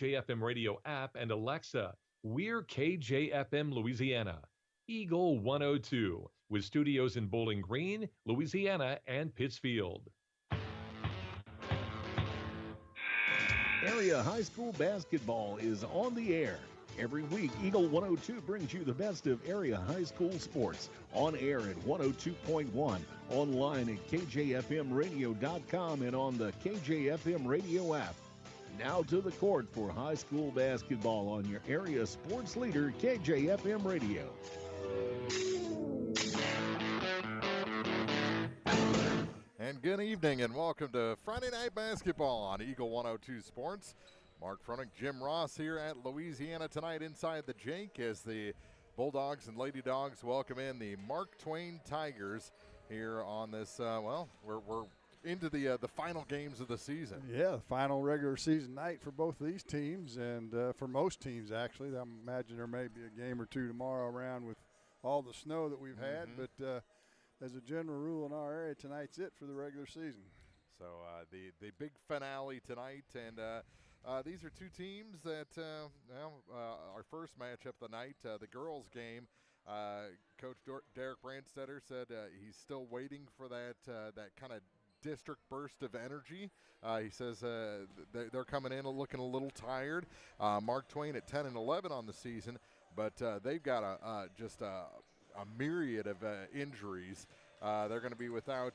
JFM radio app and Alexa. We're KJFM Louisiana. Eagle 102, with studios in Bowling Green, Louisiana, and Pittsfield. Area high school basketball is on the air. Every week, Eagle 102 brings you the best of area high school sports. On air at 102.1, online at kjfmradio.com, and on the KJFM radio app. Now to the court for high school basketball on your area sports leader, KJFM Radio. And good evening and welcome to Friday Night Basketball on Eagle 102 Sports. Mark Froning, Jim Ross here at Louisiana tonight inside the Jake as the Bulldogs and Lady Dogs welcome in the Mark Twain Tigers here on this, we're into the final games of the season. Yeah, the final regular season night for both of these teams, and for most teams actually. I imagine there may be a game or two tomorrow around with all the snow that we've had, but as a general rule in our area, tonight's it for the regular season. So the big finale tonight, and these are two teams that, our first matchup of the night, the girls' game, Coach Derek Brandstetter said he's still waiting for that kind of district burst of energy. He says they're coming in looking a little tired. Mark Twain at 10-11 on the season, but they've got just a myriad of injuries. They're going to be without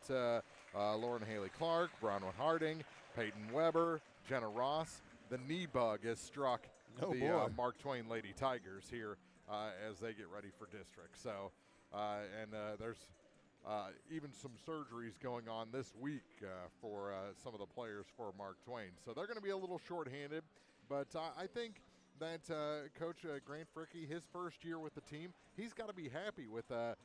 Lauren Haley Clark, Bronwyn Harding, Peyton Weber, Jenna Ross. The knee bug has struck the Mark Twain Lady Tigers here as they get ready for district. So, there's even some surgeries going on this week for some of the players for Mark Twain. So they're going to be a little shorthanded, but I think that Coach Grant Fricke, his first year with the team, he's got to be happy with a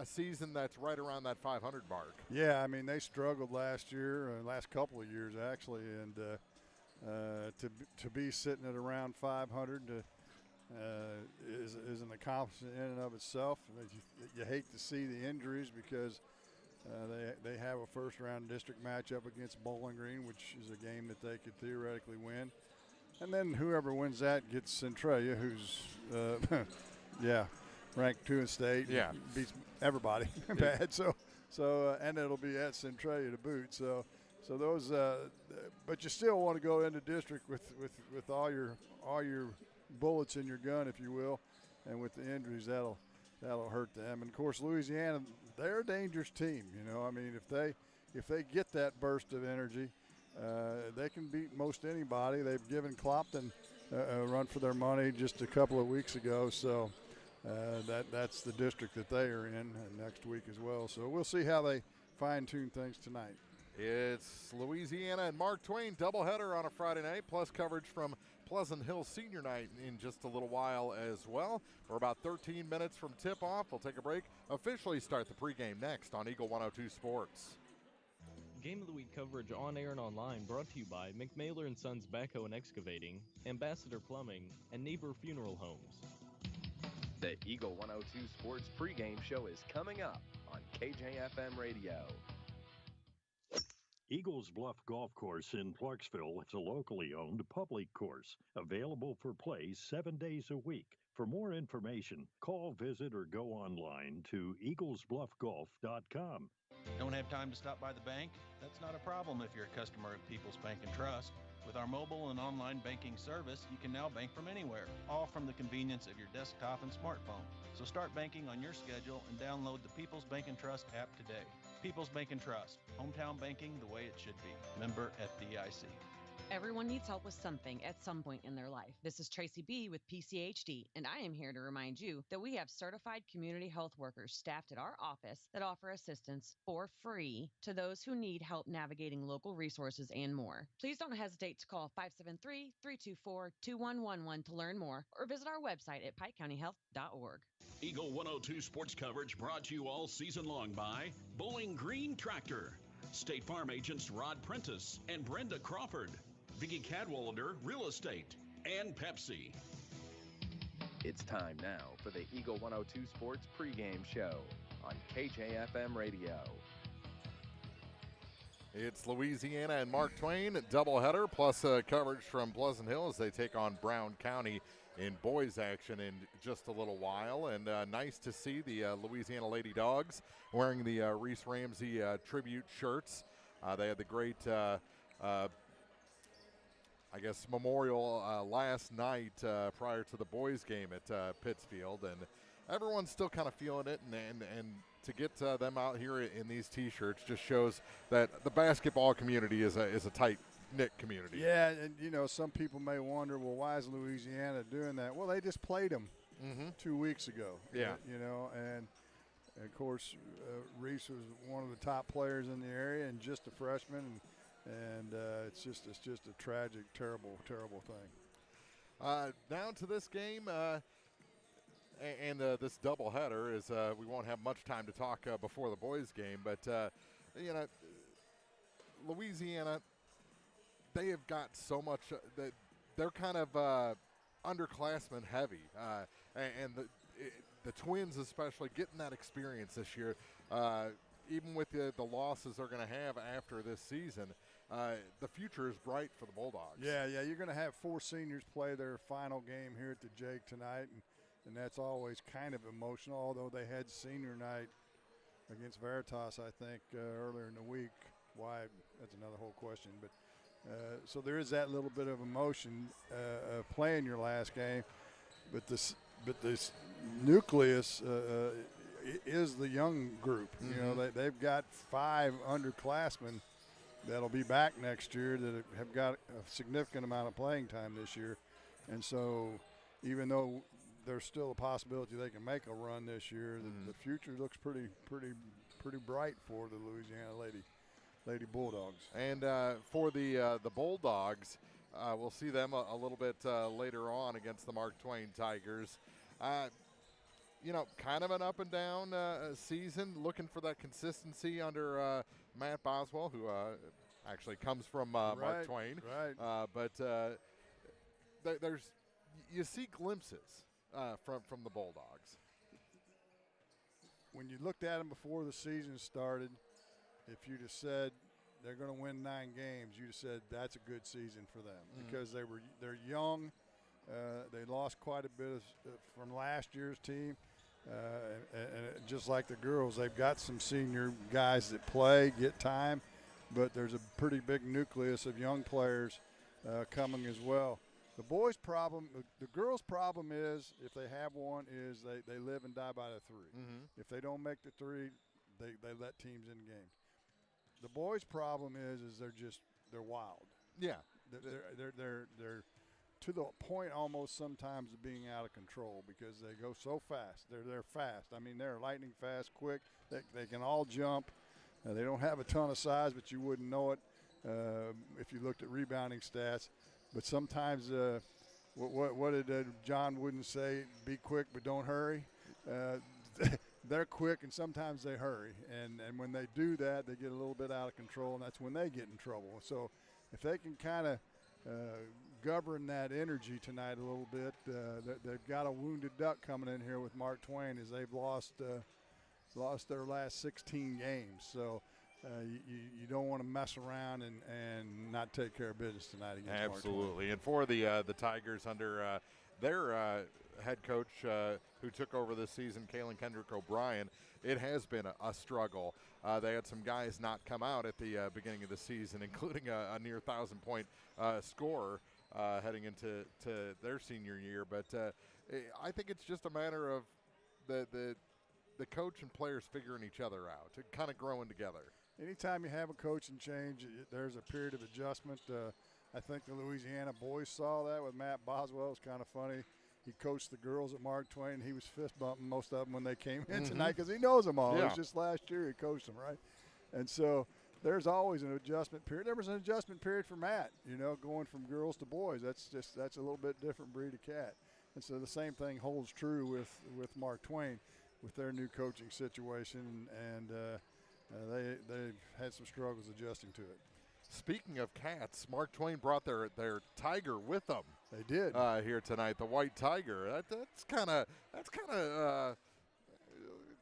season that's right around that 500 mark. Yeah, I mean, they struggled last year, last couple of years actually, and to be sitting at around 500 is an accomplishment in and of itself. You hate to see the injuries because they have a first-round district matchup against Bowling Green, which is a game that they could theoretically win. And then whoever wins that gets Centralia, who's, ranked 2 in state. Yeah. Beats everybody bad. So and it'll be at Centralia to boot. So those, but you still want to go into district with all your bullets in your gun, if you will, and with the injuries that'll hurt them. And of course, Louisiana, they're a dangerous team. You know, I mean, if they get that burst of energy, they can beat most anybody. They've given Clopton a run for their money just a couple of weeks ago. So that's the district that they are in next week as well. So we'll see how they fine-tune things tonight. It's Louisiana and Mark Twain doubleheader on a Friday night, plus coverage from Pleasant Hill Senior Night in just a little while as well. We're about 13 minutes from tip-off. We'll take a break, officially start the pregame next on Eagle 102 Sports. Game of the Week coverage on air and online brought to you by McMailer & Sons Backhoe and Excavating, Ambassador Plumbing, and Neighbor Funeral Homes. The Eagle 102 Sports pregame show is coming up on KJFM Radio. Eagles Bluff Golf Course in Clarksville is a locally owned public course, available for play 7 days a week. For more information, call, visit, or go online to eaglesbluffgolf.com. Don't have time to stop by the bank? That's not a problem if you're a customer of People's Bank and Trust. With our mobile and online banking service, you can now bank from anywhere, all from the convenience of your desktop and smartphone. So start banking on your schedule and download the People's Bank and Trust app today. People's Bank and Trust, hometown banking the way it should be. Member FDIC. Everyone needs help with something at some point in their life. This is Tracy B. with PCHD, and I am here to remind you that we have certified community health workers staffed at our office that offer assistance for free to those who need help navigating local resources and more. Please don't hesitate to call 573-324-2111 to learn more, or visit our website at pikecountyhealth.org. Eagle 102 sports coverage brought to you all season long by Bowling Green Tractor, State Farm agents Rod Prentice and Brenda Crawford, Vicki Cadwalader Real Estate, and Pepsi. It's time now for the Eagle 102 Sports pregame show on KJFM Radio. It's Louisiana and Mark Twain doubleheader plus coverage from Pleasant Hill as they take on Brown County in boys action in just a little while. And nice to see the Louisiana Lady Dogs wearing the Reese Ramsey tribute shirts. They had the great, memorial last night prior to the boys game at Pittsfield. And everyone's still kind of feeling it, and to get them out here in these T-shirts just shows that the basketball community is a tight-knit community. Yeah, and, some people may wonder, well, why is Louisiana doing that? Well, they just played them 2 weeks ago. Yeah. And of course, Reese was one of the top players in the area and just a freshman, and it's just a tragic, terrible thing. Down to this game. And this doubleheader is we won't have much time to talk before the boys' game, but Louisiana, they have got so much that they're kind of underclassmen heavy, and the Twins especially getting that experience this year, even with the losses they're going to have after this season. The future is bright for the Bulldogs. Yeah, you're going to have 4 seniors play their final game here at the Jake tonight, and that's always kind of emotional, although they had senior night against Veritas, I think, earlier in the week. Why, that's another whole question. But so there is that little bit of emotion playing your last game. But this nucleus is the young group. They've got 5 underclassmen that'll be back next year that have got a significant amount of playing time this year. And so even though there's still a possibility they can make a run this year, the future looks pretty bright for the Louisiana Lady Bulldogs. And for the Bulldogs, we'll see them a little bit later on against the Mark Twain Tigers. Kind of an up and down season, looking for that consistency under Matt Boswell, who actually comes from Mark Twain. Right. But you see glimpses from the Bulldogs. When you looked at them before the season started, if you'd have said they're going to win 9 games, you'd have said that's a good season for them because they're young. They lost quite a bit from last year's team, and just like the girls, they've got some senior guys that play, get time, but there's a pretty big nucleus of young players coming as well. The boys' problem, the girls' problem is, if they have one, is they live and die by the 3. If they don't make the 3, they let teams in games. The boys' problem is they're wild. Yeah, they're to the point almost sometimes of being out of control because they go so fast. They're fast. I mean, they're lightning fast, quick. They can all jump. They don't have a ton of size, but you wouldn't know it if you looked at rebounding stats. But sometimes, what did John Wooden say? Be quick, but don't hurry. They're quick, and sometimes they hurry. And when they do that, they get a little bit out of control, and that's when they get in trouble. So if they can kind of govern that energy tonight a little bit, they've got a wounded duck coming in here with Mark Twain as they've lost their last 16 games. So you don't want to mess around and not take care of business tonight against Mark Twain. Absolutely. And for the Tigers under their head coach who took over this season, Kalen Kendrick O'Brien, it has been a struggle. They had some guys not come out at the beginning of the season, including a near 1,000-point scorer heading into their senior year. But I think it's just a matter of the coach and players figuring each other out, kind of growing together. Anytime you have a coaching change, there's a period of adjustment. I think the Louisiana boys saw that with Matt Boswell. It was kind of funny. He coached the girls at Mark Twain. He was fist bumping most of them when they came in tonight because he knows them all. Yeah. It was just last year he coached them, right? And so there's always an adjustment period. There was an adjustment period for Matt, going from girls to boys. That's a little bit different breed of cat. And so the same thing holds true with Mark Twain with their new coaching situation, and they've had some struggles adjusting to it. Speaking of cats, Mark Twain brought their tiger with them. They did here tonight, the white tiger. That's kind of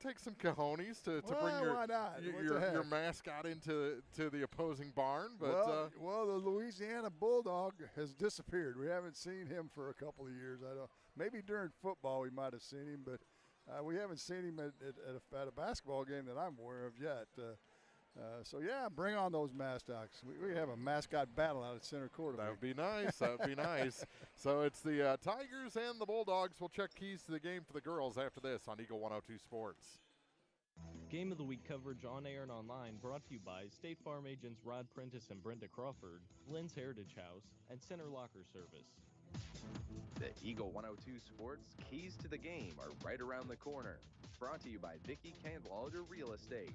take some cojones to Well, bring why not? What the your heck? mascot into the opposing barn. But well, the Louisiana Bulldog has disappeared. We haven't seen him for a couple of years. I don't. Maybe during football we might have seen him, but we haven't seen him at a basketball game that I'm aware of yet. So, yeah, bring on those mascots. We have a mascot battle out at center court. That would be nice. That would be nice. So it's the Tigers and the Bulldogs. We'll check keys to the game for the girls after this on Eagle 102 Sports. Game of the Week coverage on air and online brought to you by State Farm agents Rod Prentice and Brenda Crawford, Lynn's Heritage House, and Center Locker Service. The Eagle 102 Sports keys to the game are right around the corner. Brought to you by Vicki Cadwalder Real Estate.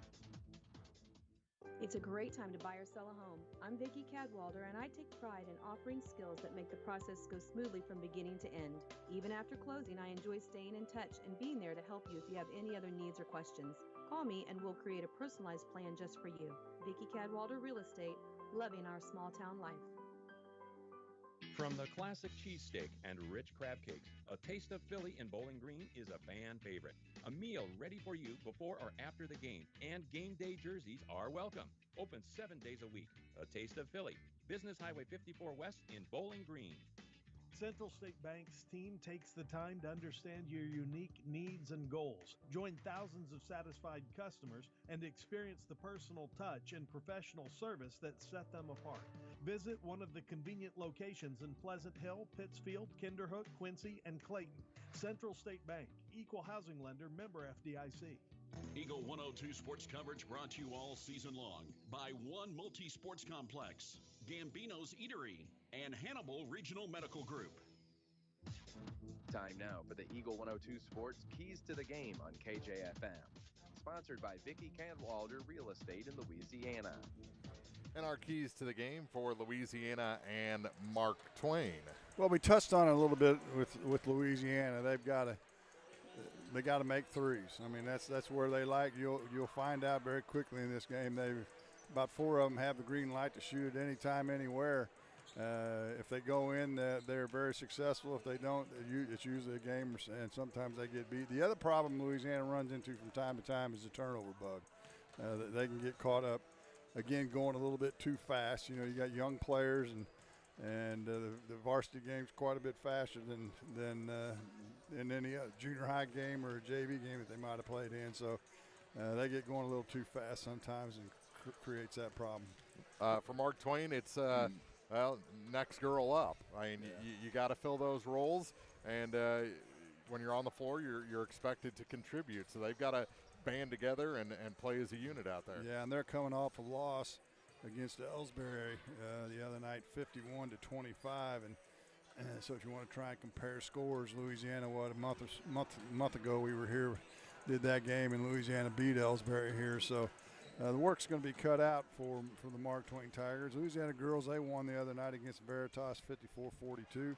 It's a great time to buy or sell a home. I'm Vicki Cadwalder, and I take pride in offering skills that make the process go smoothly from beginning to end. Even after closing, I enjoy staying in touch and being there to help you if you have any other needs or questions. Call me and we'll create a personalized plan just for you. Vicki Cadwalder Real Estate, loving our small town life. From the classic cheesesteak and rich crab cakes, a taste of Philly in Bowling Green is a fan favorite. A meal ready for you before or after the game, and game day jerseys are welcome. Open 7 days a week. A taste of Philly. Business Highway 54 West in Bowling Green. Central State Bank's team takes the time to understand your unique needs and goals. Join thousands of satisfied customers and experience the personal touch and professional service that set them apart. Visit one of the convenient locations in Pleasant Hill, Pittsfield, Kinderhook, Quincy, and Clayton. Central State Bank, equal housing lender, member FDIC. Eagle 102 sports coverage brought to you all season long by One Multi-Sports Complex, Gambino's Eatery, and Hannibal Regional Medical Group. Time now for the Eagle 102 Sports Keys to the Game on KJFM. Sponsored by Vicki Cadwalder Real Estate in Louisiana. And our keys to the game for Louisiana and Mark Twain. Well, we touched on it a little bit with Louisiana. They got to make threes. I mean, that's where they like. You'll find out very quickly in this game. About 4 of them have the green light to shoot at any time, anywhere. If they go in, they're very successful. If they don't, it's usually a game, and sometimes they get beat. The other problem Louisiana runs into from time to time is the turnover bug. They can get caught up, again, going a little bit too fast. You know, you got young players, and the varsity game's quite a bit faster than in any junior high game or a JV game that they might have played in. So they get going a little too fast sometimes and creates that problem. For Mark Twain, it's well, next girl up. I mean, you got to fill those roles, and when you're on the floor, you're expected to contribute. So they've got to band together and play as a unit out there. Yeah, and they're coming off a loss against Ellsbury the other night, 51-25, and so if you want to try and compare scores, Louisiana, a month ago we were here, did that game, and Louisiana beat Ellsbury here. So the work's going to be cut out for the Mark Twain Tigers. Louisiana girls, they won the other night against Veritas 54-42.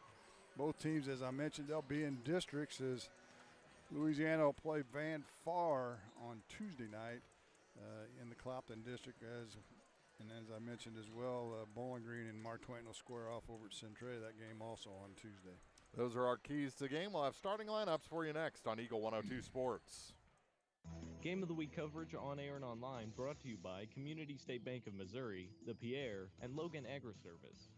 Both teams, as I mentioned, they'll be in districts as Louisiana will play Van Far on Tuesday night in the Clopton district, and as I mentioned as well, Bowling Green and Mark Twain will square off over at Centray, that game also on Tuesday. Those are our keys to the game. We'll have starting lineups for you next on Eagle 102 Sports. Game of the Week coverage on air and online brought to you by Community State Bank of Missouri, the Pierre, and Logan Agri-Service.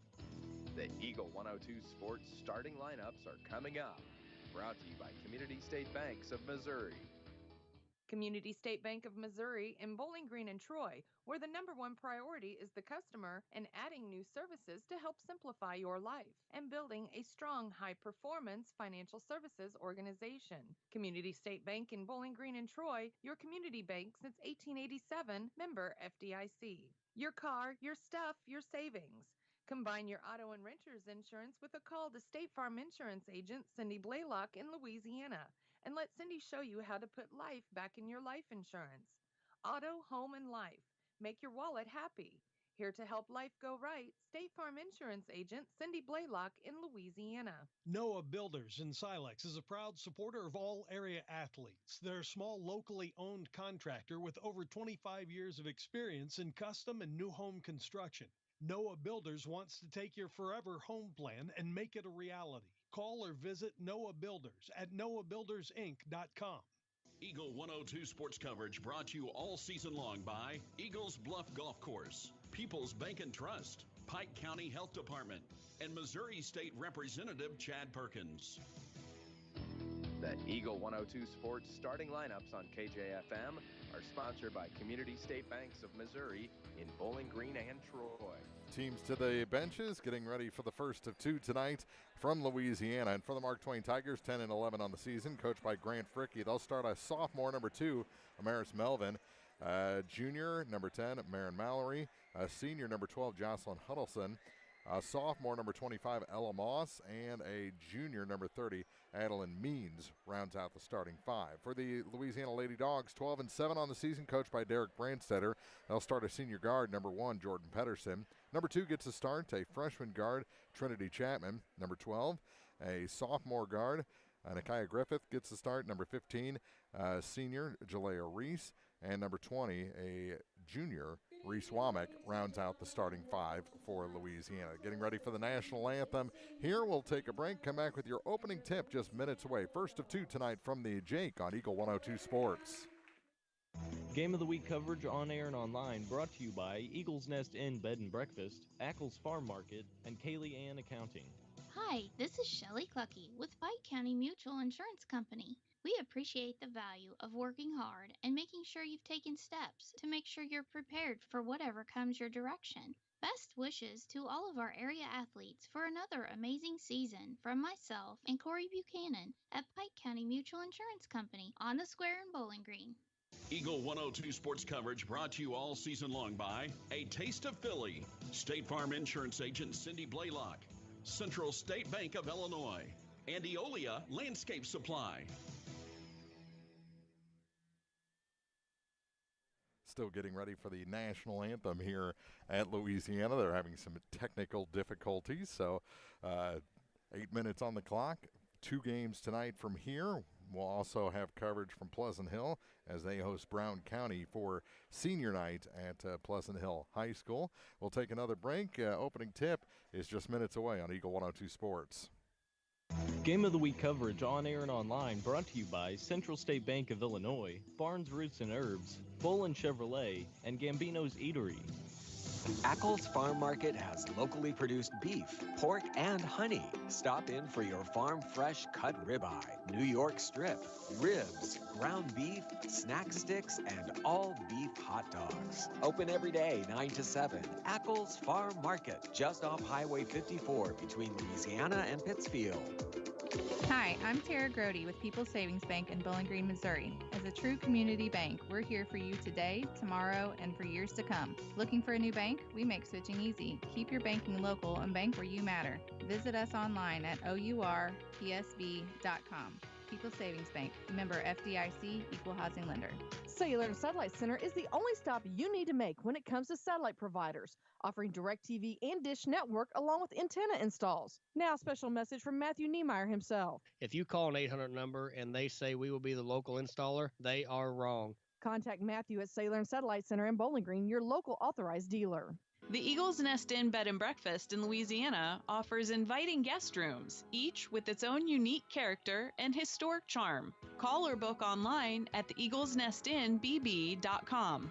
The Eagle 102 Sports starting lineups are coming up. Brought to you by Community State Banks of Missouri. Community State Bank of Missouri in Bowling Green and Troy, where the #1 priority is the customer and adding new services to help simplify your life and building a strong, high-performance financial services organization. Community State Bank in Bowling Green and Troy, your community bank since 1887, member FDIC. Your car, your stuff, your savings. Combine your auto and renter's insurance with a call to State Farm Insurance agent Cindy Blaylock in Louisiana, and let Cindy show you how to put life back in your life insurance. Auto, home, and life. Make your wallet happy. Here to help life go right, State Farm Insurance agent Cindy Blaylock in Louisiana. Noah Builders in Silex is a proud supporter of all area athletes. They're a small, locally owned contractor with over 25 years of experience in custom and new home construction. Noah Builders wants to take your forever home plan and make it a reality. Call or visit Noah Builders at noahbuildersinc.com. Eagle 102 sports coverage brought to you all season long by Eagles Bluff Golf Course, People's Bank and Trust, Pike County Health Department, and Missouri State Representative Chad Perkins. The Eagle 102 Sports starting lineups on KJFM are sponsored by Community State Banks of Missouri in Bowling Green and Troy. Teams to the benches, getting ready for the first of two tonight from Louisiana. And for the Mark Twain Tigers, 10-11 on the season, coached by Grant Fricky. They'll start a sophomore, number 2, Amaris Melvin. Junior, number 10, Marin Mallory. Senior, number 12, Jocelyn Huddleston. Sophomore, number 25, Ella Moss. And a junior, number 30, Adeline Means, rounds out the starting five. For the Louisiana Lady Dogs, 12-7 on the season, coached by Derek Brandstetter. They'll start a senior guard, number 1, Jordan Pedersen. Number 2 gets a start, a freshman guard, Trinity Chapman. Number 12, a sophomore guard, Nakia Griffith gets the start. Number 15, senior, Jalea Reese. And number 20, a junior, Reese Womack, rounds out the starting five for Louisiana. Getting ready for the national anthem. Here we'll take a break, come back with your opening tip just minutes away. First of two tonight from the Jake on Eagle 102 Sports. Game of the Week coverage on air and online brought to you by Eagles Nest Inn Bed and Breakfast, Ackles Farm Market, and Kaylee Ann Accounting. Hi, this is Shelley Clucky with Pike County Mutual Insurance Company. We appreciate the value of working hard and making sure you've taken steps to make sure you're prepared for whatever comes your direction. Best wishes to all of our area athletes for another amazing season from myself and Corey Buchanan at Pike County Mutual Insurance Company on the Square in Bowling Green. Eagle 102 sports coverage brought to you all season long by A Taste of Philly, State Farm Insurance Agent Cindy Blaylock, Central State Bank of Illinois, and Eolia Landscape Supply. Still getting ready for the national anthem here at Louisiana. They're having some technical difficulties, so 8 minutes on the clock. 2 games tonight from here. We'll also have coverage from Pleasant Hill as they host Brown County for senior night at Pleasant Hill High School. We'll take another break. Opening tip is just minutes away on Eagle 102 Sports. Game of the Week coverage on air and online brought to you by Central State Bank of Illinois, Barnes Roots and Herbs, Bolin Chevrolet, and Gambino's Eatery. Ackles Farm Market has locally produced beef, pork, and honey. Stop in for your farm fresh cut ribeye, New York strip, ribs, ground beef, snack sticks, and all beef hot dogs. Open every day 9 to 7. Ackles Farm Market, just off Highway 54 between Louisiana and Pittsfield. Hi, I'm Tara Grody with People's Savings Bank in Bowling Green, Missouri. As a true community bank, we're here for you today, tomorrow, and for years to come. Looking for a new bank? We make switching easy. Keep your banking local and bank where you matter. Visit us online at ourpsb.com. People's Savings Bank, member FDIC, equal housing lender. Cellular and Satellite Center is the only stop you need to make when it comes to satellite providers, offering DirecTV and Dish Network along with antenna installs. Now, a special message from Matthew Niemeyer himself. If you call an 800 number and they say we will be the local installer, they are wrong. Contact Matthew at Cellular and Satellite Center in Bowling Green, your local authorized dealer. The Eagles Nest Inn Bed and Breakfast in Louisiana offers inviting guest rooms, each with its own unique character and historic charm. Call or book online at theeaglesnestinbb.com.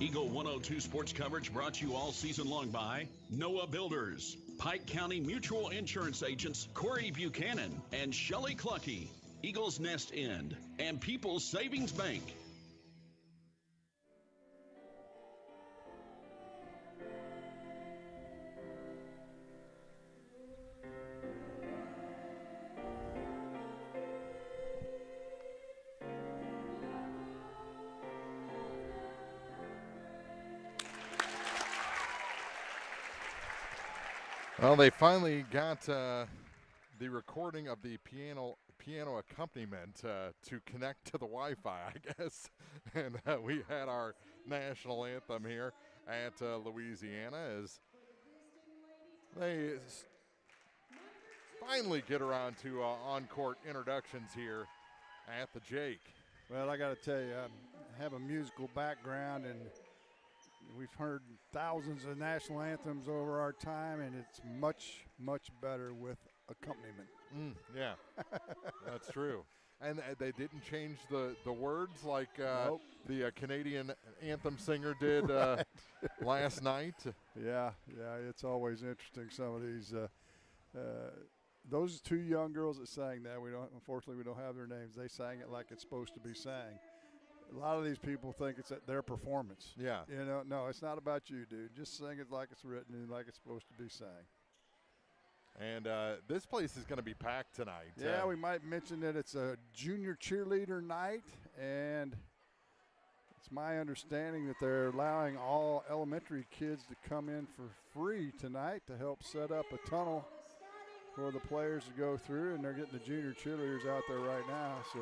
Eagle 102 sports coverage brought to you all season long by Noah Builders, Pike County Mutual Insurance Agents Corey Buchanan and Shelley Clucky, Eagles Nest Inn, and People's Savings Bank. Well, they finally got the recording of the piano accompaniment to connect to the Wi-Fi, I guess. And we had our national anthem here at Louisiana as they finally get around to on-court introductions here at the Jake. Well, I got to tell you, I have a musical background, and we've heard thousands of national anthems over our time, and it's much, much better with accompaniment. Yeah, that's true. And they didn't change the words like Nope. the Canadian anthem singer did last night. Yeah, it's always interesting. Some of these, those two young girls that sang that, unfortunately we don't have their names. They sang it like it's supposed to be sang. A lot of these people think it's at their performance. Yeah. No, it's not about you, dude. Just sing it like it's written and like it's supposed to be sang. And this place is going to be packed tonight. Yeah, we might mention that it's a junior cheerleader night, and it's my understanding that they're allowing all elementary kids to come in for free tonight to help set up a tunnel for the players to go through, and they're getting the junior cheerleaders out there right now. So,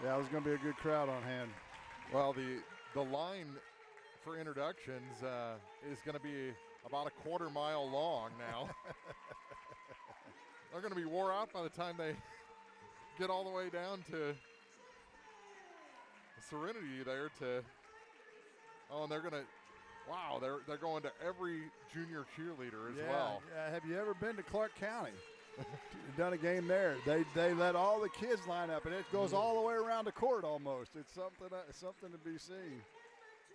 yeah, there's going to be a good crowd on hand. Well, the line for introductions is going to be about a quarter-mile long now. They're going to be wore out by the time they get all the way down to Serenity there and they're going to, wow, they're going to every junior cheerleader as well. Yeah, have you ever been to Clark County? Done a game there. They let all the kids line up, and it goes all the way around the court almost. It's something to be seen.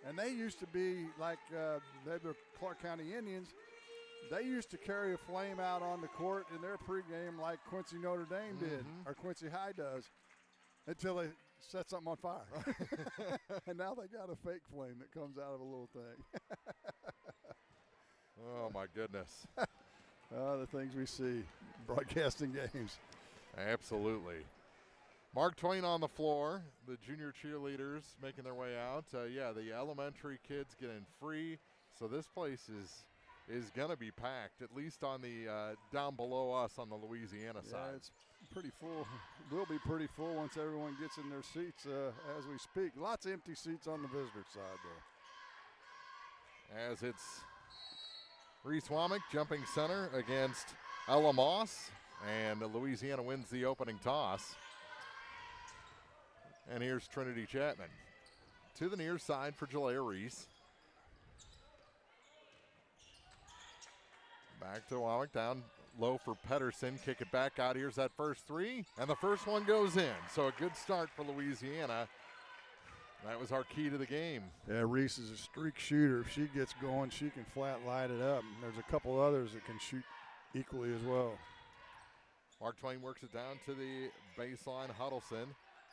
And they used to be like they were Clark County Indians. They used to carry a flame out on the court in their pregame like Quincy Notre Dame did, or Quincy High does, until they set something on fire. And now they got a fake flame that comes out of a little thing. Oh, my goodness. The things we see broadcasting games. Absolutely. Mark Twain on the floor, the junior cheerleaders making their way out. The elementary kids get in free. So this place is going to be packed, at least on the down below us on the Louisiana side. Yeah, it's pretty full. Will be pretty full once everyone gets in their seats as we speak. Lots of empty seats on the visitor side, though. As it's Reese Womack jumping center against Ella Moss, and Louisiana wins the opening toss. And here's Trinity Chapman to the near side for Jalea Reese. Back to Womack, down low for Pedersen. Kick it back out. Here's that first three, and the first one goes in. So a good start for Louisiana. That was our key to the game. Yeah, Reese is a streak shooter. If she gets going, she can flat light it up. And there's a couple others that can shoot equally as well. Mark Twain works it down to the baseline. Huddleston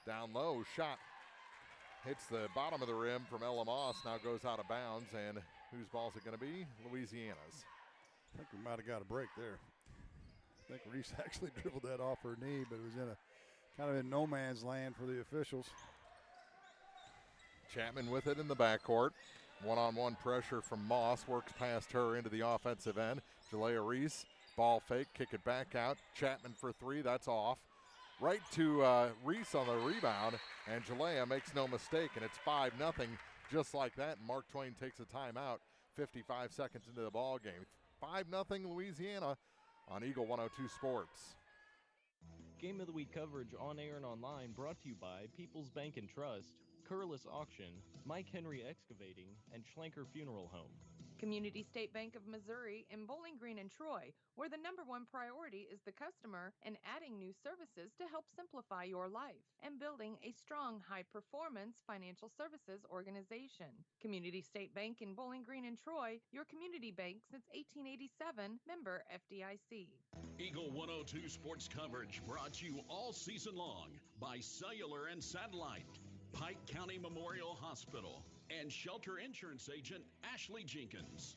down low, shot hits the bottom of the rim from Ella Moss, now goes out of bounds, and whose ball is it going to be? Louisiana's. I think we might have got a break there. I think Reese actually dribbled that off her knee, but it was in a kind of in no man's land for the officials. Chapman with it in the backcourt. One-on-one pressure from Moss, works past her into the offensive end. Jalea Reese, ball fake, kick it back out. Chapman for three, that's off. Right to Reese on the rebound, and Jalea makes no mistake, and it's 5-0 just like that. And Mark Twain takes a timeout 55 seconds into the ball game. 5-0 Louisiana on Eagle 102 Sports. Game of the Week coverage on air and online brought to you by People's Bank and Trust, Curliss Auction, Mike Henry Excavating, and Schlenker Funeral Home. Community State Bank of Missouri in Bowling Green and Troy, where the number one priority is the customer and adding new services to help simplify your life and building a strong, high-performance financial services organization. Community State Bank in Bowling Green and Troy, your community bank since 1887, member FDIC. Eagle 102 sports coverage brought to you all season long by Cellular and Satellite, Pike County Memorial Hospital, and shelter insurance agent Ashley Jenkins.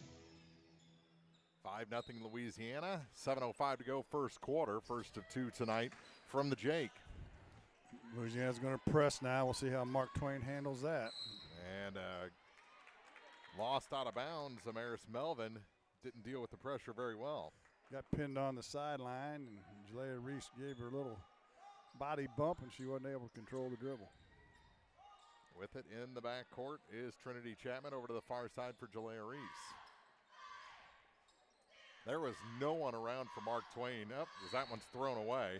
5-0 Louisiana, 7:05 to go first quarter, first of two tonight from the Jake. Louisiana's going to press now. We'll see how Mark Twain handles that. And lost out of bounds. Amaris Melvin didn't deal with the pressure very well. Got pinned on the sideline, and Jalea Reese gave her a little body bump, and she wasn't able to control the dribble. With it in the backcourt is Trinity Chapman over to the far side for Jalea Reese. There was no one around for Mark Twain. As that one's thrown away.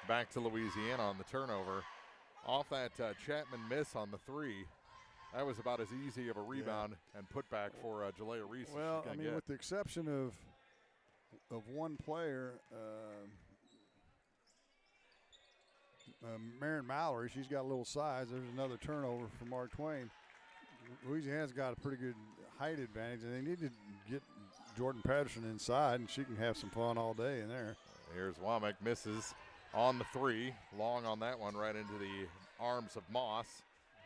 Back to Louisiana on the turnover. Off that Chapman miss on the three. That was about as easy of a rebound and putback for Jalea Reese. Well, I mean, with the exception of one player, Marin Mallory, she's got a little size. There's another turnover for Mark Twain. Louisiana's got a pretty good height advantage, and they need to get Jordan Patterson inside, and she can have some fun all day in there. Here's Womack, misses on the three. Long on that one, right into the arms of Moss.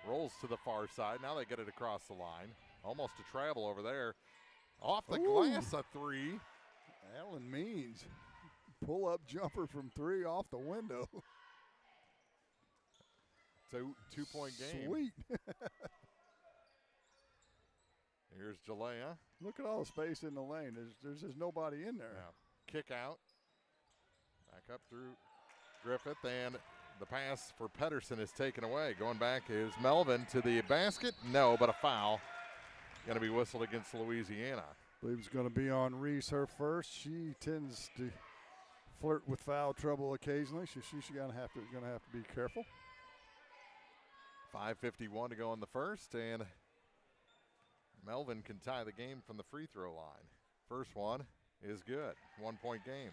Rolls to the far side. Now they get it across the line. Almost a travel over there. Off the glass, a three. Ellen Means, pull-up jumper from three off the window. Two-point game. Sweet. Here's Jalea. Look at all the space in the lane. There's just nobody in there. Yeah. Kick out. Back up through Griffith, and the pass for Pedersen is taken away. Going back is Melvin to the basket. No, but a foul. Going to be whistled against Louisiana. I believe it's going to be on Reese, her first. She tends to flirt with foul trouble occasionally. She's going to have to be careful. 5:51 to go in the first, and Melvin can tie the game from the free throw line. First one is good. 1-point game.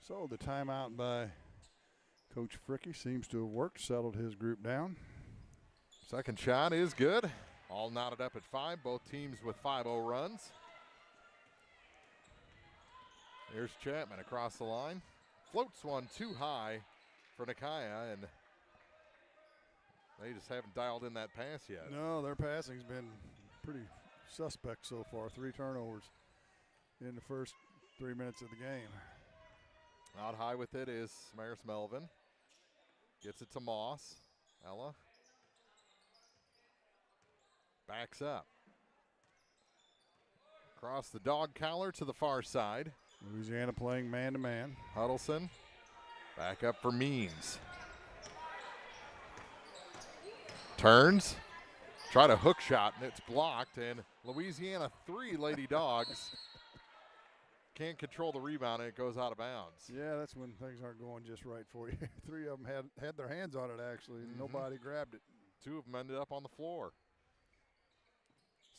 So the timeout by Coach Fricky seems to have worked, settled his group down. Second shot is good. All knotted up at 5. Both teams with 5-0 runs. Here's Chapman across the line. Floats one too high for Nakaya, and they just haven't dialed in that pass yet. No, their passing's been pretty suspect so far. 3 turnovers in the first 3 minutes of the game. Out high with it is Maris Melvin. Gets it to Moss. Ella backs up. Across the dog collar to the far side. Louisiana playing man-to-man. Huddleston back up for Means. Turns. Try to hook shot, and it's blocked. And Louisiana 3 Lady Dogs can't control the rebound, and it goes out of bounds. Yeah, that's when things aren't going just right for you. 3 of them had their hands on it, actually. Nobody grabbed it. 2 of them ended up on the floor.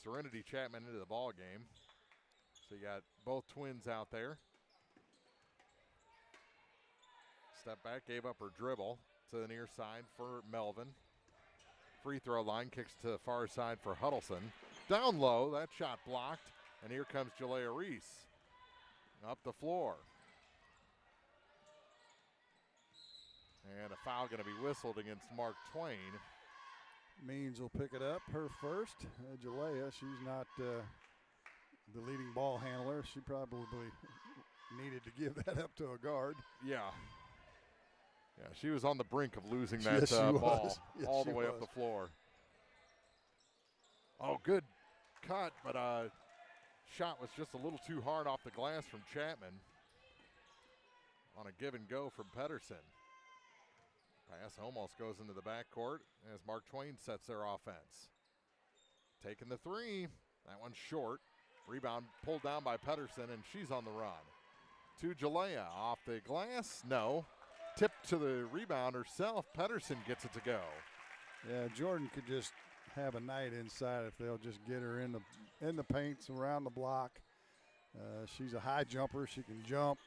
Serenity Chapman into the ball game. So you got both twins out there. Step back, gave up her dribble to the near side for Melvin. Free throw line, kicks to the far side for Huddleston. Down low, that shot blocked, and here comes Jalea Reese. Up the floor. And a foul going to be whistled against Mark Twain. Means will pick it up, her first. Jalea, she's not the leading ball handler. She probably needed to give that up to a guard. Yeah. Yeah, she was on the brink of losing that ball all the way up the floor. Oh, good cut, but shot was just a little too hard off the glass from Chapman on a give and go from Pedersen. Pass almost goes into the backcourt as Mark Twain sets their offense. Taking the 3. That one's short. Rebound pulled down by Pedersen, and she's on the run. To Jalea. Off the glass. No. Tipped to the rebound herself. Pedersen gets it to go. Yeah, Jordan could just have a night inside if they'll just get her in the paints around the block. She's a high jumper. She can jump.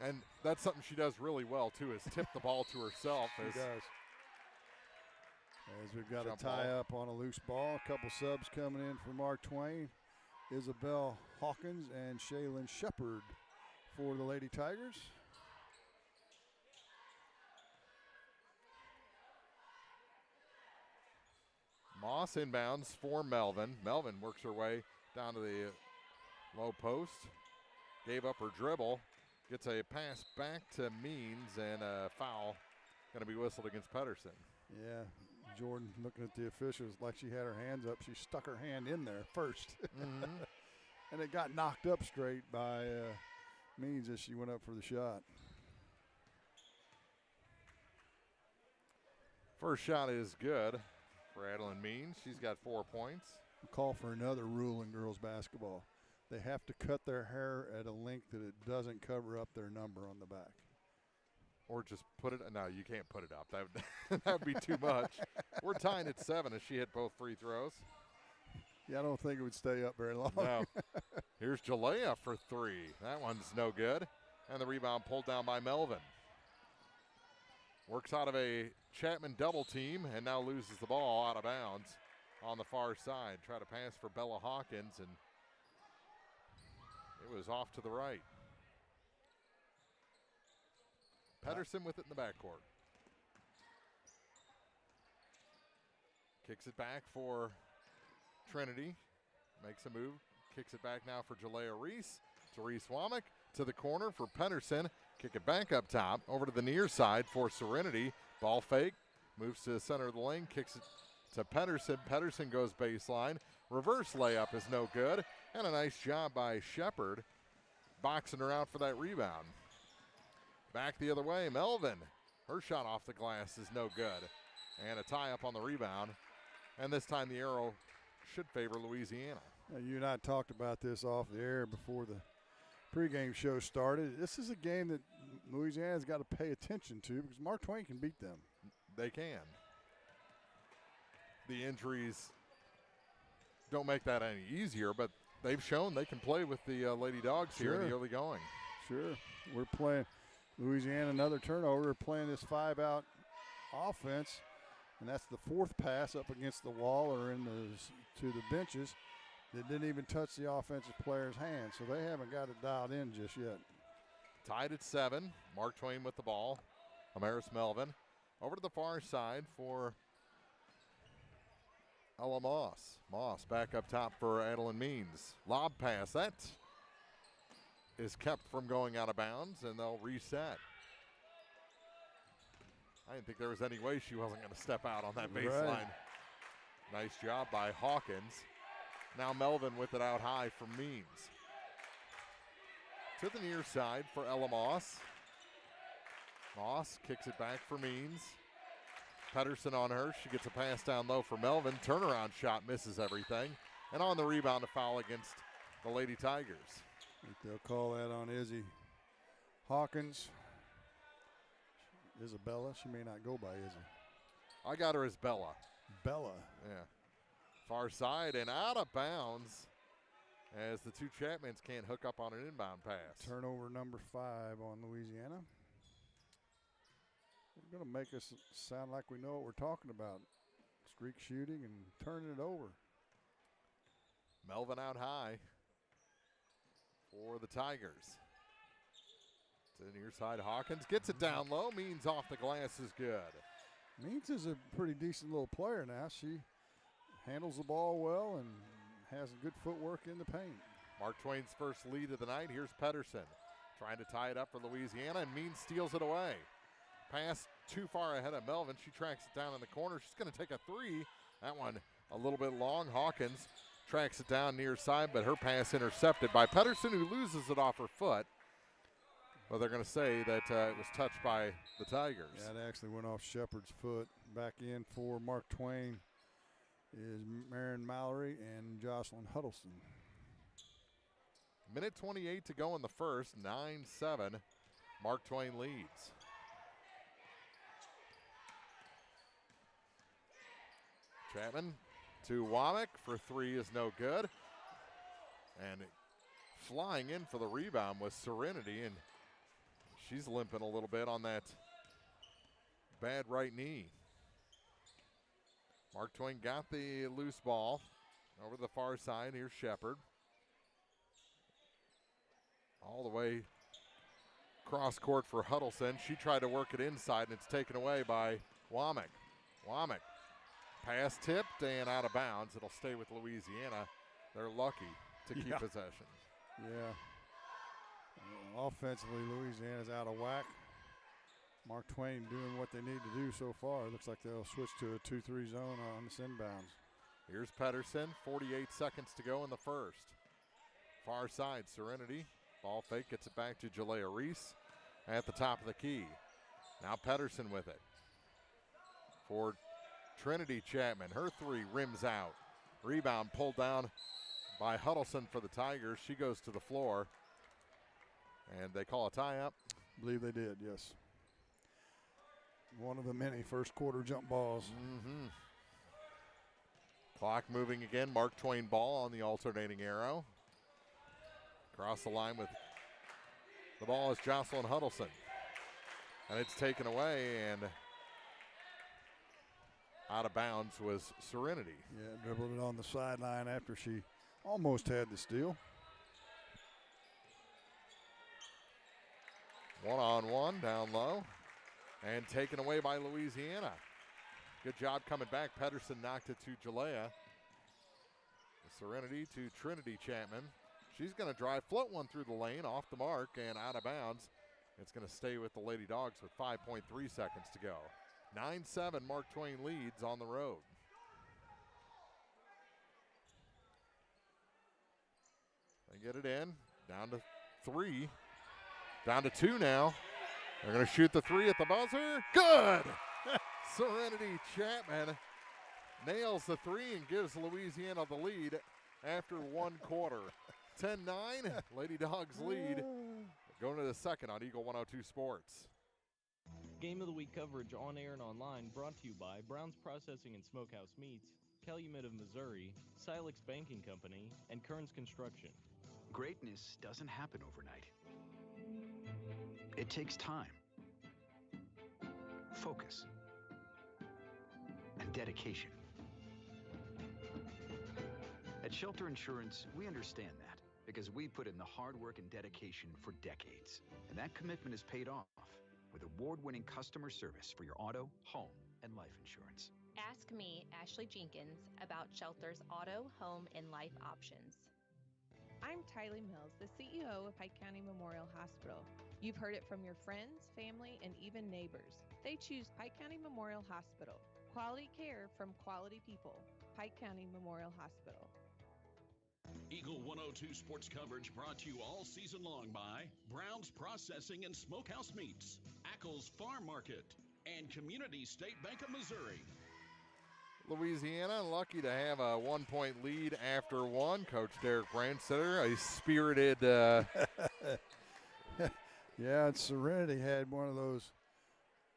And that's something she does really well, too, is tip the ball to herself. She does. As we've got a tie-up on a loose ball. A couple subs coming in for Mark Twain. Isabel Hawkins and Shaylin Shepard for the Lady Tigers. Moss inbounds for Melvin. Melvin works her way down to the low post. Gave up her dribble. Gets a pass back to Means, and a foul going to be whistled against Pedersen. Yeah, Jordan looking at the officials like she had her hands up. She stuck her hand in there first. And it got knocked up straight by Means as she went up for the shot. First shot is good for Adeline Means. She's got 4 points. Call for another rule in girls basketball. They have to cut their hair at a length that it doesn't cover up their number on the back. Or just put it, no, you can't put it up. That would be too much. We're tying at 7 as she hit both free throws. Yeah, I don't think it would stay up very long. No. Here's Jalea for 3. That one's no good. And the rebound pulled down by Melvin. Works out of a Chapman double team and now loses the ball out of bounds on the far side. Try to pass for Bella Hawkins, and it was off to the right. Pedersen with it in the backcourt. Kicks it back for Trinity. Makes a move. Kicks it back now for Jalea Reese. To Reese Womack. To the corner for Pedersen. Kick it back up top. Over to the near side for Serenity. Ball fake. Moves to the center of the lane. Kicks it to Pedersen. Pedersen goes baseline. Reverse layup is no good. And a nice job by Shepard boxing her out for that rebound. Back the other way, Melvin. Her shot off the glass is no good. And a tie up on the rebound. And this time the arrow should favor Louisiana. Now, you and I talked about this off the air before the pregame show started. This is a game that Louisiana's got to pay attention to because Mark Twain can beat them. They can. The injuries don't make that any easier, but they've shown they can play with the Lady Dogs here in the early going. Sure. We're playing Louisiana, another turnover. We're playing this 5-out offense, and that's the fourth pass up against the wall or to the benches that didn't even touch the offensive player's hand, so they haven't got it dialed in just yet. Tied at 7. Mark Twain with the ball. Amaris Melvin over to the far side for Ella Moss. Moss back up top for Adeline Means. Lob pass. That is kept from going out of bounds, and they'll reset. I didn't think there was any way she wasn't going to step out on that baseline. Right. Nice job by Hawkins. Now Melvin with it out high for Means. To the near side for Ella Moss. Moss kicks it back for Means. Pedersen on her. She gets a pass down low for Melvin. Turnaround shot misses everything. And on the rebound, a foul against the Lady Tigers. I think they'll call that on Izzy Hawkins. Isabella. She may not go by Izzy. I got her as Bella. Bella. Yeah. Far side and out of bounds as the two Chapmans can't hook up on an inbound pass. Turnover number 5 on Louisiana. They're going to make us sound like we know what we're talking about. Streak shooting and turning it over. Melvin out high for the Tigers. To the near side, Hawkins gets it down low. Means off the glass is good. Means is a pretty decent little player now. She handles the ball well and has good footwork in the paint. Mark Twain's first lead of the night. Here's Pedersen trying to tie it up for Louisiana, and Means steals it away. Pass too far ahead of Melvin. She tracks it down in the corner. She's going to take a 3. That one a little bit long. Hawkins tracks it down near side, but her pass intercepted by Pedersen, who loses it off her foot. But they're going to say that it was touched by the Tigers. Yeah, it actually went off Shepard's foot. Back in for Mark Twain is Marion Mallory and Jocelyn Huddleston. Minute 28 to go in the first. 9-7. Mark Twain leads. Chapman to Womack for 3 is no good. And flying in for the rebound was Serenity, and she's limping a little bit on that bad right knee. Mark Twain got the loose ball over the far side. Here's Shepard. All the way cross court for Huddleston. She tried to work it inside, and it's taken away by Womack. Womack. Pass tipped and out of bounds. It'll stay with Louisiana. They're lucky to keep possession. Yeah. Offensively, Louisiana's out of whack. Mark Twain doing what they need to do so far. It looks like they'll switch to a 2-3 zone on this inbounds. Here's Pedersen. 48 seconds to go in the first. Far side, Serenity. Ball fake, gets it back to Jalea Reese at the top of the key. Now Pedersen with it. For Trinity Chapman, her 3 rims out. Rebound pulled down by Huddleston for the Tigers. She goes to the floor. And they call a tie-up. I believe they did, yes. One of the many first quarter jump balls. Mm-hmm. Clock moving again. Mark Twain ball on the alternating arrow. Across the line with The ball is Jocelyn Huddleston. And it's taken away, and out of bounds was Serenity. Yeah, dribbled it on the sideline after she almost had the steal. 1-on-1 down low and taken away by Louisiana. Good job coming back. Pedersen knocked it to Jalea. Serenity to Trinity Chapman. She's going to drive, float one through the lane, off the mark and out of bounds. It's going to stay with the Lady Dogs with 5.3 seconds to go. 9-7, Mark Twain leads on the road. They get it in, down to 3. Down to 2 now. They're going to shoot the 3 at the buzzer. Good! Serenity Chapman nails the 3 and gives Louisiana the lead after 1 quarter. 10-9, Lady Dogs lead. Going to the second on Eagle 102 Sports. Game of the Week coverage on air and online brought to you by Brown's Processing and Smokehouse Meats, Calumet of Missouri, Silex Banking Company, and Kearns Construction. Greatness doesn't happen overnight. It takes time, focus, and dedication. At Shelter Insurance, we understand that because we put in the hard work and dedication for decades. And that commitment is paid off with award-winning customer service for your auto, home, and life insurance. Ask me, Ashley Jenkins, about Shelter's auto, home, and life options. I'm Tylee Mills, the CEO of Pike County Memorial Hospital. You've heard it from your friends, family, and even neighbors. They choose Pike County Memorial Hospital. Quality care from quality people. Pike County Memorial Hospital. Eagle 102 sports coverage brought to you all season long by Brown's Processing and Smokehouse Meats, Ackles Farm Market, and Community State Bank of Missouri. Louisiana lucky to have a 1-point lead after 1. Coach Derek Branstetter, a spirited. Yeah, and Serenity had one of those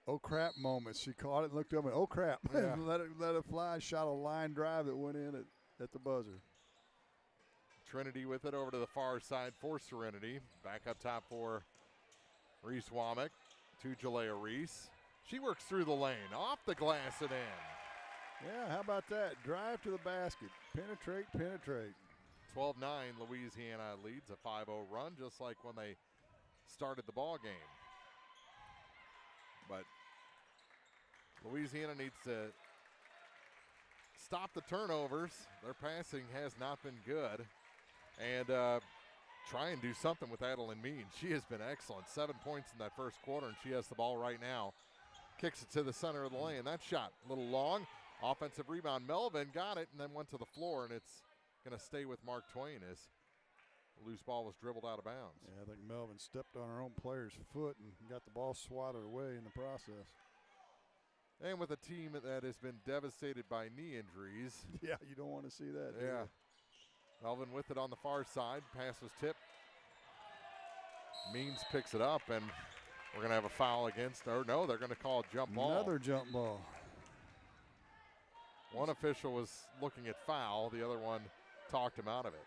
oh crap moments. She caught it and looked up and oh crap, Yeah. let it fly. Shot a line drive that went in at the buzzer. Trinity with it over to the far side for Serenity. Back up top for Reese Womack to Jalea Reese. She works through the lane, off the glass and in. Yeah, how about that? Drive to the basket. Penetrate. 12-9, Louisiana leads a 5-0 run, just like when they started the ball game. But Louisiana needs to stop the turnovers. Their passing has not been good. And try and do something with Adeline Means. She has been excellent. 7 points in that first quarter, and she has the ball right now. Kicks it to the center of the lane. That shot a little long. Offensive rebound. Melvin got it and then went to the floor, and it's going to stay with Mark Twain as the loose ball was dribbled out of bounds. Yeah, I think Melvin stepped on her own player's foot and got the ball swatted away in the process. And with a team that has been devastated by knee injuries. Yeah, you don't want to see that. Yeah. Melvin with it on the far side. Pass was tipped. Means picks it up, and we're going to have a foul against, or no, they're going to call a jump ball. Another jump ball. One official was looking at foul. The other one talked him out of it.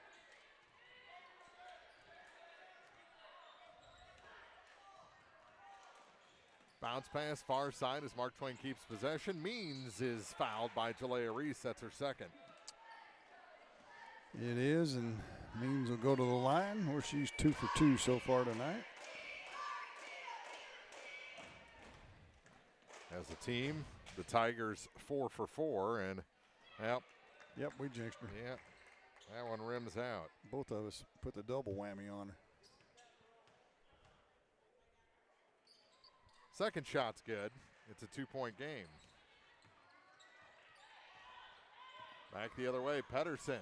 Bounce pass far side as Mark Twain keeps possession. Means is fouled by Jalea Reese. That's her second. It is, and Means will go to the line where she's 2 for 2 so far tonight. As a team, the Tigers 4 for 4, and Yep, we jinxed her. Yeah, that one rims out. Both of us put the double whammy on her. Second shot's good. It's a 2-point game. Back the other way, Pedersen.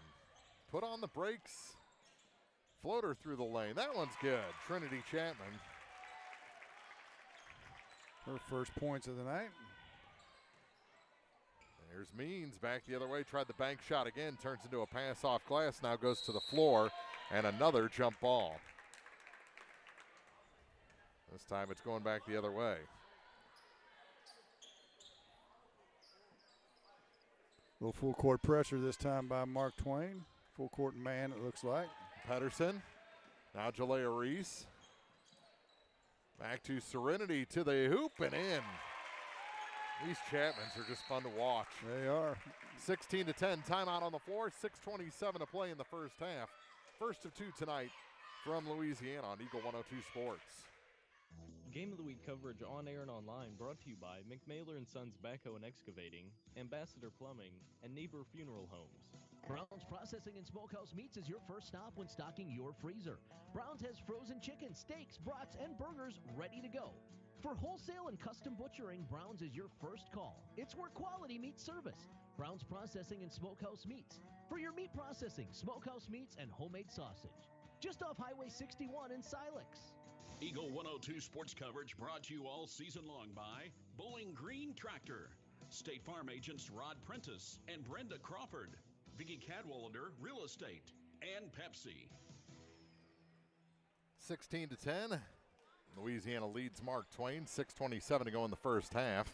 Put on the brakes. Floater through the lane. That one's good. Trinity Chapman. Her first points of the night. There's Means back the other way. Tried the bank shot again. Turns into a pass off glass. Now goes to the floor. And another jump ball. This time it's going back the other way. A little full court pressure this time by Mark Twain. Full court man, it looks like. Pedersen. Now Jalea Reese. Back to Serenity to the hoop and in. These Chapmans are just fun to watch. They are. 16-10, timeout on the floor. 6:27 to play in the first half. First of two tonight from Louisiana on Eagle 102 Sports. Game of the Week coverage on air and online brought to you by McMailer & Sons Backhoe and Excavating, Ambassador Plumbing, and Niebuhr Funeral Homes. Brown's Processing and Smokehouse Meats is your first stop when stocking your freezer. Brown's has frozen chicken, steaks, brats, and burgers ready to go. For wholesale and custom butchering, Brown's is your first call. It's where quality meets service. Brown's Processing and Smokehouse Meats. For your meat processing, smokehouse meats, and homemade sausage. Just off Highway 61 in Silex. Eagle 102 sports coverage brought to you all season long by Bowling Green Tractor, State Farm agents Rod Prentice and Brenda Crawford, Vicky Cadwallader Real Estate, and Pepsi. 16-10. Louisiana leads Mark Twain. 6:27 to go in the first half.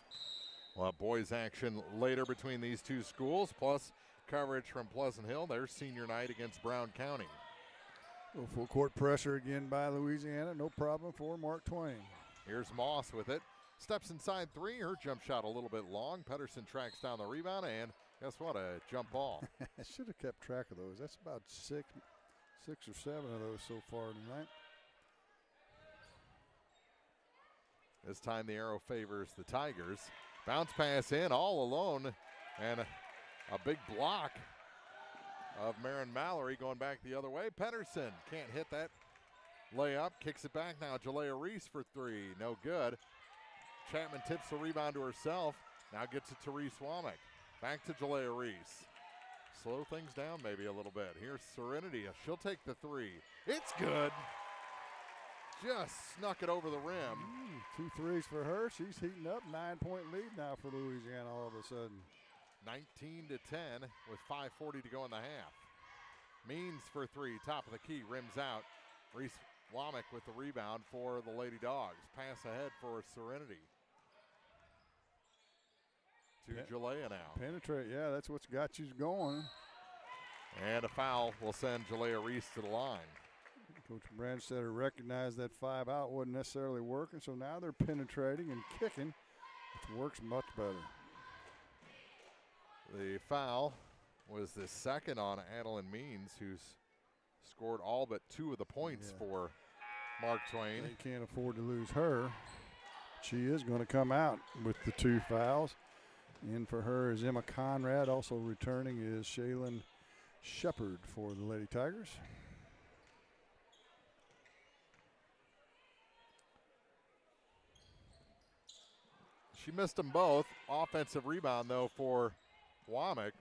We'll have boys action later between these two schools, plus coverage from Pleasant Hill, their senior night against Brown County. Full court pressure again by Louisiana. No problem for Mark Twain. Here's Moss with it. Steps inside three. Her jump shot a little bit long. Pedersen tracks down the rebound, and guess what? A jump ball. I should have kept track of those. That's about six or seven of those so far tonight. This time the arrow favors the Tigers. Bounce pass in all alone, and a big block of Marin Mallory going back the other way. Pedersen can't hit that layup. Kicks it back now. Jalea Reese for three. No good. Chapman tips the rebound to herself. Now gets it to Reese Womack. Back to Jalea Reese. Slow things down maybe a little bit. Here's Serenity. She'll take the three. It's good. Just snuck it over the rim. 2 threes for her. She's heating up. 9-point lead now for Louisiana all of a sudden. 19-10 with 5:40 to go in the half. Means for three, top of the key, rims out. Reese Womack with the rebound for the Lady Dogs. Pass ahead for Serenity. To Jalea now. Penetrate, yeah, that's what's got you going. And a foul will send Jalea Reese to the line. Coach Brandstetter recognized that 5 out wasn't necessarily working, so now they're penetrating and kicking, which works much better. The foul was the second on Adeline Means, who's scored all but 2 of the points for Mark Twain. They can't afford to lose her. She is going to come out with the 2 fouls. In for her is Emma Conrad. Also returning is Shaylin Shepard for the Lady Tigers. She missed them both. Offensive rebound, though, for Womack.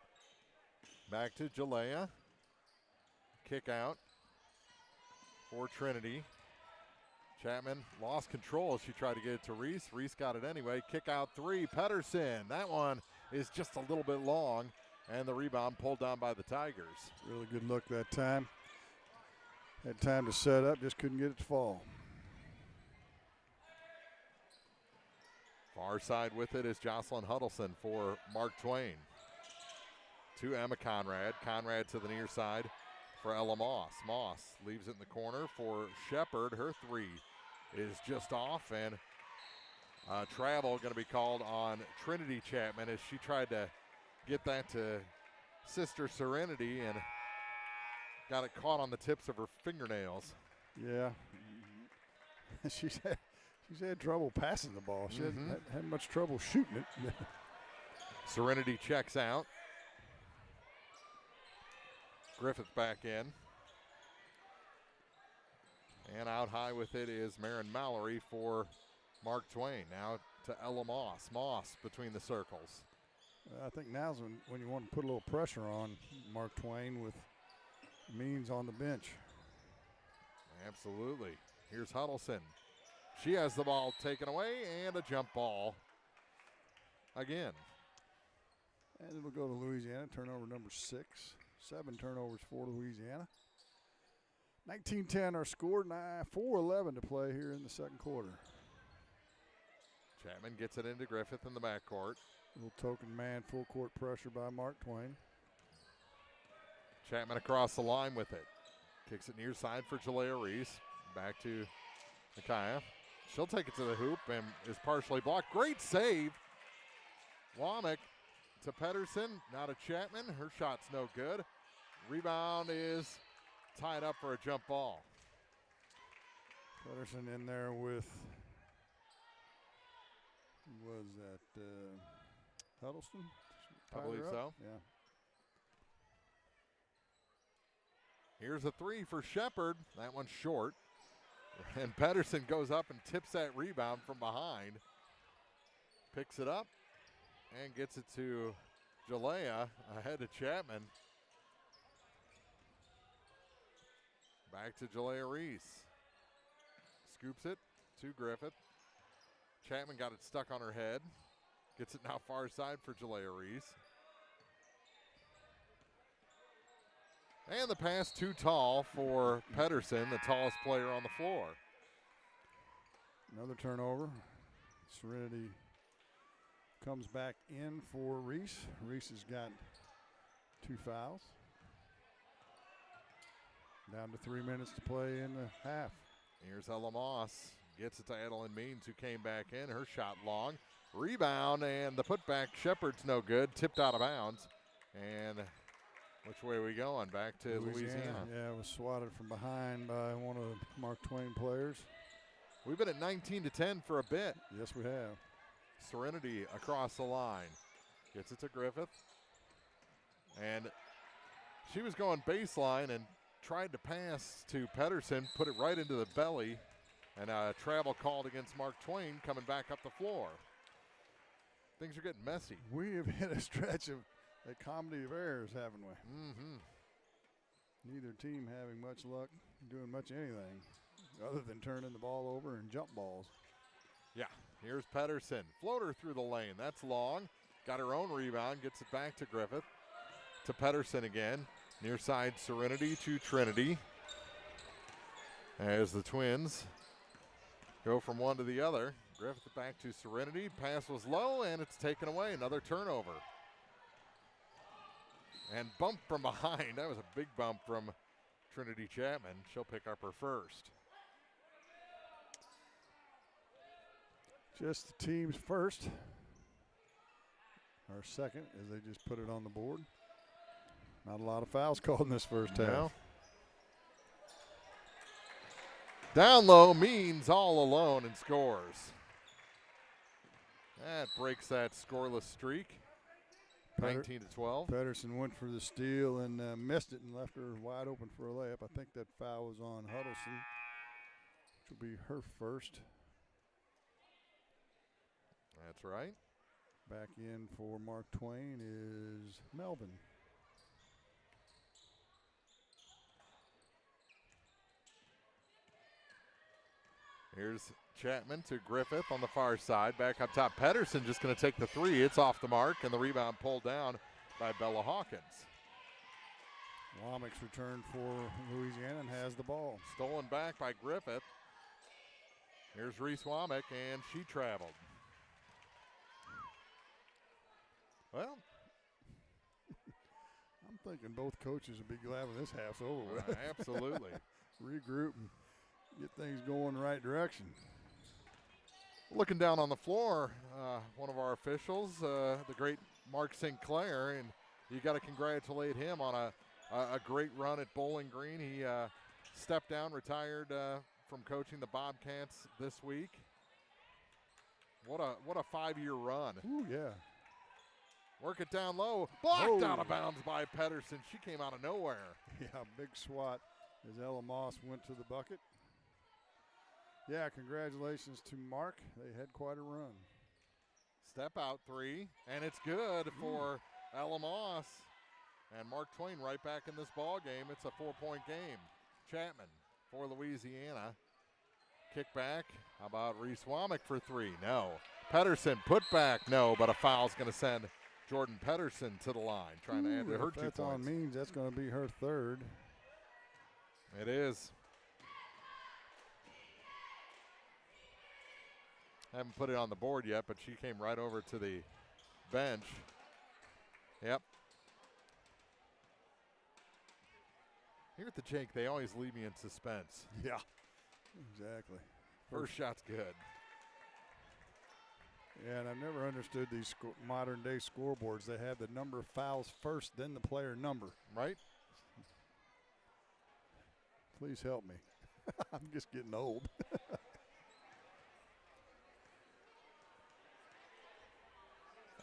Back to Jalea. Kick out for Trinity. Chapman lost control as she tried to get it to Reese. Reese got it anyway. Kick out 3. Pedersen. That one is just a little bit long. And the rebound pulled down by the Tigers. Really good look that time. Had time to set up, just couldn't get it to fall. Far side with it is Jocelyn Huddleston for Mark Twain. To Emma Conrad. Conrad to the near side for Ella Moss. Moss leaves it in the corner for Shepard. Her 3 is just off, and travel going to be called on Trinity Chapman as she tried to get that to Sister Serenity and got it caught on the tips of her fingernails. Yeah. She's had trouble passing the ball. She hadn't had much trouble shooting it. Serenity checks out. Griffith back in. And out high with it is Marin Mallory for Mark Twain. Now to Ella Moss. Moss between the circles. I think now's when you want to put a little pressure on Mark Twain with Means on the bench. Absolutely. Here's Huddleston. She has the ball taken away and a jump ball again. And it'll go to Louisiana, turnover number 6. 7 turnovers for Louisiana. 19-10 our score, 4:11 to play here in the second quarter. Chapman gets it into Griffith in the backcourt. Little token man, full court pressure by Mark Twain. Chapman across the line with it. Kicks it near side for Jalea Reese. Back to Micaiah. She'll take it to the hoop and is partially blocked. Great save. Womack to Pedersen, now to Chapman. Her shot's no good. Rebound is tied up for a jump ball. Pedersen in there with, who was that, Huddleston? I believe so. Yeah. Here's a three for Shepard. That one's short. And Pedersen goes up and tips that rebound from behind. Picks it up and gets it to Jalea ahead of Chapman. Back to Jalea Reese. Scoops it to Griffith. Chapman got it stuck on her head. Gets it now far side for Jalea Reese. And the pass too tall for Pedersen, the tallest player on the floor. Another turnover. Serenity comes back in for Reese. Reese has got 2 fouls. Down to 3 minutes to play in the half. Here's Ella Moss. Gets it to Adeline Means, who came back in. Her shot long. Rebound, and the putback. Shepard's no good. Tipped out of bounds. And which way are we going? Back to Louisiana. Yeah, it was swatted from behind by one of the Mark Twain players. We've been at 19-10 for a bit. Yes, we have. Serenity across the line. Gets it to Griffith. And she was going baseline and tried to pass to Pedersen, put it right into the belly, and a travel called against Mark Twain coming back up the floor. Things are getting messy. We have hit a stretch of a comedy of errors, haven't we? Mm-hmm. Neither team having much luck doing much anything other than turning the ball over and jump balls. Yeah, here's Pedersen. Floater through the lane. That's long. Got her own rebound. Gets it back to Griffith. To Pedersen again. Near side Serenity to Trinity. As the Twins go from one to the other. Griffith back to Serenity. Pass was low, and it's taken away. Another turnover. And bump from behind. That was a big bump from Trinity Chapman. She'll pick up her first. Just the team's first. Our second, as they just put it on the board. Not a lot of fouls called in this first half. Down low Means all alone and scores. That breaks that scoreless streak. 19-12. Pedersen went for the steal and missed it and left her wide open for a layup. I think that foul was on Huddleston, which will be her first. That's right. Back in for Mark Twain is Melvin. Here's Chapman to Griffith on the far side. Back up top. Pedersen just going to take the three. It's off the mark, and the rebound pulled down by Bella Hawkins. Womack's return for Louisiana and has the ball. Stolen back by Griffith. Here's Reese Womack, and she traveled. Well, I'm thinking both coaches would be glad when this half's over with. Absolutely. Regroup and get things going the right direction. Looking down on the floor, one of our officials, the great Mark Sinclair, and you got to congratulate him on a great run at Bowling Green. He stepped down, retired from coaching the Bobcats this week. What a 5-year run. Ooh, yeah. Work it down low. Blocked out of bounds by Pedersen. She came out of nowhere. Yeah, big swat as Ella Moss went to the bucket. Yeah, congratulations to Mark. They had quite a run. Step out three, and it's good for Ella Moss. And Mark Twain right back in this ball game. It's a 4-point game. Chapman for Louisiana. Kick back. How about Reese Womack for three? No. Pedersen put back. No, but a foul's going to send Jordan Pedersen to the line, trying to add to her 2 that's points. On Means, that's going to be her third. It is. Haven't put it on the board yet, but she came right over to the bench. Yep. Here at the Jake, they always leave me in suspense. Yeah, exactly. First shot's good. Yeah, and I've never understood these modern-day scoreboards. They have the number of fouls first, then the player number. Right. Please help me. I'm just getting old.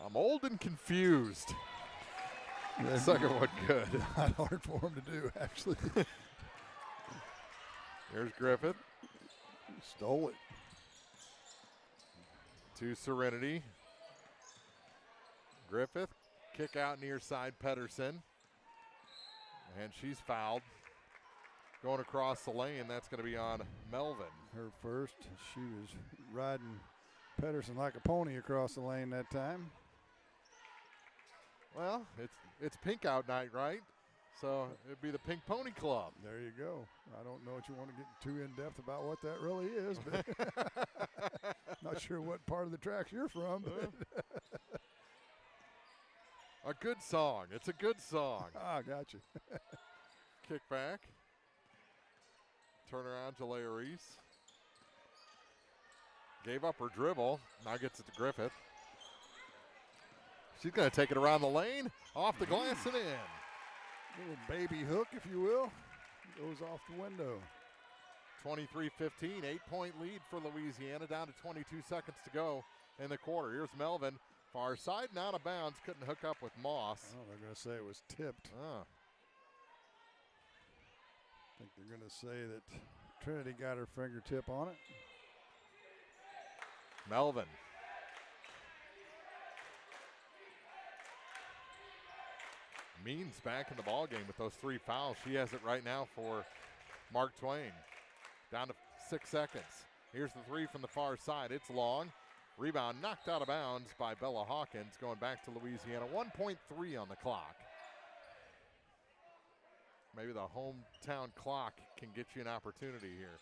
I'm old and confused. Second one good. Not hard for him to do, actually. Here's Griffith. Stole it. To Serenity. Griffith, kick out near side Pedersen. And she's fouled. Going across the lane, that's going to be on Melvin. Her first. She was riding Pedersen like a pony across the lane that time. Well, it's pink out night, right? So it'd be the Pink Pony Club. There you go. I don't know if you want to get too in-depth about what that really is, but not sure what part of the tracks you're from. But a good song. It's a good song. Ah, gotcha. Kick back. Turn around, Jalea Reese. Gave up her dribble. Now gets it to Griffith. She's going to take it around the lane, off the glass and in. Little baby hook, if you will, goes off the window. 23-15, 8-point lead for Louisiana, down to 22 seconds to go in the quarter. Here's Melvin, far side and out of bounds, couldn't hook up with Moss. Oh, they're going to say it was tipped. Oh. I think they're going to say that Trinity got her fingertip on it. Melvin. Means back in the ball game with those 3 fouls. She has it right now for Mark Twain. Down to 6 seconds. Here's the 3 from the far side. It's long. Rebound knocked out of bounds by Bella Hawkins. Going back to Louisiana. 1.3 on the clock. Maybe the hometown clock can get you an opportunity here.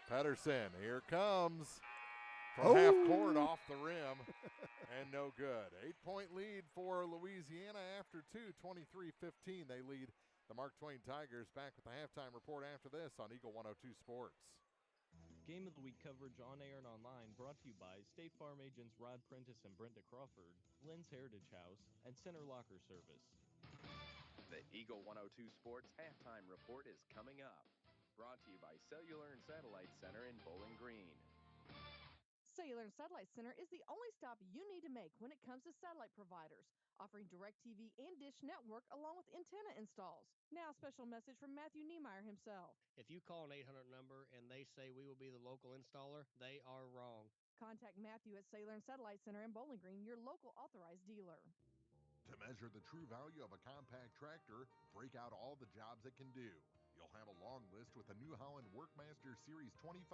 Pedersen, here it comes. From half court off the rim, and no good. 8-point lead for Louisiana after 2, 23-15. They lead the Mark Twain Tigers. Back with the halftime report after this on Eagle 102 Sports. Game of the Week coverage on air and online brought to you by State Farm agents Rod Prentice and Brenda Crawford, Lynn's Heritage House, and Center Locker Service. The Eagle 102 Sports halftime report is coming up. Brought to you by Cellular and Satellite Center in Bowling Green. Cellular and Satellite Center is the only stop you need to make when it comes to satellite providers, offering DirecTV and Dish Network along with antenna installs. Now, a special message from Matthew Niemeyer himself. If you call an 800 number and they say we will be the local installer, they are wrong. Contact Matthew at Cellular and Satellite Center in Bowling Green, your local authorized dealer. To measure the true value of a compact tractor, break out all the jobs it can do. You'll have a long list with a New Holland Workmaster Series 25,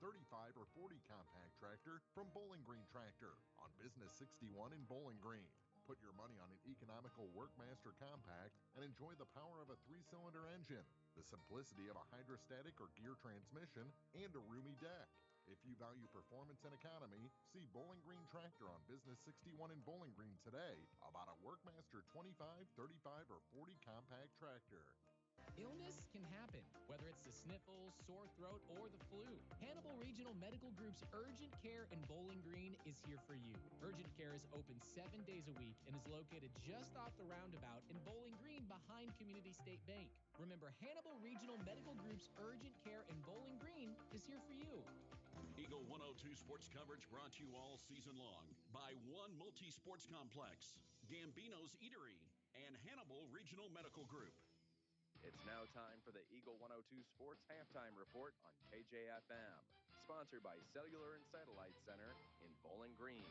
35, or 40 compact tractor from Bowling Green Tractor on Business 61 in Bowling Green. Put your money on an economical Workmaster compact and enjoy the power of a 3-cylinder engine, the simplicity of a hydrostatic or gear transmission, and a roomy deck. If you value performance and economy, see Bowling Green Tractor on Business 61 in Bowling Green today about a Workmaster 25, 35, or 40 compact tractor. Illness can happen, whether it's the sniffles, sore throat, or the flu. Hannibal Regional Medical Group's Urgent Care in Bowling Green is here for you. Urgent Care is open 7 days a week and is located just off the roundabout in Bowling Green behind Community State Bank. Remember, Hannibal Regional Medical Group's Urgent Care in Bowling Green is here for you. Eagle 102 Sports coverage brought to you all season long by One Multi-Sports Complex, Gambino's Eatery, and Hannibal Regional Medical Group. It's now time for the Eagle 102 Sports halftime report on KJFM, sponsored by Cellular and Satellite Center in Bowling Green.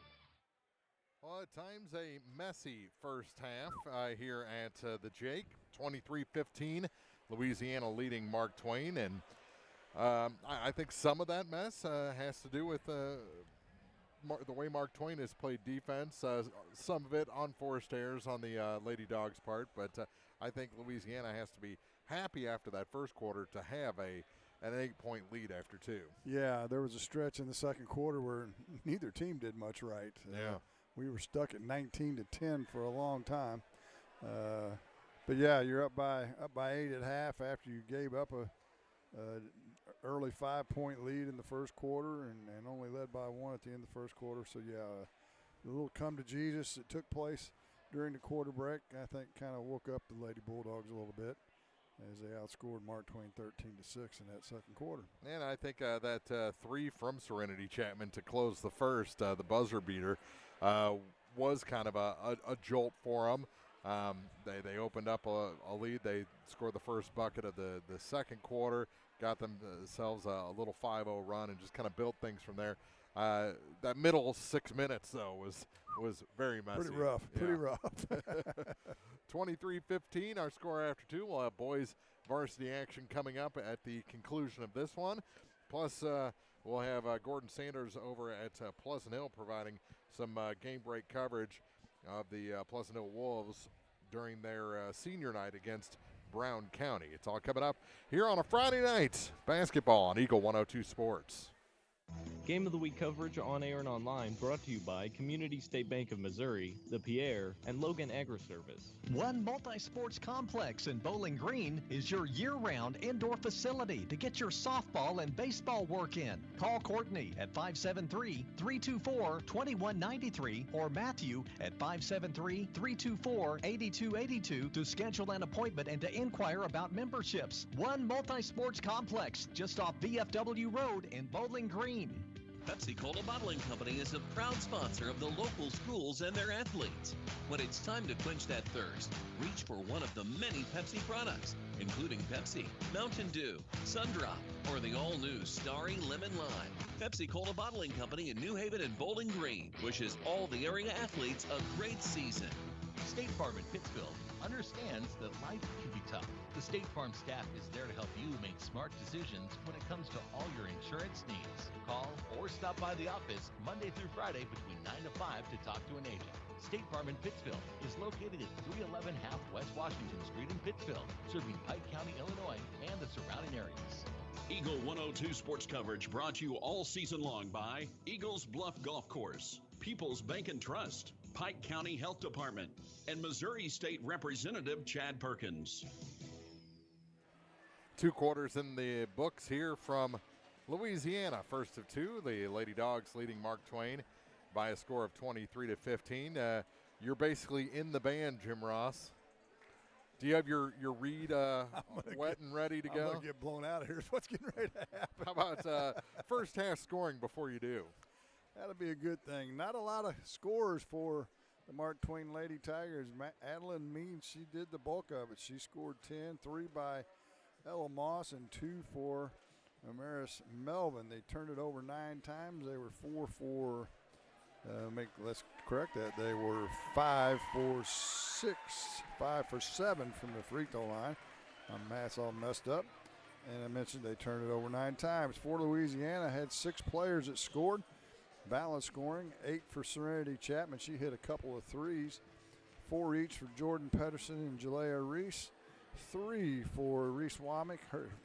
Well, at times a messy first half here at the Jake. 23-15, Louisiana leading Mark Twain, and I think some of that mess has to do with the way Mark Twain has played defense. Some of it on forced errors on the Lady Dogs' part, but I think Louisiana has to be happy after that first quarter to have an 8-point lead after 2. Yeah, there was a stretch in the second quarter where neither team did much right. Yeah. We were stuck at 19-10 for a long time. But yeah, you're up by 8 at half after you gave up early 5-point lead in the first quarter and only led by 1 at the end of the first quarter. So, yeah, the little come to Jesus that took place during the quarter break, I think, kind of woke up the Lady Bulldogs a little bit as they outscored Mark Twain 13-6 in that second quarter. And I think that three from Serenity Chapman to close the first, the buzzer beater, was kind of a jolt for them. They opened up a lead. They scored the first bucket of the second quarter, got themselves a little 5-0 run, and just kind of built things from there. That middle 6 minutes, though, was very messy. Pretty rough, pretty rough. 23-15, our score after two. We'll have boys varsity action coming up at the conclusion of this one. Plus, we'll have Gordon Sanders over at Pleasant Hill providing some game break coverage of the Pleasant Hill Wolves during their senior night against Brown County. It's all coming up here on a Friday night. Basketball on Eagle 102 Sports. Game of the Week coverage on air and online brought to you by Community State Bank of Missouri, the Pierre, and Logan Agri-Service. One Multi-Sports Complex in Bowling Green is your year-round indoor facility to get your softball and baseball work in. Call Courtney at 573-324-2193 or Matthew at 573-324-8282 to schedule an appointment and to inquire about memberships. One Multi-Sports Complex just off VFW Road in Bowling Green. Pepsi-Cola Bottling Company is a proud sponsor of the local schools and their athletes. When it's time to quench that thirst, reach for one of the many Pepsi products, including Pepsi, Mountain Dew, Sundrop, or the all-new Starry Lemon Lime. Pepsi-Cola Bottling Company in New Haven and Bowling Green wishes all the area athletes a great season. State Farm in Pittsfield understands that life can be tough. The State Farm staff is there to help you make smart decisions when it comes to all your insurance needs. Call or stop by the office Monday through Friday between 9 to 5 to talk to an agent. State Farm in Pittsfield is located at 311 Half West Washington Street in Pittsfield, serving Pike County, Illinois, and the surrounding areas. Eagle 102 sports coverage brought to you all season long by Eagles Bluff Golf Course, People's Bank and Trust, Pike County Health Department, and Missouri State Representative Chad Perkins. 2 quarters in the books here from Louisiana. First of two, the Lady Dogs leading Mark Twain by a score of 23-15. You're basically in the band, Jim Ross. Do you have your read wet and ready to go? I'm going to get blown out of here is what's getting ready to happen. How about first half scoring before you do? That'll be a good thing. Not a lot of scores for the Mark Twain Lady Tigers. Adeline Means, she did the bulk of it. She scored 10, 3 by Ella Moss, and 2 for Amaris Melvin. They turned it over 9 times. They were 4 for, let's correct that. They were 5 for 7 from the free throw line. My math's all messed up. And I mentioned they turned it over 9 times. For Louisiana, had 6 players that scored. Balance scoring, 8 for Serenity Chapman. She hit a couple of threes. 4 each for Jordan Pedersen and Jalea Reese. 3 for Reese Womack.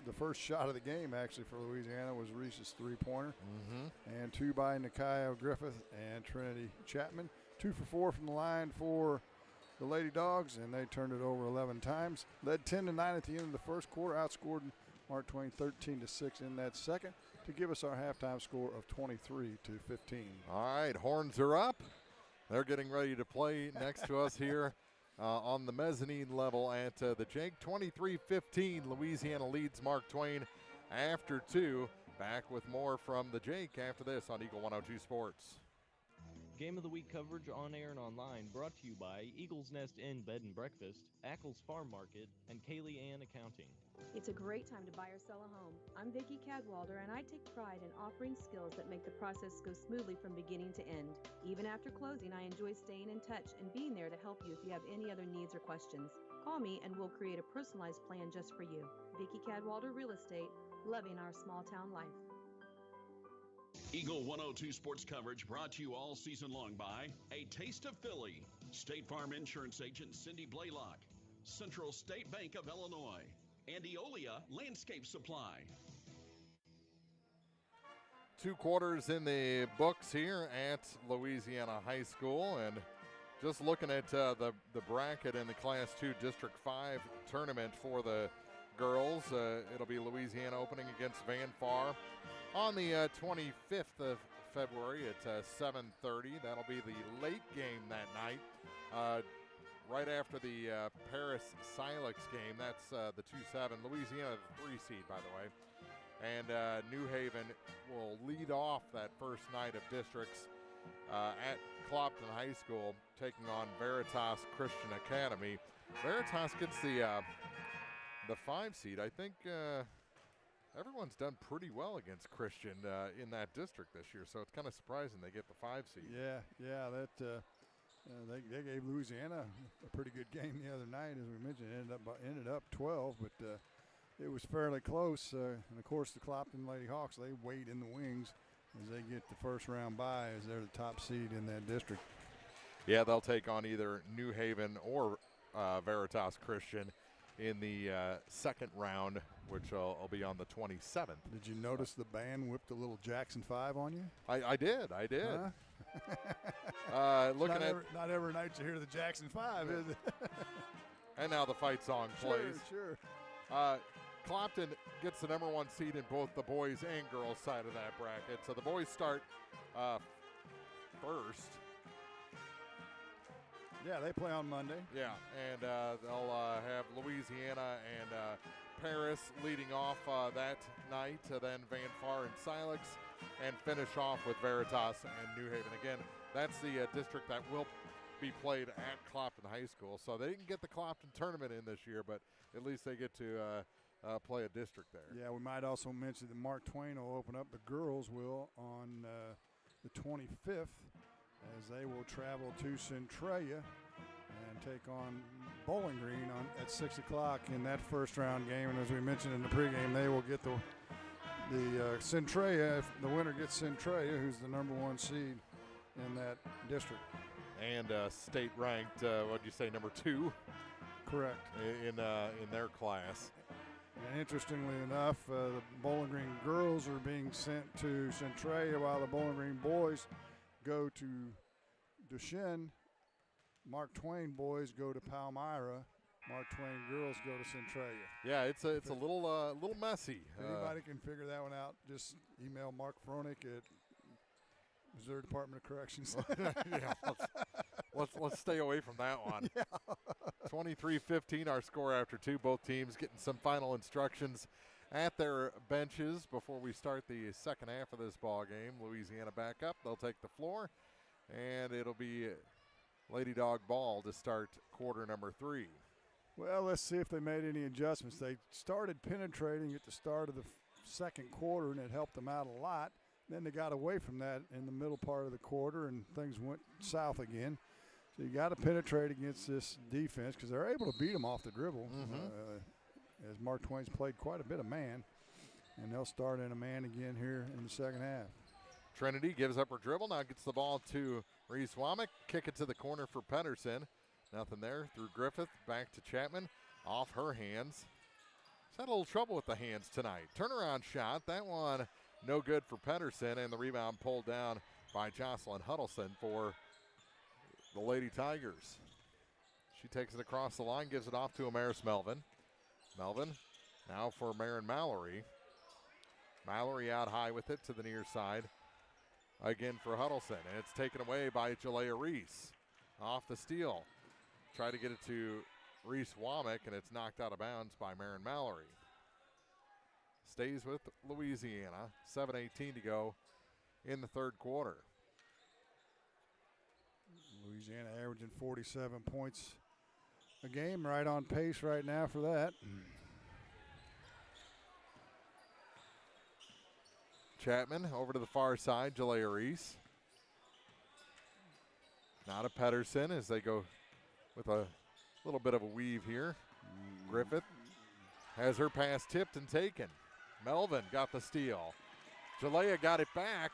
The first shot of the game, actually, for Louisiana was Reese's three-pointer. And 2 by Nikaya Griffith and Trinity Chapman. 2 for 4 from the line for the Lady Dogs, and they turned it over 11 times. Led 10-9 at the end of the first quarter. Outscored Mark Twain 13-6 in that second to give us our halftime score of 23-15. All right, horns are up. They're getting ready to play next to us here on the mezzanine level at the Jake. 23-15, Louisiana leads Mark Twain after 2. Back with more from the Jake after this on Eagle 102 Sports. Game of the Week coverage on air and online brought to you by Eagles Nest Inn Bed and Breakfast, Ackles Farm Market, and Kaylee Ann Accounting. It's a great time to buy or sell a home. I'm Vicki Cadwalder, and I take pride in offering skills that make the process go smoothly from beginning to end. Even after closing, I enjoy staying in touch and being there to help you if you have any other needs or questions. Call me and we'll create a personalized plan just for you. Vicki Cadwalder Real Estate, loving our small town life. Eagle 102 sports coverage brought to you all season long by A Taste of Philly, State Farm Insurance Agent Cindy Blaylock, Central State Bank of Illinois, and Eolia Landscape Supply. 2 quarters in the books here at Louisiana High School, and just looking at the bracket in the Class 2 District 5 tournament for the girls. It'll be Louisiana opening against Van Far on the 25th of February at 7:30. That'll be the late game that night, right after the Paris-Silex game. That's the 2-7. Louisiana, the 3 seed, by the way. And New Haven will lead off that first night of districts at Clopton High School, taking on Veritas Christian Academy. Veritas gets the 5 seed. I think everyone's done pretty well against Christian in that district this year, so it's kind of surprising they get the 5 seed. Yeah, that they gave Louisiana a pretty good game the other night, as we mentioned. It ended up 12, but it was fairly close. And of course, the Clopton Lady Hawks, they wait in the wings as they get the first round bye, as they're the top seed in that district. Yeah, they'll take on either New Haven or Veritas Christian in the second round, which will be on the 27th. Did you notice the band whipped a little Jackson 5 on you? I did. Huh? Looking not every night you hear the Jackson 5, is it? And now the fight song plays. Sure. Clopton gets the number 1 seed in both the boys and girls side of that bracket. So the boys start first. Yeah, they play on Monday. Yeah, and they'll have Louisiana and Paris leading off that night, then Van Far and Silex, and finish off with Veritas and New Haven. Again, that's the district that will be played at Clopton High School. So they didn't get the Clopton tournament in this year, but at least they get to play a district there. Yeah, we might also mention that Mark Twain will open up. The girls will on the 25th, as they will travel to Centralia and take on Bowling Green at 6 o'clock in that first round game. And as we mentioned in the pregame, they will get the Centralia. If the winner gets Centralia, who's the number 1 seed in that district. And state ranked, what'd you say, number 2? Correct. In their class. And interestingly enough, the Bowling Green girls are being sent to Centralia, while the Bowling Green boys go to Duchesne. Mark Twain boys go to Palmyra. Mark Twain girls go to Centralia. Yeah, it's a little messy. If anybody can figure that one out, just email Mark Froelich at Missouri Department of Corrections. Yeah, let's stay away from that one. Yeah. 23-15 our score after 2. Both teams getting some final instructions at their benches before we start the second half of this ball game. Louisiana back up. They'll take the floor, and it'll be Lady Dog ball to start quarter number 3. Well, let's see if they made any adjustments. They started penetrating at the start of the second quarter, and it helped them out a lot. Then they got away from that in the middle part of the quarter, and things went south again. So you got to penetrate against this defense, because they're able to beat them off the dribble. As Mark Twain's played quite a bit of man, and they'll start in a man again here in the second half. Trinity gives up her dribble, now gets the ball to Reese Womack. Kick it to the corner for Pedersen. Nothing there. Through Griffith, back to Chapman. Off her hands. She's had a little trouble with the hands tonight. Turnaround shot. That one no good for Pedersen, and the rebound pulled down by Jocelyn Huddleston for the Lady Tigers. She takes it across the line, gives it off to Amaris Melvin. Melvin now for Marin Mallory. Mallory out high with it to the near side. Again for Huddleston, and it's taken away by Jalea Reese. Off the steal. Try to get it to Reese Womack, and it's knocked out of bounds by Marin Mallory. Stays with Louisiana. 7:18 to go in the third quarter. Louisiana averaging 47 points a game, right on pace right now for that. Chapman over to the far side, Jalea Reese. Now to Pedersen as they go with a little bit of a weave here. Griffith has her pass tipped and taken. Melvin got the steal. Jalea got it back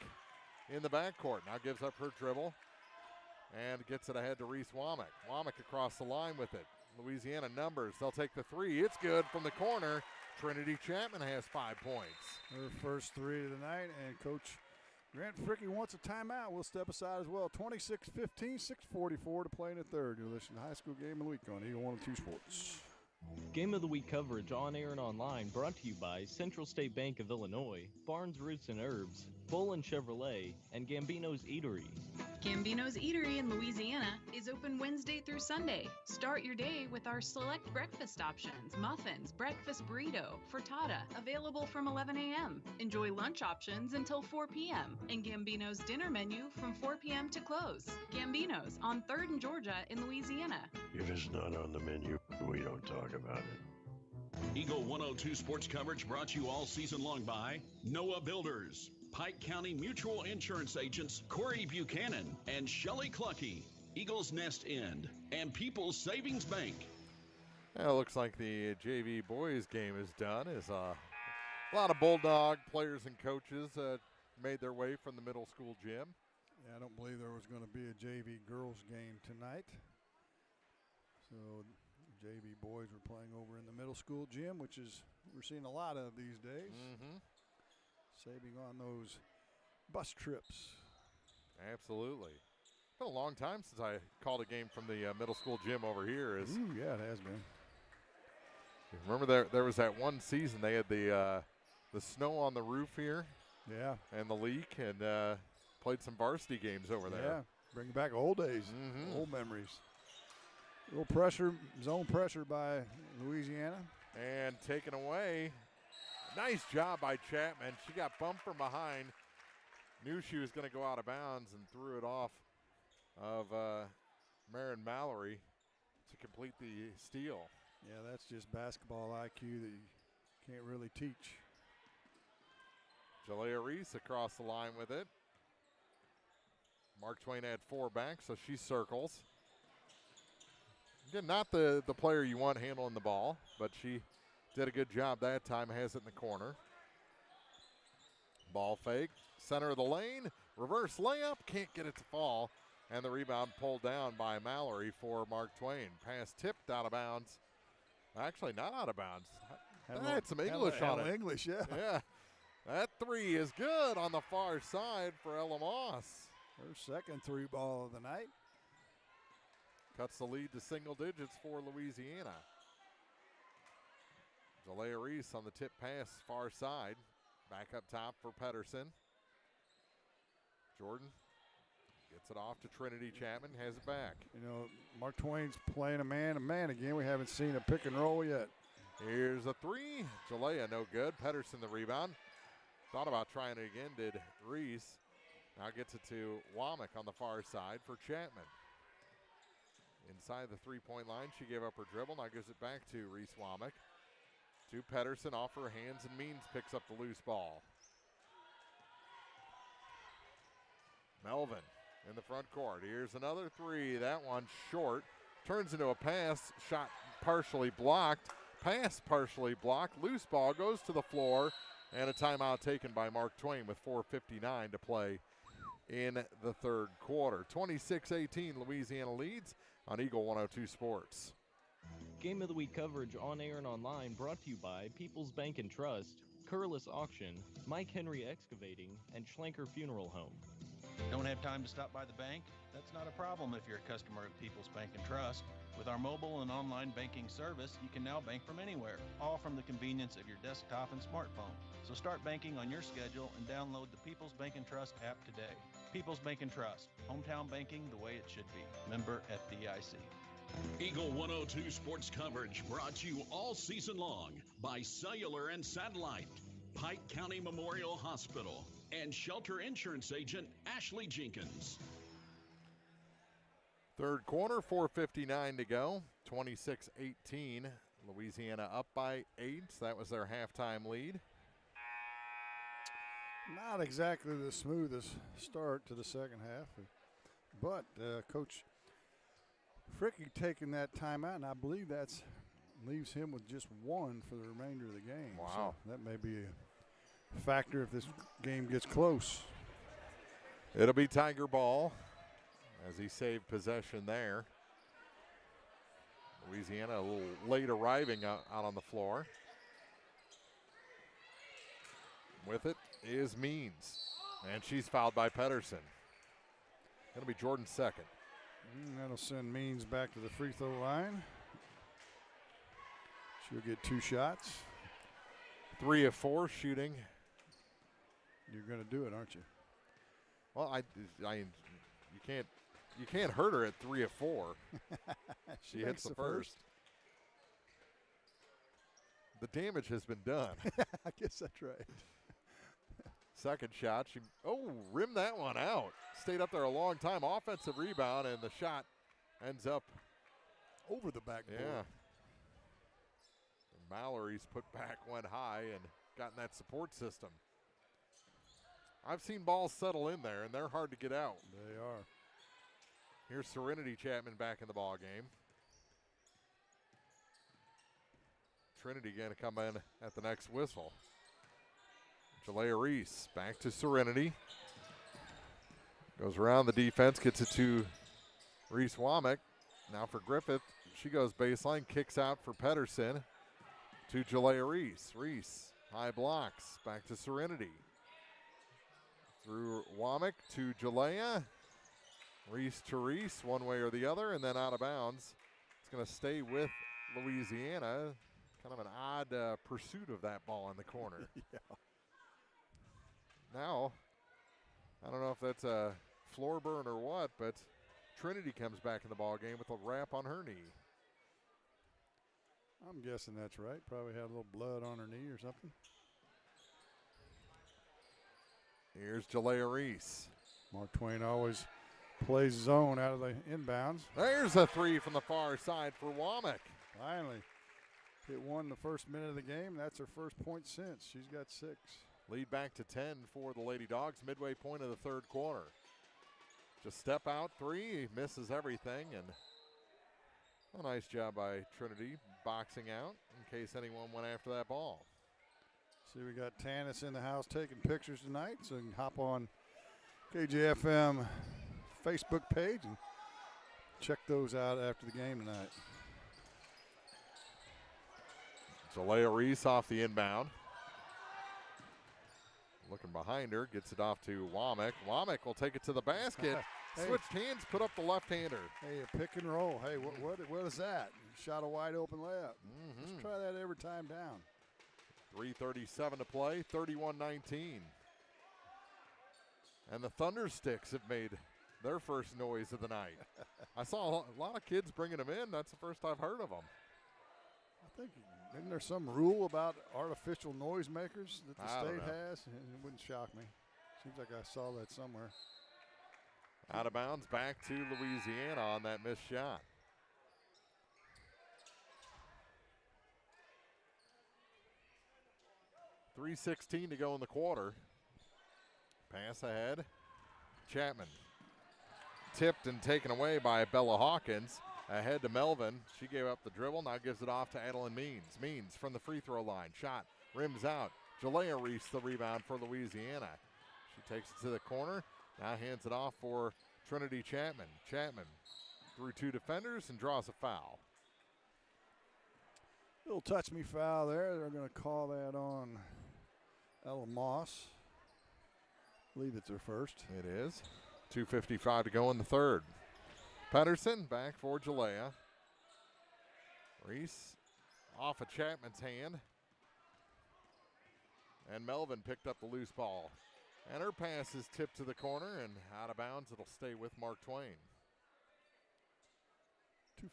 in the backcourt. Now gives up her dribble and gets it ahead to Reese Womack. Womack across the line with it. Louisiana numbers. They'll take the 3. It's good from the corner. Trinity Chapman has 5 points. Her first 3 of the night, and Coach Grant Fricky wants a timeout. We'll step aside as well. 26-15, 6:44 to play in the third. You're listening to High School Game of the Week on Eagle 102 Sports. Game of the Week coverage on air and online brought to you by Central State Bank of Illinois, Barnes Roots and Herbs, Bolin Chevrolet, and Gambino's Eatery. Gambino's Eatery in Louisiana is open Wednesday through Sunday. Start your day with our select breakfast options, muffins, breakfast burrito, frittata, available from 11 a.m. Enjoy lunch options until 4 p.m. and Gambino's dinner menu from 4 p.m. to close. Gambino's on 3rd and Georgia in Louisiana. If it's not on the menu, we don't talk about it. Eagle 102 sports coverage brought to you all season long by Noah Builders, Pike County Mutual Insurance agents Corey Buchanan and Shelley Clucky, Eagles Nest Inn, and People's Savings Bank. It looks like the JV boys game is done. As a lot of Bulldog players and coaches made their way from the middle school gym. Yeah, I don't believe there was going to be a JV girls game tonight. So JV boys were playing over in the middle school gym, which is we're seeing a lot of these days. Mm-hmm. Saving on those bus trips. Absolutely. It's been a long time since I called a game from the middle school gym over here. Ooh, yeah, it has been. Remember there was that one season they had the snow on the roof here. Yeah. And the leak, and played some varsity games over there. Yeah, bring back old days, old memories. A little pressure, zone pressure by Louisiana. And taken away. Nice job by Chapman. She got bumped from behind. Knew she was going to go out of bounds and threw it off of Marin Mallory to complete the steal. Yeah, that's just basketball IQ that you can't really teach. Jalea Reese across the line with it. Mark Twain had 4 back, so she circles. Again, not the player you want handling the ball, but she did a good job that time, has it in the corner. Ball fake, center of the lane, reverse layup, can't get it to fall, and the rebound pulled down by Mallory for Mark Twain. Pass tipped out of bounds. Actually, not out of bounds. Had some English on it. English, yeah. Yeah. That 3 is good on the far side for Ella Moss. Her second 3 ball of the night. Cuts the lead to single digits for Louisiana. Jalea Reese on the tip pass, far side. Back up top for Pedersen. Jordan gets it off to Trinity Chapman, has it back. You know, Mark Twain's playing a man-to-man again. We haven't seen a pick and roll yet. Here's a 3. Jalea, no good. Pedersen the rebound. Thought about trying it again, did Reese. Now gets it to Womack on the far side for Chapman. Inside the 3-point line, she gave up her dribble. Now gives it back to Reese Womack. To Pedersen, off her hands, and Means picks up the loose ball. Melvin in the front court. Here's another 3. That one short. Turns into a pass. Shot partially blocked. Pass partially blocked. Loose ball goes to the floor. And a timeout taken by Mark Twain with 4:59 to play in the third quarter. 26-18, Louisiana leads on Eagle 102 Sports. Game of the Week coverage on air and online brought to you by People's Bank and Trust, Curlis Auction, Mike Henry Excavating, and Schlenker Funeral Home. Don't have time to stop by the bank? That's not a problem if you're a customer of People's Bank and Trust. With our mobile and online banking service, you can now bank from anywhere, all from the convenience of your desktop and smartphone. So start banking on your schedule and download the People's Bank and Trust app today. People's Bank and Trust, hometown banking the way it should be. Member FDIC. Eagle 102 sports coverage brought to you all season long by Cellular and Satellite, Pike County Memorial Hospital, and Shelter Insurance agent Ashley Jenkins. Third quarter, 4:59 to go, 26-18. Louisiana up by 8. That was their halftime lead. Not exactly the smoothest start to the second half, but Coach Fricky taking that timeout, and I believe that's leaves him with just 1 for the remainder of the game. Wow. So that may be a factor if this game gets close. It'll be Tiger ball as he saved possession there. Louisiana a little late arriving out on the floor. With it is Means, and she's fouled by Pedersen. It'll be Jordan's second. That'll send Means back to the free throw line. She'll get 2 shots. 3 of 4 shooting. You're going to do it, aren't you? Well, you can't hurt her at 3 of 4. She hits the first. The damage has been done. I guess that's right. Second shot, she rimmed that one out. Stayed up there a long time. Offensive rebound, and the shot ends up over the backboard. Yeah. And Mallory's put back went high and got in that support system. I've seen balls settle in there, and they're hard to get out. They are. Here's Serenity Chapman back in the ball game. Trinity going to come in at the next whistle. Jalea Reese back to Serenity. Goes around the defense, gets it to Reese Womack. Now for Griffith. She goes baseline, kicks out for Pedersen to Jalea Reese. Reese, high blocks, back to Serenity. Through Womack to Jalea. Reese to Reese, one way or the other, and then out of bounds. It's going to stay with Louisiana. Kind of an odd pursuit of that ball in the corner. Yeah. Now, I don't know if that's a floor burn or what, but Trinity comes back in the ball game with a wrap on her knee. I'm guessing that's right. Probably had a little blood on her knee or something. Here's Jalea Reese. Mark Twain always plays zone out of the inbounds. There's a 3 from the far side for Womack. Finally. Hit 1 the first minute of the game. That's her first point since. She's got 6. Lead back to 10 for the Lady Dogs, midway point of the third quarter. Just step out 3, misses everything, and a nice job by Trinity boxing out in case anyone went after that ball. See, we got Tanis in the house taking pictures tonight, so you can hop on KJFM Facebook page and check those out after the game tonight. Jalea Reese off the inbound. Looking behind her, gets it off to Womack. Womack will take it to the basket. Hey. Switched hands, put up the left-hander. Hey, a pick and roll. Hey, what is that? Shot a wide open layup. Let's try that every time down. 3:37 to play, 31-19. And the Thundersticks have made their first noise of the night. I saw a lot of kids bringing them in. That's the first I've heard of them. I think, isn't there some rule about artificial noisemakers that the state has? It wouldn't shock me. Seems like I saw that somewhere. Out of bounds, back to Louisiana on that missed shot. .316 to go in the quarter. Pass ahead. Chapman. Tipped and taken away by Bella Hawkins. Ahead to Melvin. She gave up the dribble. Now gives it off to Adeline Means. Means from the free throw line. Shot. Rims out. Jalea Reese the rebound for Louisiana. She takes it to the corner. Now hands it off for Trinity Chapman. Chapman through 2 defenders and draws a foul. Little touch me foul there. They're going to call that on Ella Moss. I believe it's her first. It is. 2:55 to go in the third. Pedersen back for Jalea. Reese off of Chapman's hand. And Melvin picked up the loose ball. And her pass is tipped to the corner and out of bounds. It'll stay with Mark Twain.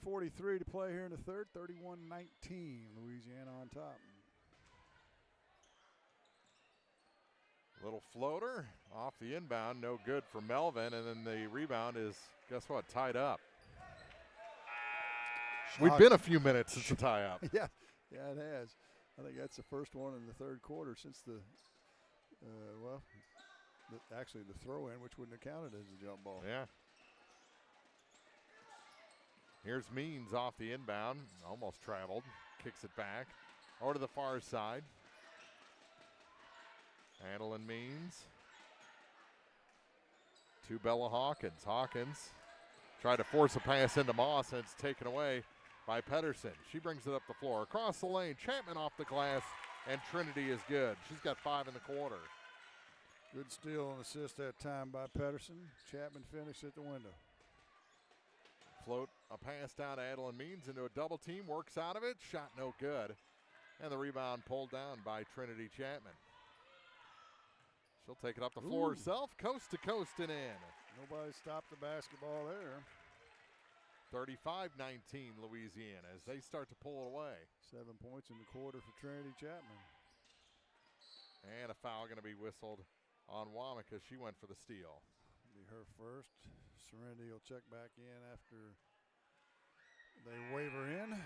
2:43 to play here in the third. 31-19. Louisiana on top. Little floater off the inbound. No good for Melvin. And then the rebound is, guess what, tied up. We've been a few minutes since the tie up. Yeah, it has. I think that's the first one in the third quarter since the, actually the throw-in, which wouldn't have counted as a jump ball. Yeah. Here's Means off the inbound. Almost traveled. Kicks it back. Over to the far side. Adeline Means. To Bella Hawkins. Hawkins tried to force a pass into Moss, and it's taken away by Pedersen. She brings it up the floor. Across the lane, Chapman off the glass, and Trinity is good. She's got 5 in the quarter. Good steal and assist that time by Pedersen. Chapman finished at the window. Float A pass down to Adeline Means into a double team. Works out of it. Shot no good. And the rebound pulled down by Trinity Chapman. She'll take it up the floor herself. Coast to coast and in. Nobody stopped the basketball there. 35-19 Louisiana as they start to pull it away. 7 points in the quarter for Trinity Chapman. And a foul going to be whistled on Womack as she went for the steal. Be her first. Serenity will check back in after they waver in.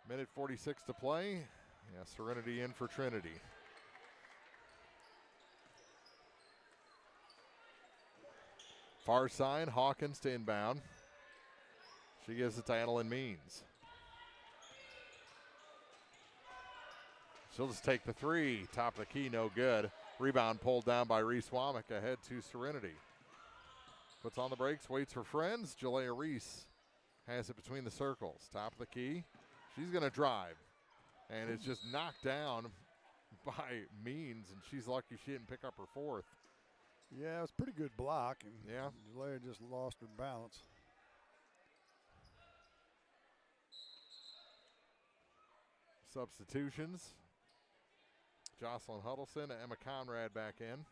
Minute 46 to play. Yeah, Serenity in for Trinity. Far side, Hawkins to inbound. She gives it to Adeline Means. She'll just take the three. Top of the key, no good. Rebound pulled down by Reese Womack ahead to Serenity. Puts on the brakes, waits for friends. Jalea Reese has it between the circles. Top of the key. She's going to drive. And it's just knocked down by Means, and she's lucky she didn't pick up her fourth. Yeah, it was a pretty good block, and yeah, Jalea just lost her balance. Substitutions. Jocelyn Huddleston and Emma Conrad back in.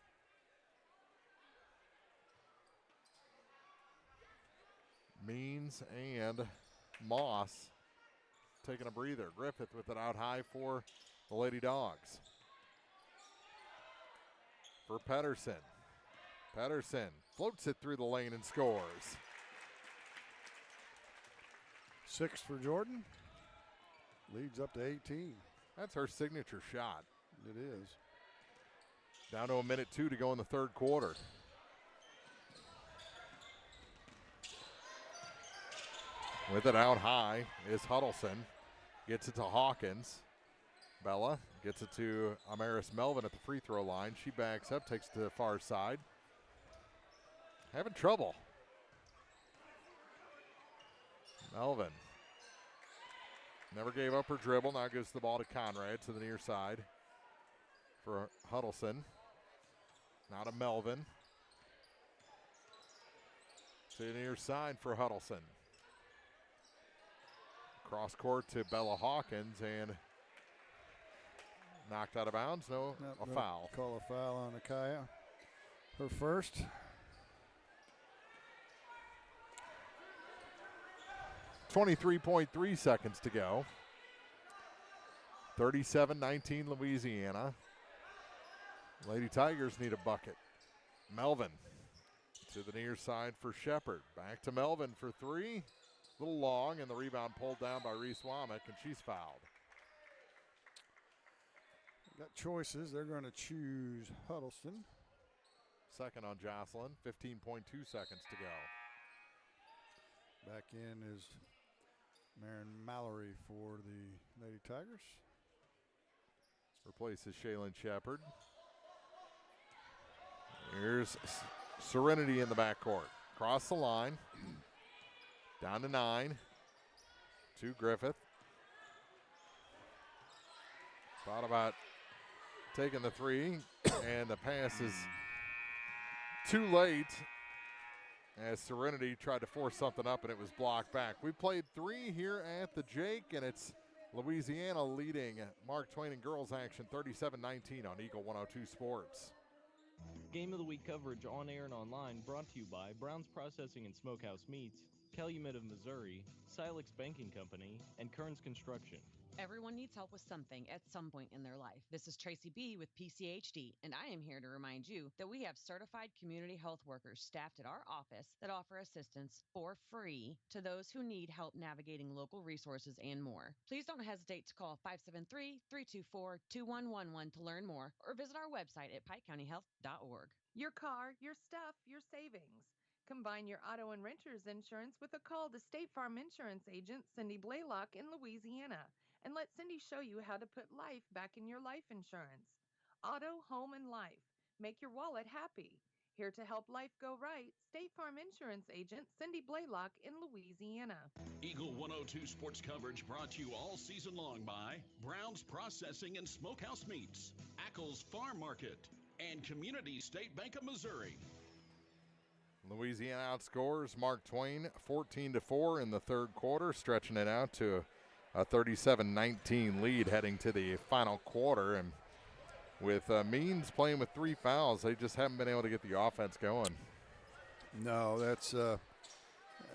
Means and Moss taking a breather. Griffith with it out high for the Lady Dogs. For Pedersen. Pedersen floats it through the lane and scores. 6 for Jordan. Leads up to 18. That's her signature shot. It is. Down to a minute 2 to go in the third quarter. With it out high is Huddleston. Gets it to Hawkins. Bella gets it to Amaris Melvin at the free throw line. She backs up, takes it to the far side. Having trouble. Melvin never gave up her dribble. Now gives the ball to Conrad to the near side for Huddleston. Now to Melvin. To the near side for Huddleston. Cross court to Bella Hawkins and knocked out of bounds. No, a foul. Call a foul on Akaya. Her first. 23.3 seconds to go. 37-19 Louisiana. Lady Tigers need a bucket. Melvin to the near side for Shepard. Back to Melvin for three. A little long, and the rebound pulled down by Reese Womack, and she's fouled. Got choices. They're going to choose Huddleston. Second on Jocelyn. 15.2 seconds to go. Back in is Marin Mallory for the Lady Tigers. Replaces Shaylin Shepard. Here's Serenity in the backcourt. Cross the line. Down to 9. To Griffith. Thought about taking the three, and the pass is too late as Serenity tried to force something up, and it was blocked back. We played 3 here at the Jake, and it's Louisiana leading Mark Twain and girls action 37-19 on Eagle 102 Sports. Game of the Week coverage on air and online brought to you by Brown's Processing and Smokehouse Meats, Calumet of Missouri, Silex Banking Company, and Kearns Construction. Everyone needs help with something at some point in their life. This is Tracy B. with PCHD, and I am here to remind you that we have certified community health workers staffed at our office that offer assistance for free to those who need help navigating local resources and more. Please don't hesitate to call 573-324-2111 to learn more, or visit our website at pikecountyhealth.org. Your car, your stuff, your savings. Combine your auto and renter's insurance with a call to State Farm Insurance agent Cindy Blaylock in Louisiana. And let Cindy show you how to put life back in your life insurance. Auto, home, and life. Make your wallet happy. Here to help life go right, State Farm Insurance agent Cindy Blaylock in Louisiana. Eagle 102 sports coverage brought to you all season long by Brown's Processing and Smokehouse Meats, Ackles Farm Market, and Community State Bank of Missouri. Louisiana outscores Mark Twain 14-4 in the third quarter, stretching it out to a 37-19 lead heading to the final quarter. And with Means playing with 3 fouls, they just haven't been able to get the offense going. No, that's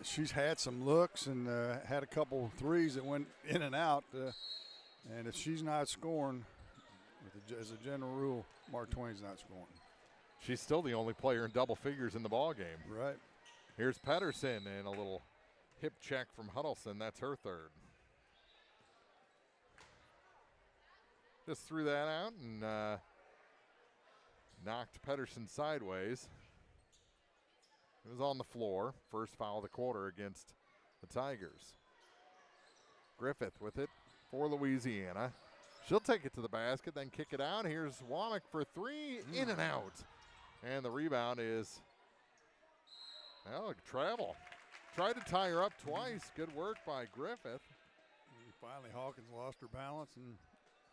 she's had some looks and had a couple threes that went in and out. And if she's not scoring, as a general rule, Mark Twain's not scoring. She's still the only player in double figures in the ball game. Right. Here's Pedersen and a little hip check from Huddleston. That's her third. Just threw that out and knocked Pedersen sideways. It was on the floor. First foul of the quarter against the Tigers. Griffith with it for Louisiana. She'll take it to the basket, then kick it out. Here's Womack for 3, in and out. And the rebound is, well, travel. Tried to tie her up twice. Good work by Griffith. And finally, Hawkins lost her balance and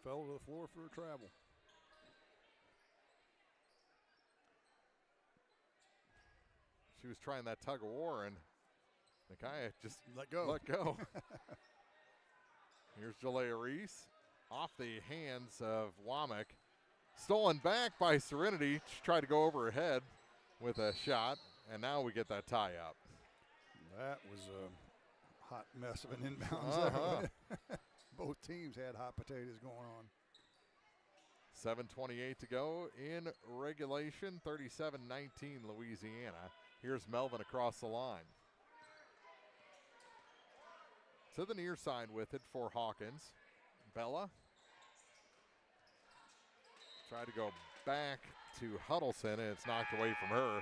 fell to the floor for a travel. She was trying that tug of war, and Nakia just let go. Here's Jalea Reese off the hands of Womack. Stolen back by Serenity. She tried to go over her head with a shot, and now we get that tie up. That was a hot mess of an inbounds. Both teams had hot potatoes going on. 7:28 to go in regulation, 37-19 Louisiana. Here's Melvin across the line. To the near side with it for Hawkins. Bella. Tried to go back to Huddleston, and it's knocked away from her.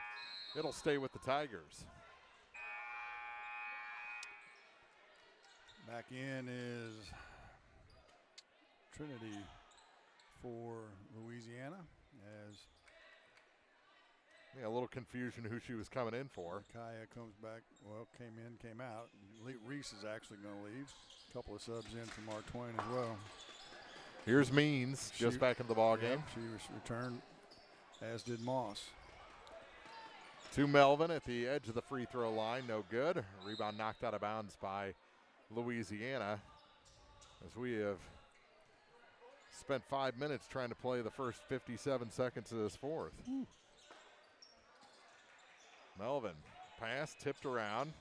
It'll stay with the Tigers. Back in is Trinity for Louisiana as a little confusion who she was coming in for. Kaya comes back, came in, came out. Reese is actually going to leave. A couple of subs in for Mark Twain as well. Here's Means, just back into the ball game. She was returned, as did Moss. To Melvin at the edge of the free throw line, no good. Rebound knocked out of bounds by Louisiana, as we have spent 5 minutes trying to play the first 57 seconds of this fourth. Melvin, pass tipped around,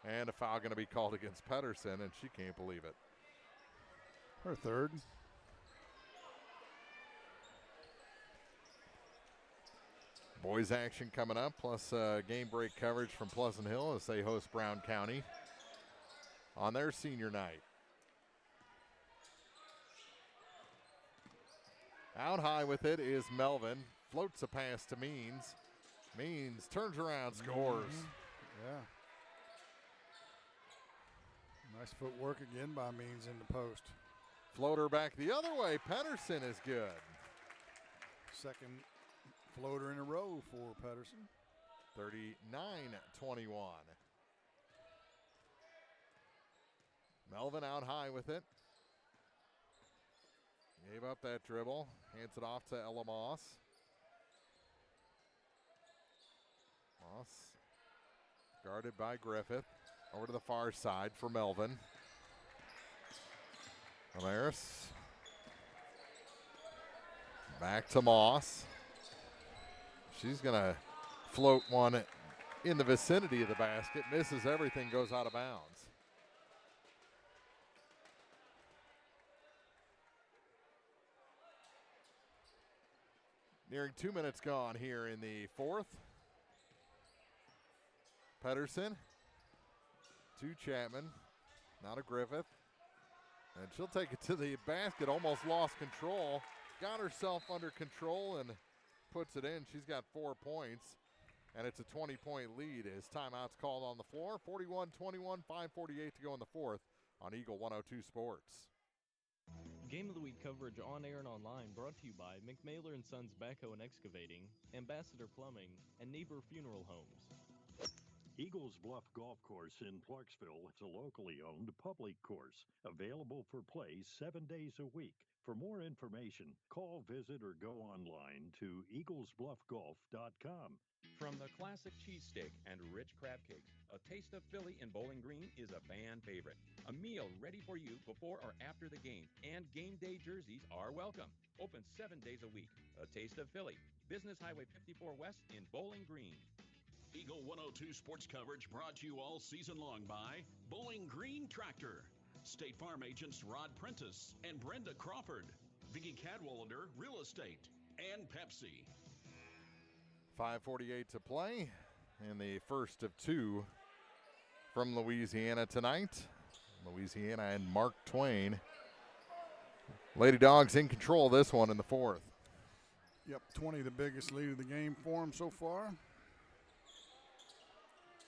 and a foul going to be called against Pedersen, and she can't believe it. Her third. Boys action coming up, plus game break coverage from Pleasant Hill as they host Brown County on their senior night. Out high with it is Melvin. Floats a pass to Means. Means turns around, scores. Yeah. Nice footwork again by Means in the post. Floater back the other way. Pedersen is good. Second floater in a row for Pedersen. 39-21. Melvin out high with it. Gave up that dribble. Hands it off to Ella Moss. Moss guarded by Griffith. Over to the far side for Melvin. Alaris. Back to Moss. She's going to float one in the vicinity of the basket. Misses everything, goes out of bounds. Nearing 2 minutes gone here in the fourth. Pedersen to Chapman. Now to Griffith. And she'll take it to the basket. Almost lost control. Got herself under control and puts it in. She's got 4 points. And it's a 20-point lead as timeout's called on the floor. 41-21, 5:48 to go in the fourth on Eagle 102 Sports. Game of the Week coverage on air and online brought to you by McMailer & Sons Backhoe and Excavating, Ambassador Plumbing, and Niebuhr Funeral Homes. Eagles Bluff Golf Course in Clarksville is a locally owned public course, available for play 7 days a week. For more information, call, visit, or go online on to eaglesbluffgolf.com. From the classic cheesesteak and rich crab cakes, a taste of Philly in Bowling Green is a fan favorite. A meal ready for you before or after the game, and game day jerseys are welcome. Open 7 days a week. A taste of Philly. Business Highway 54 West in Bowling Green. Eagle 102 sports coverage brought to you all season long by Bowling Green Tractor, State Farm agents Rod Prentice and Brenda Crawford, Vicky Cadwalader Real Estate, and Pepsi. 5:48 to play in the first of two from Louisiana tonight. Louisiana and Mark Twain. Lady Dogs in control of this one in the fourth. Yep, 20, the biggest lead of the game for them so far.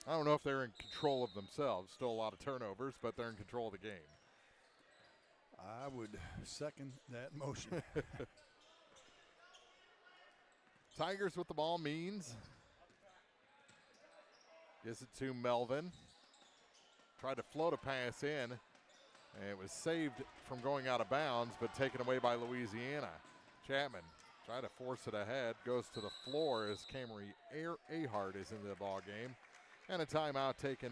I don't know if they're in control of themselves. Still a lot of turnovers, but they're in control of the game. I would second that motion. Tigers with the ball. Means gives it to Melvin. Tried to float a pass in, and it was saved from going out of bounds, but taken away by Louisiana. Chapman tried to force it ahead, goes to the floor as Camry Ahart is into the ball game, and a timeout taken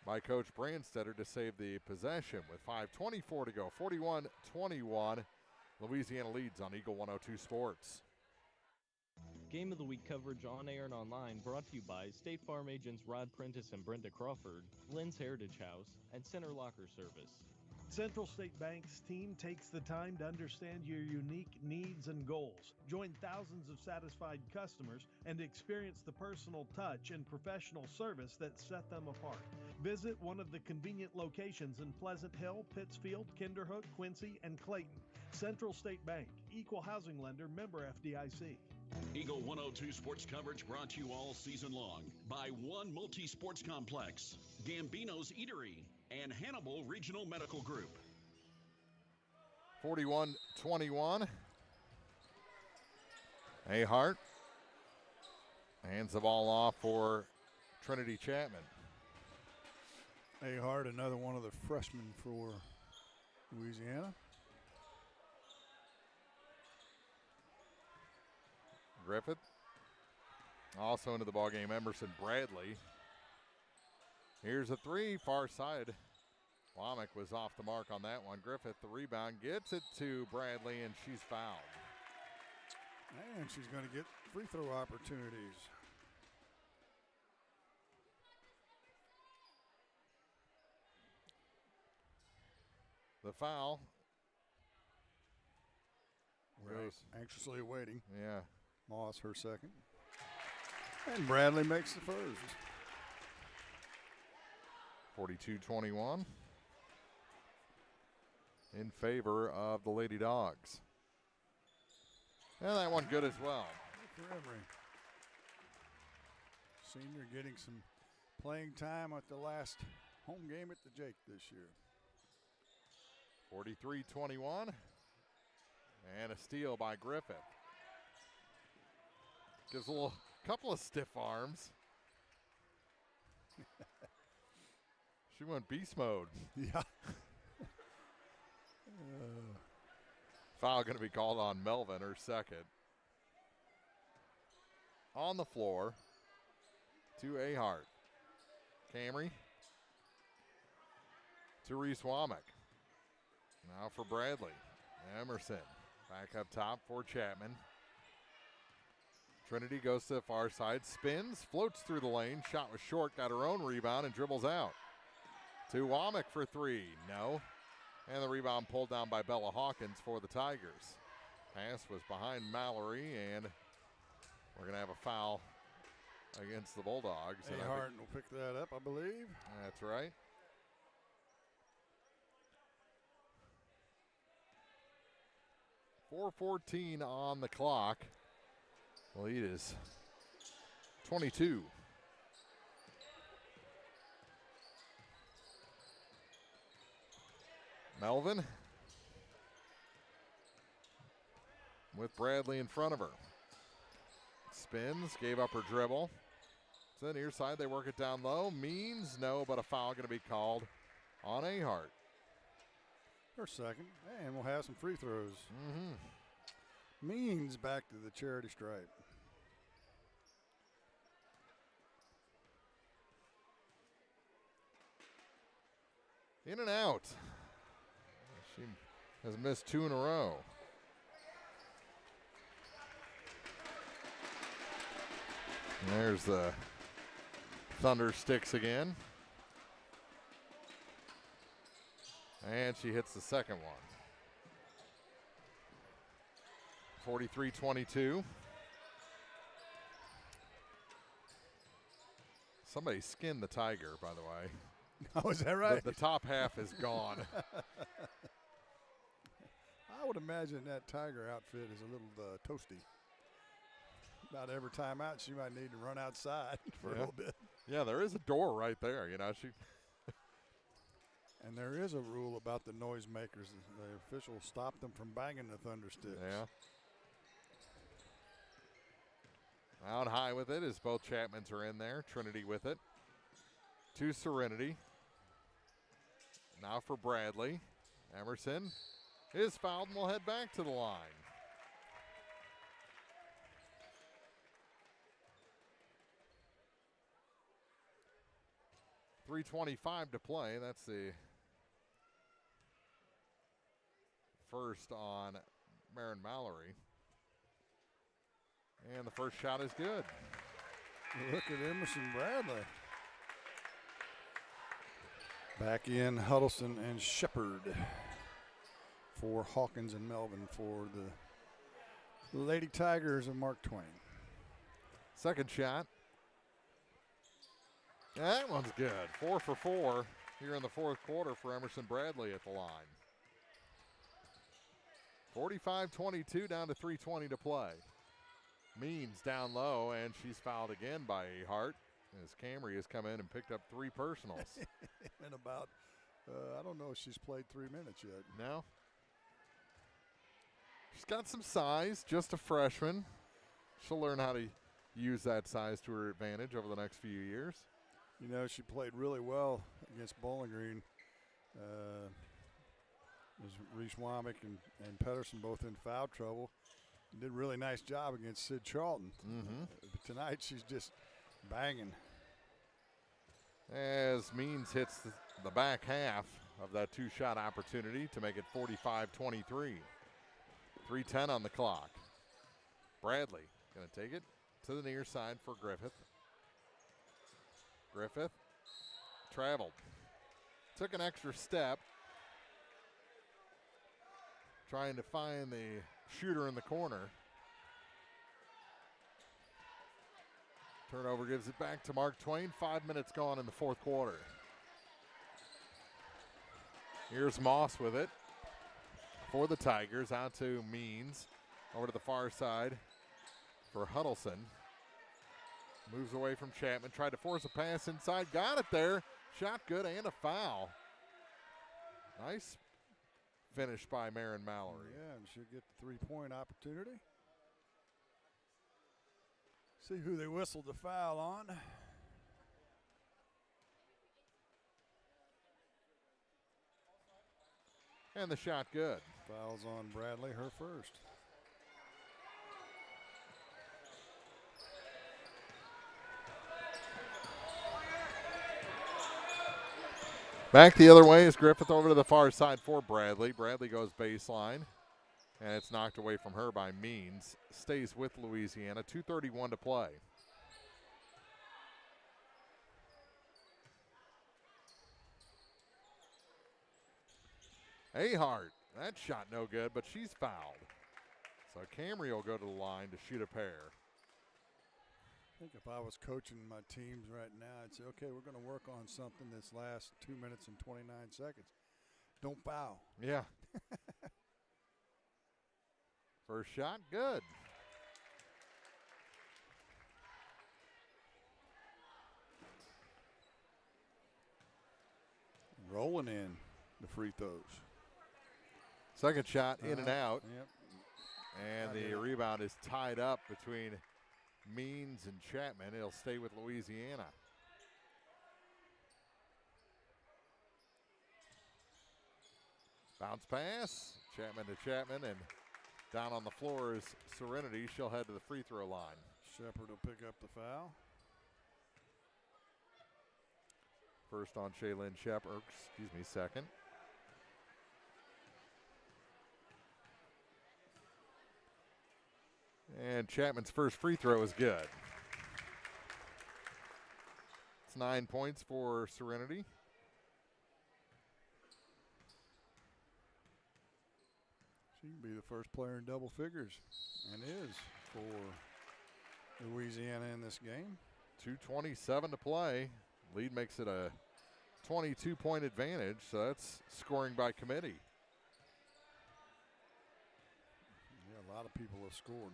by Coach Brandstetter to save the possession with 5:24 to go. 41-21. Louisiana leads on Eagle 102 Sports. Game of the Week coverage on air and online brought to you by State Farm agents Rod Prentice and Brenda Crawford, Lynn's Heritage House, and Center Locker Service. Central State Bank's team takes the time to understand your unique needs and goals. Join thousands of satisfied customers and experience the personal touch and professional service that set them apart. Visit one of the convenient locations in Pleasant Hill, Pittsfield, Kinderhook, Quincy, and Clayton. Central State Bank, equal housing lender, member FDIC. Eagle 102 sports coverage brought to you all season long by One Multi-Sports Complex, Gambino's Eatery, and Hannibal Regional Medical Group. 41-21. Ahart hands the ball off for Trinity Chapman. Ahart, another one of the freshmen for Louisiana. Griffith also into the ballgame. Emerson Bradley. Here's a three, far side. Womack was off the mark on that one. Griffith, the rebound, gets it to Bradley, and she's fouled. And she's going to get free throw opportunities. The foul. Right. Anxiously awaiting. Yeah. Moss, her second. And Bradley makes the first. 42-21 in favor of the Lady Dogs. And that one good as well. Good for Emery. Senior getting some playing time at the last home game at the Jake this year. 43-21. And a steal by Griffith. Gives a couple of stiff arms. She went beast mode. Yeah. Foul going to be called on Melvin, her second. On the floor to Ahart. Camry to Reese Womack. Now for Bradley. Emerson back up top for Chapman. Trinity goes to the far side, spins, floats through the lane, shot was short, got her own rebound, and dribbles out. To Womack for three, no. And the rebound pulled down by Bella Hawkins for the Tigers. Pass was behind Mallory, and we're going to have a foul against the Bulldogs. Ahart will pick that up, I believe. That's right. .4:14 on the clock. Lead is 22. Melvin with Bradley in front of her. Spins, gave up her dribble. So near side, they work it down low. Means no, but a foul going to be called on Ahart. Her second, and we'll have some free throws. Means back to the charity stripe. In and out. She has missed 2 in a row. And there's the Thunder sticks again. And she hits the second one. 43-22. Somebody skinned the tiger, by the way. Oh, is that right? The top half is gone. I would imagine that tiger outfit is a little toasty. About every time out, she might need to run outside for a little bit. Yeah, there is a door right there. You know, and there is a rule about the noisemakers. The officials stop them from banging the thunder sticks. Yeah. Out high with it as both Chapmans are in there. Trinity with it. To Serenity. Now for Bradley. Emerson is fouled and will head back to the line. .325 to play. That's the first on Marin Mallory. And the first shot is good. Look at Emerson Bradley. Back in Huddleston and Shepard for Hawkins and Melvin for the Lady Tigers of Mark Twain. Second shot. That one's good. 4 for 4 here in the fourth quarter for Emerson Bradley at the line. 45-22 down to 3:20 to play. Means down low, and she's fouled again by Hart as Camry has come in and picked up 3 personals. And about, I don't know if she's played 3 minutes yet. No. She's got some size, just a freshman. She'll learn how to use that size to her advantage over the next few years. You know, she played really well against Bowling Green. Reese Womack and Pedersen both in foul trouble. Did a really nice job against Sid Charlton. But tonight she's just banging. As Means hits the back half of that 2-shot opportunity to make it 45-23. 3:10 on the clock. Bradley going to take it to the near side for Griffith. Griffith traveled. Took an extra step. Trying to find the shooter in the corner. Turnover gives it back to Mark Twain. 5 minutes gone in the fourth quarter. Here's Moss with it for the Tigers. Out to Means. Over to the far side for Huddleston. Moves away from Chapman. Tried to force a pass inside. Got it there. Shot good and a foul. Nice finish by Marin Mallory. Yeah, and she'll get the 3-point opportunity. See who they whistled the foul on. And the shot good. Fouls on Bradley, her first. Back the other way is Griffith over to the far side for Bradley. Bradley goes baseline, and it's knocked away from her by Means. Stays with Louisiana. 2:31 to play. Ahart, that shot no good, but she's fouled. So Camry will go to the line to shoot a pair. I think if I was coaching my teams right now, I'd say, okay, we're going to work on something this last 2 minutes and 29 seconds. Don't foul. Yeah. First shot, good. Rolling in the free throws. Second shot, in and out. Yep. And the rebound is tied up between Means and Chapman. It'll stay with Louisiana. Bounce pass. Chapman to Chapman and Down on the floor is Serenity. She'll head to the free throw line. Shepard will pick up the foul. First on Shaylin Shepard, second. And Chapman's first free throw is good. It's 9 points for Serenity. She can be the first player in double figures, and is for Louisiana in this game. 2:27 to play. Lead makes it a 22-point advantage, so that's scoring by committee. Yeah, a lot of people have scored.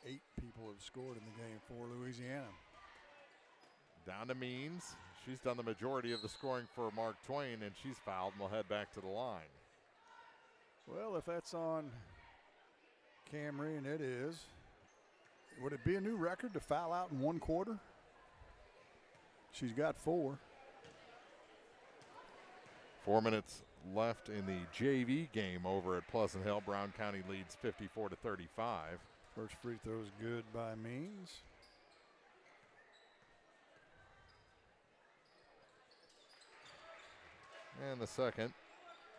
8 people have scored in the game for Louisiana. Down to Means. She's done the majority of the scoring for Mark Twain, and she's fouled and will head back to the line. Well, if that's on Camry, and it is, would it be a new record to foul out in 1 quarter? She's got 4. 4 minutes left in the JV game over at Pleasant Hill. Brown County leads 54-35. First free throw is good by Means. And the second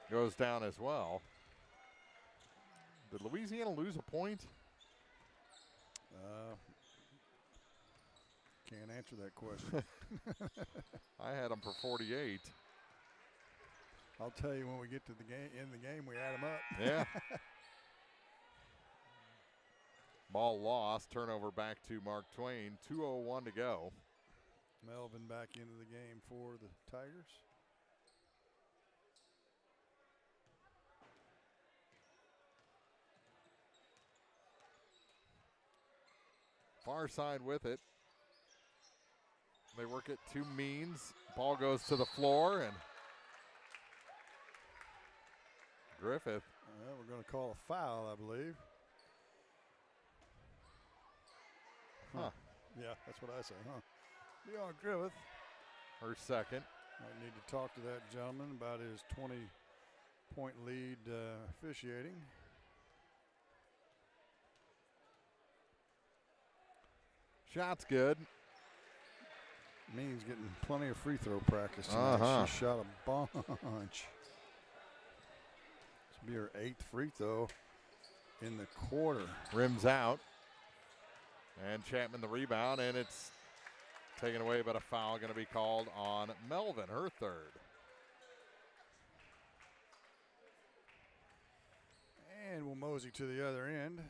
goes down as well. Did Louisiana lose a point? Can't answer that question. I had them for 48. I'll tell you when we get to the game. In the game, we add them up. Yeah. Ball lost. Turnover back to Mark Twain. 2:01 to go. Melvin back into the game for the Tigers. Far side with it. They work it to Means. Ball goes to the floor, and Griffith. We're going to call a foul, I believe. Huh. Yeah, that's what I say, huh? Leon Griffith. Her second. Might need to talk to that gentleman about his 20-point lead officiating. Shot's good. Means getting plenty of free throw practice tonight. She shot a bunch. This will be her 8th free throw in the quarter. Rims out. And Chapman the rebound, and it's taken away, but a foul going to be called on Melvin, her third. And we'll mosey to the other end.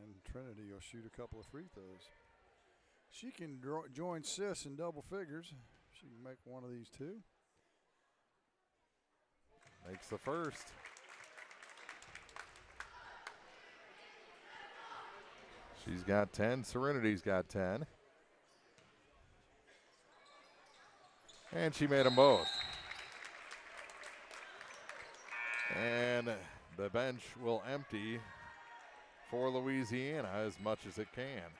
And Trinity will shoot a couple of free throws. She can join Sis in double figures. She can make one of these two. Makes the first. She's got 10. Serenity's got 10. And she made them both. And the bench will empty for Louisiana as much as it can.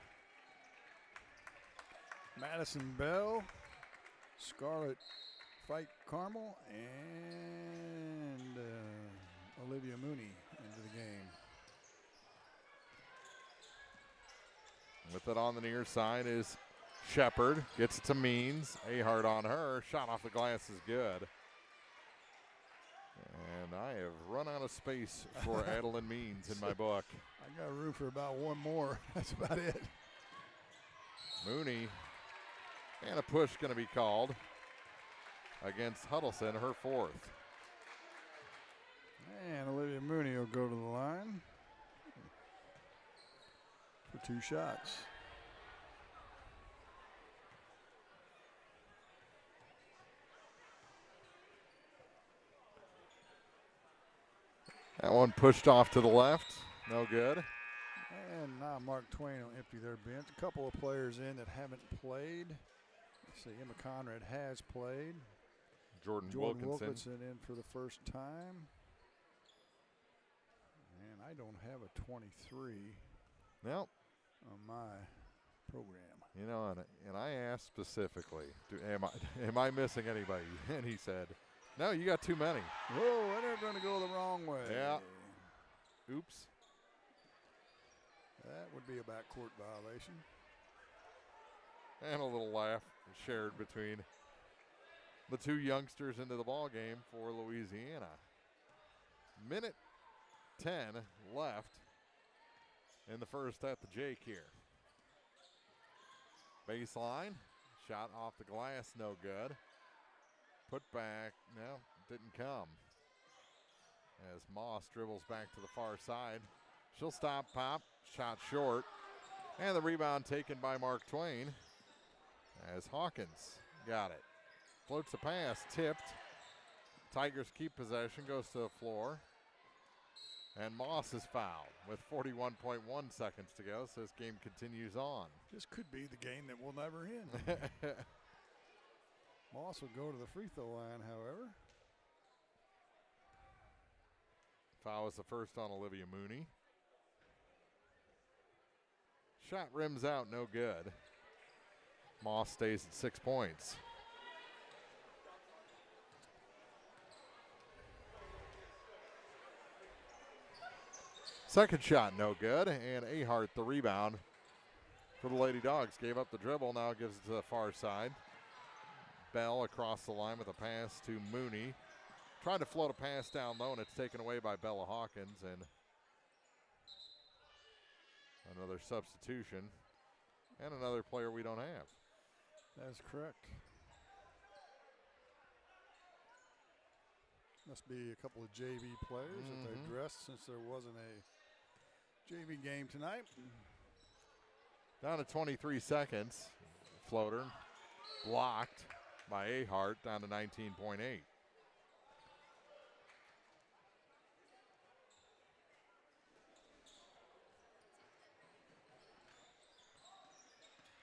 Madison Bell, Scarlett Fike Carmel, and Olivia Mooney into the game. With it on the near side is Shepard. Gets it to Means. Ahart on her. Shot off the glass is good. And I have run out of space for Adeline Means in my book. I got room for about one more. That's about it. Mooney. And a push going to be called against Huddleston, her 4th. And Olivia Mooney will go to the line for 2 shots. That one pushed off to the left. No good. And now Mark Twain will empty their bench. A couple of players in that haven't played. Let's see, Emma Conrad has played. Jordan Wilkinson in for the first time. And I don't have a 23 Nope. on my program. You know, and I asked specifically, am I missing anybody? And he said, No, you got too many. Whoa, and they're going to go the wrong way. Yeah. Oops. That would be a backcourt violation. And a little laugh shared between the two youngsters into the ball game for Louisiana. Minute 10 left in the first at the Jake here. Baseline, shot off the glass, no good. Put back, no, didn't come. As Moss dribbles back to the far side. She'll stop, pop, shot short. And the rebound taken by Mark Twain as Hawkins got it. Floats a pass, tipped. Tigers keep possession, goes to the floor. And Moss is fouled with 41.1 seconds to go, so this game continues on. This could be the game that will never end. Moss will go to the free throw line, however. Foul is the first on Olivia Mooney. Shot rims out, no good. Moss stays at 6 points. Second shot, no good, and Ahart the rebound for the Lady Dogs. Gave up the dribble, now gives it to the far side. Bell across the line with a pass to Mooney. Trying to float a pass down low, and it's taken away by Bella Hawkins, and another substitution, and another player we don't have. That's correct. Must be a couple of JV players that they dressed since there wasn't a JV game tonight. Down to 23 seconds. Floater blocked by Ahart, down to 19.8.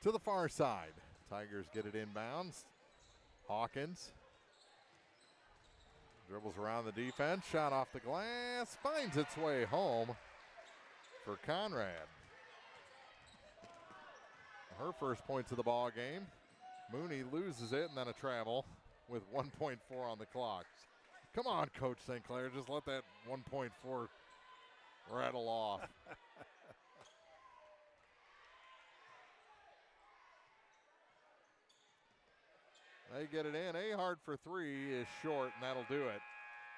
To the far side. Tigers get it inbounds. Hawkins dribbles around the defense. Shot off the glass. Finds its way home for Conrad. Her first points of the ball game. Mooney loses it and then a travel with 1.4 on the clock. Come on, Coach St. Clair. Just let that 1.4 rattle off. They get it in. Ahart for three is short, and that'll do it.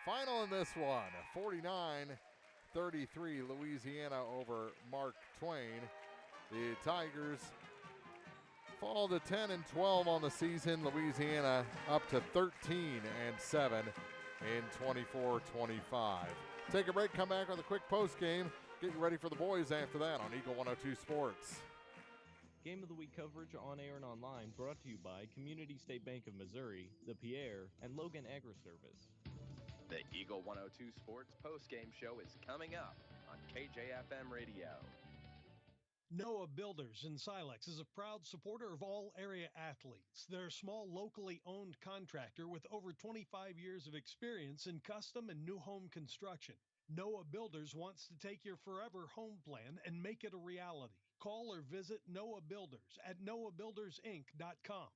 Final in this one, 49-33, Louisiana over Mark Twain. The Tigers fall to 10-12 on the season. Louisiana up to 13-7 in 24-25. Take a break, come back with a quick post game. Get you ready for the boys after that on Eagle 102 Sports. Game of the Week coverage on air and online brought to you by Community State Bank of Missouri, the Pierre, and Logan Agri-Service. The Eagle 102 Sports postgame show is coming up on KJFM Radio. Noah Builders in Silex is a proud supporter of all area athletes. They're a small, locally owned contractor with over 25 years of experience in custom and new home construction. Noah Builders wants to take your forever home plan and make it a reality. Call or visit Noah Builders at noahbuildersinc.com.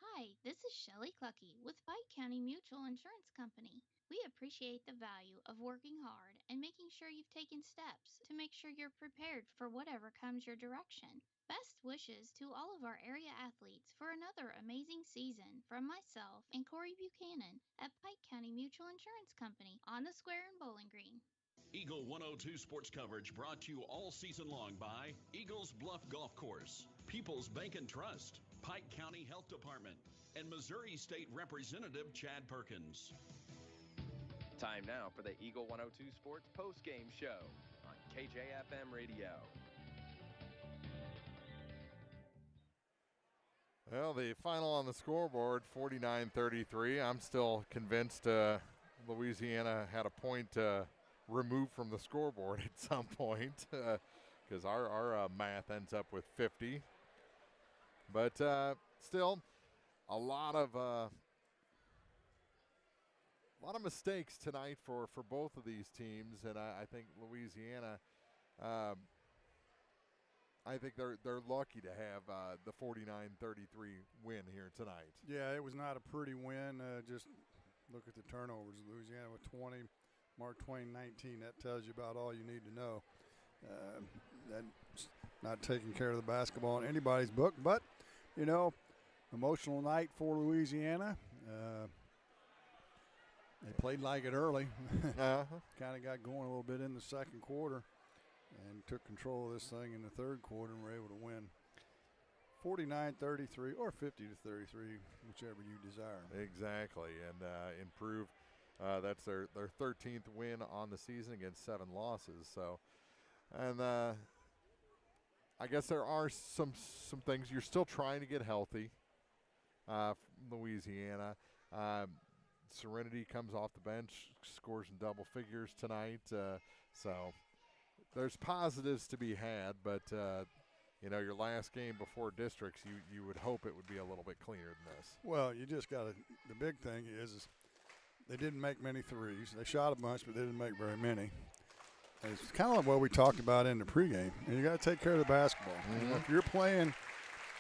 Hi, this is Shelley Clucky with Pike County Mutual Insurance Company. We appreciate the value of working hard and making sure you've taken steps to make sure you're prepared for whatever comes your direction. Best wishes to all of our area athletes for another amazing season from myself and Corey Buchanan at Pike County Mutual Insurance Company on the Square in Bowling Green. Eagle 102 sports coverage brought to you all season long by Eagles Bluff Golf Course, People's Bank and Trust, Pike County Health Department, and Missouri State Representative Chad Perkins. Time now for the Eagle 102 Sports postgame show on KJFM Radio. Well, the final on the scoreboard, 49-33. I'm still convinced Louisiana had a point removed from the scoreboard at some point because our math ends up with 50. But still, a lot of mistakes tonight for both of these teams, and I think Louisiana. I think they're lucky to have the 49-33 win here tonight. Yeah, it was not a pretty win. Just Look at the turnovers. Louisiana with 20, Mark Twain 19. That tells you about all you need to know. That's not taking care of the basketball in anybody's book, but, you know, emotional night for Louisiana. They played like it early. Kind of got going a little bit in the second quarter and took control of this thing in the third quarter and were able to win 49-33 or 50-33, whichever you desire. Exactly, and improve. That's their 13th win on the season against 7 losses. So, and I guess there are some things. You're still trying to get healthy. Louisiana. Serenity comes off the bench, scores in double figures tonight. So there's positives to be had, but you know, your last game before districts, you would hope it would be a little bit cleaner than this. Well, you just got to – the big thing is they didn't make many threes. They shot a bunch, but they didn't make very many. And it's kind of like what we talked about in the pregame. And you got to take care of the basketball. Mm-hmm. You know, if you're playing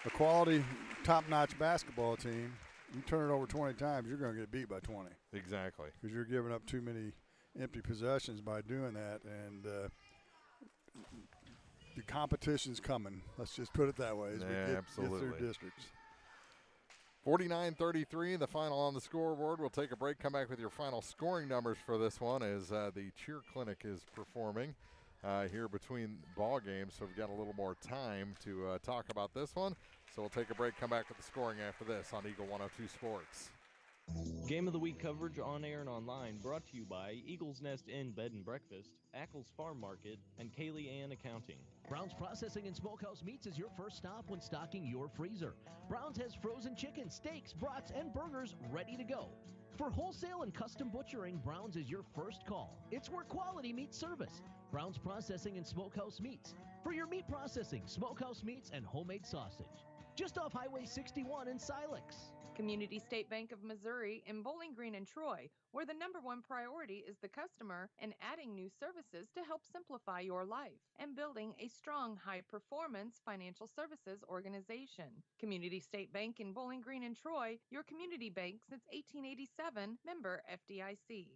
a quality, top-notch basketball team, you turn it over 20 times, you're going to get beat by 20. Exactly. Because you're giving up too many empty possessions by doing that. And the competition's coming. Let's just put it that way as we get through districts. 49-33, the final on the scoreboard. We'll take a break, come back with your final scoring numbers for this one as the cheer clinic is performing here between ball games. So we've got a little more time to talk about this one. So we'll take a break, come back with the scoring after this on Eagle 102 Sports. Game of the Week coverage on air and online brought to you by Eagles Nest Inn Bed and Breakfast, Ackles Farm Market, and Kaylee Ann Accounting. Brown's Processing and Smokehouse Meats is your first stop when stocking your freezer. Brown's has frozen chicken, steaks, brats, and burgers ready to go. For wholesale and custom butchering, Brown's is your first call. It's where quality meets service. Brown's Processing and Smokehouse Meats. For your meat processing, smokehouse meats, and homemade sausage. Just off Highway 61 in Silex. Community State Bank of Missouri in Bowling Green and Troy, where the number one priority is the customer and adding new services to help simplify your life and building a strong, high-performance financial services organization. Community State Bank in Bowling Green and Troy, your community bank since 1887, member FDIC.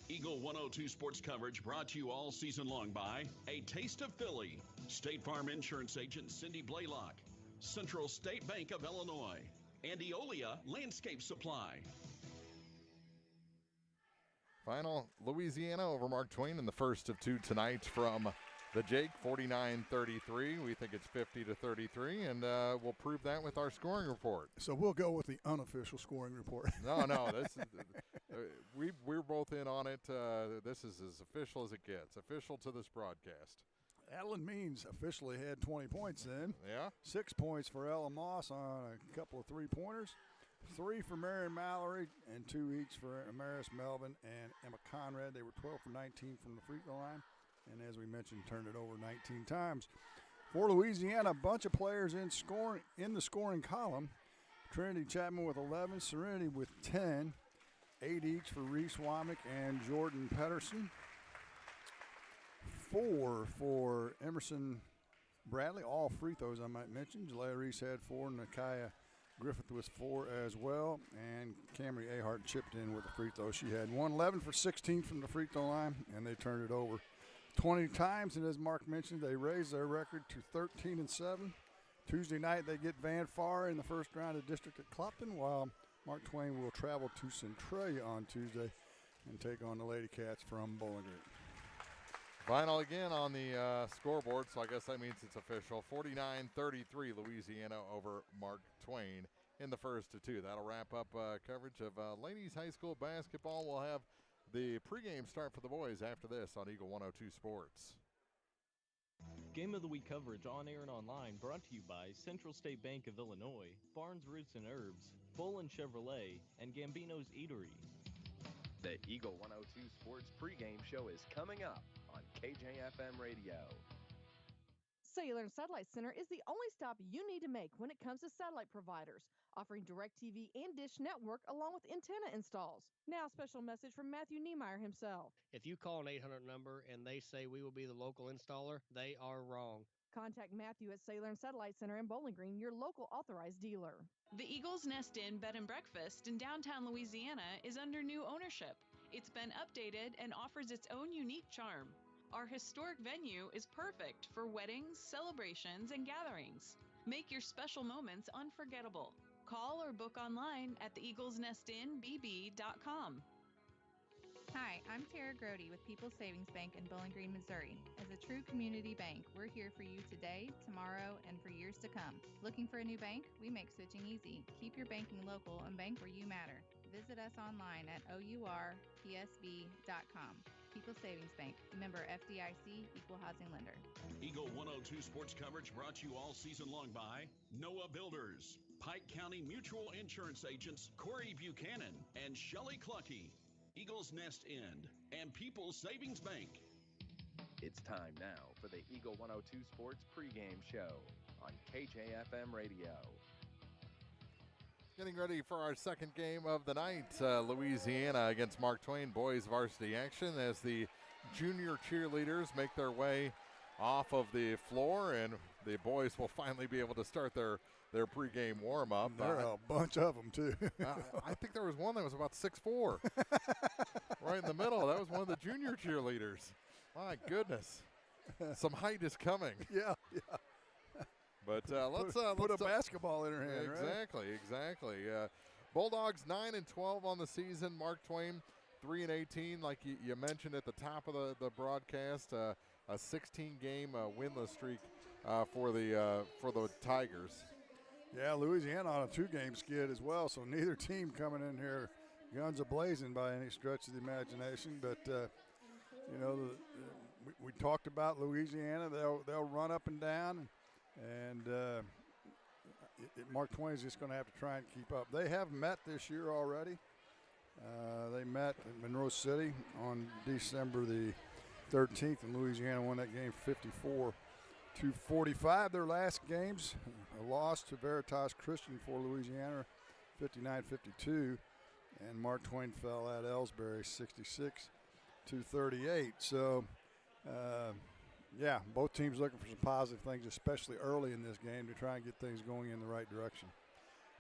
Eagle 102 Sports coverage brought to you all season long by A Taste of Philly, State Farm Insurance Agent Cindy Blaylock, Central State Bank of Illinois, and Eolia Landscape Supply. Final, Louisiana over Mark Twain in the first of two tonight from the Jake, 49-33. We think it's 50-33, and we'll prove that with our scoring report. So we'll go with the unofficial scoring report. No, this is we're both in on it. This is as official as it gets. Official to this broadcast. Adeline Means officially had 20 points then. Yeah. 6 points for Ella Moss on a couple of three-pointers. 3 for Marion Mallory and 2 each for Amaris Melvin and Emma Conrad. They were 12 for 19 from the free throw line. And as we mentioned, turned it over 19 times. For Louisiana, a bunch of players in the scoring column. Trinity Chapman with 11, Serenity with 10, 8 each for Reese Womack and Jordan Pedersen. 4 for Emerson Bradley, all free throws I might mention. Jalea Reese had 4, Nakaya Griffith was 4 as well, and Camry Ahart chipped in with a free throw. She had 1, 11 for 16 from the free throw line, and they turned it over 20 times, and as Mark mentioned, they raised their record to 13-7. Tuesday night, they get Van Far in the first round of district at Clopton, while Mark Twain will travel to Centralia on Tuesday and take on the Lady Cats from Bowling Green. Final again on the scoreboard, so I guess that means it's official. 49-33, Louisiana over Mark Twain in the first of two. That'll wrap up coverage of ladies high school basketball. We'll have the pregame start for the boys after this on Eagle 102 Sports. Game of the Week coverage on air and online brought to you by Central State Bank of Illinois, Barnes Roots and Herbs, Bolin Chevrolet, and Gambino's Eatery. The Eagle 102 Sports pregame show is coming up on KJFM Radio. Cellular and Satellite Center is the only stop you need to make when it comes to satellite providers, offering DirecTV and Dish Network along with antenna installs. Now, a special message from Matthew Niemeyer himself. If you call an 800 number and they say we will be the local installer, they are wrong. Contact Matthew at Cellular and Satellite Center in Bowling Green, your local authorized dealer. The Eagles Nest Inn Bed and Breakfast in downtown Louisiana is under new ownership. It's been updated and offers its own unique charm. Our historic venue is perfect for weddings, celebrations, and gatherings. Make your special moments unforgettable. Call or book online at theeaglesnestinbb.com. Hi, I'm Tara Grody with People's Savings Bank in Bowling Green, Missouri. As a true community bank, we're here for you today, tomorrow, and for years to come. Looking for a new bank? We make switching easy. Keep your banking local and bank where you matter. Visit us online at OURPSB.com. People's Savings Bank, member FDIC, equal housing lender. Eagle 102 sports coverage brought to you all season long by Noah Builders, Pike County Mutual Insurance agents Corey Buchanan and Shelley Clucky, Eagles Nest Inn, and People's Savings Bank. It's time now for the Eagle 102 Sports pregame show on KJFM Radio. Getting ready for our second game of the night, Louisiana against Mark Twain boys varsity action as the junior cheerleaders make their way off of the floor, and the boys will finally be able to start their pregame warm-up. There are a bunch of them, too. I think there was one that was about 6'4", right in the middle. That was one of the junior cheerleaders. My goodness. Some height is coming. Yeah. But let's put a basketball in her hand, exactly, right? Exactly. Bulldogs 9-12 on the season. Mark Twain 3-18, like you mentioned at the top of the broadcast. A 16-game winless streak for the Tigers. Yeah, Louisiana on a 2-game skid as well. So neither team coming in here guns a-blazing by any stretch of the imagination. But we talked about Louisiana. They'll run up and down. And Mark Twain is just going to have to try and keep up. They have met this year already. They met in Monroe City on December the 13th, and Louisiana won that game 54-45. Their last games, a loss to Veritas Christian for Louisiana, 59-52, and Mark Twain fell at Ellsbury 66-38. So, yeah, both teams looking for some positive things, especially early in this game, to try and get things going in the right direction.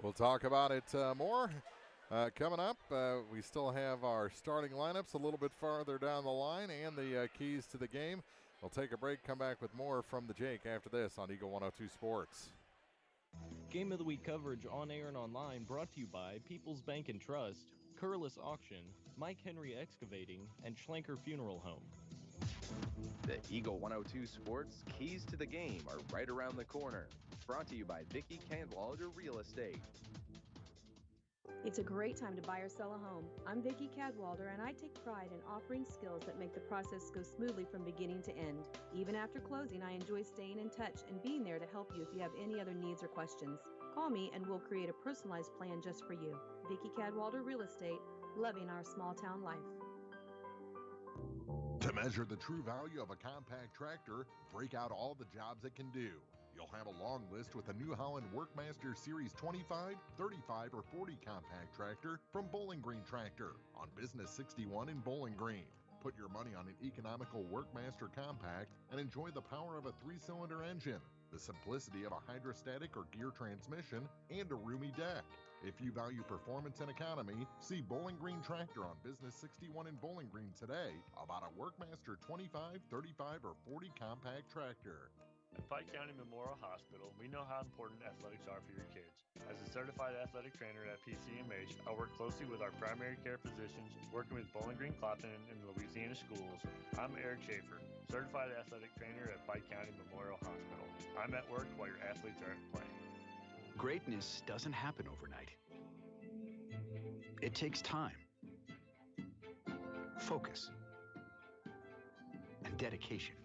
We'll talk about it more coming up. We still have our starting lineups a little bit farther down the line and the keys to the game. We'll take a break, come back with more from the Jake after this on Eagle 102 Sports. Game of the Week coverage on air and online brought to you by People's Bank and Trust, Curlis Auction, Mike Henry Excavating, and Schlenker Funeral Home. The Eagle 102 Sports keys to the game are right around the corner. Brought to you by Vicki Cadwalder Real Estate. It's a great time to buy or sell a home. I'm Vicki Cadwalder, and I take pride in offering skills that make the process go smoothly from beginning to end. Even after closing, I enjoy staying in touch and being there to help you if you have any other needs or questions. Call me and we'll create a personalized plan just for you. Vicki Cadwalder Real Estate, loving our small town life. To measure the true value of a compact tractor, break out all the jobs it can do. You'll have a long list with the New Holland Workmaster Series 25, 35, or 40 compact tractor from Bowling Green Tractor on Business 61 in Bowling Green. Put your money on an economical Workmaster compact and enjoy the power of a 3-cylinder engine, the simplicity of a hydrostatic or gear transmission, and a roomy deck. If you value performance and economy, see Bowling Green Tractor on Business 61 in Bowling Green today about a Workmaster 25, 35, or 40 compact tractor. At Pike County Memorial Hospital, we know how important athletics are for your kids. As a certified athletic trainer at PCMH, I work closely with our primary care physicians, working with Bowling Green Clopton and Louisiana schools. I'm Eric Schaefer, certified athletic trainer at Pike County Memorial Hospital. I'm at work while your athletes are at play. Greatness doesn't happen overnight. It takes time, focus, and dedication.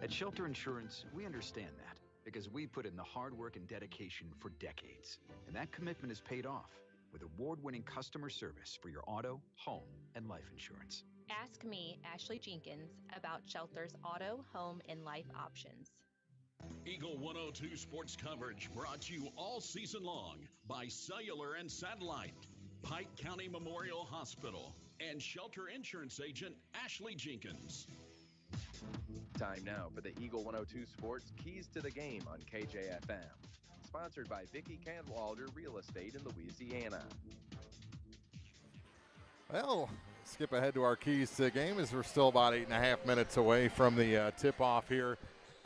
At Shelter Insurance, we understand that because we put in the hard work and dedication for decades. And that commitment is paid off with award-winning customer service for your auto, home, and life insurance. Ask me, Ashley Jenkins, about Shelter's auto, home, and life options. Eagle 102 sports coverage brought to you all season long by Cellular and Satellite, Pike County Memorial Hospital, and Shelter Insurance agent Ashley Jenkins. Time now for the Eagle 102 Sports Keys to the Game on KJFM. Sponsored by Vicki Cadwalder Real Estate in Louisiana. Well, skip ahead to our keys to the game as we're still about 8.5 minutes away from the tip-off here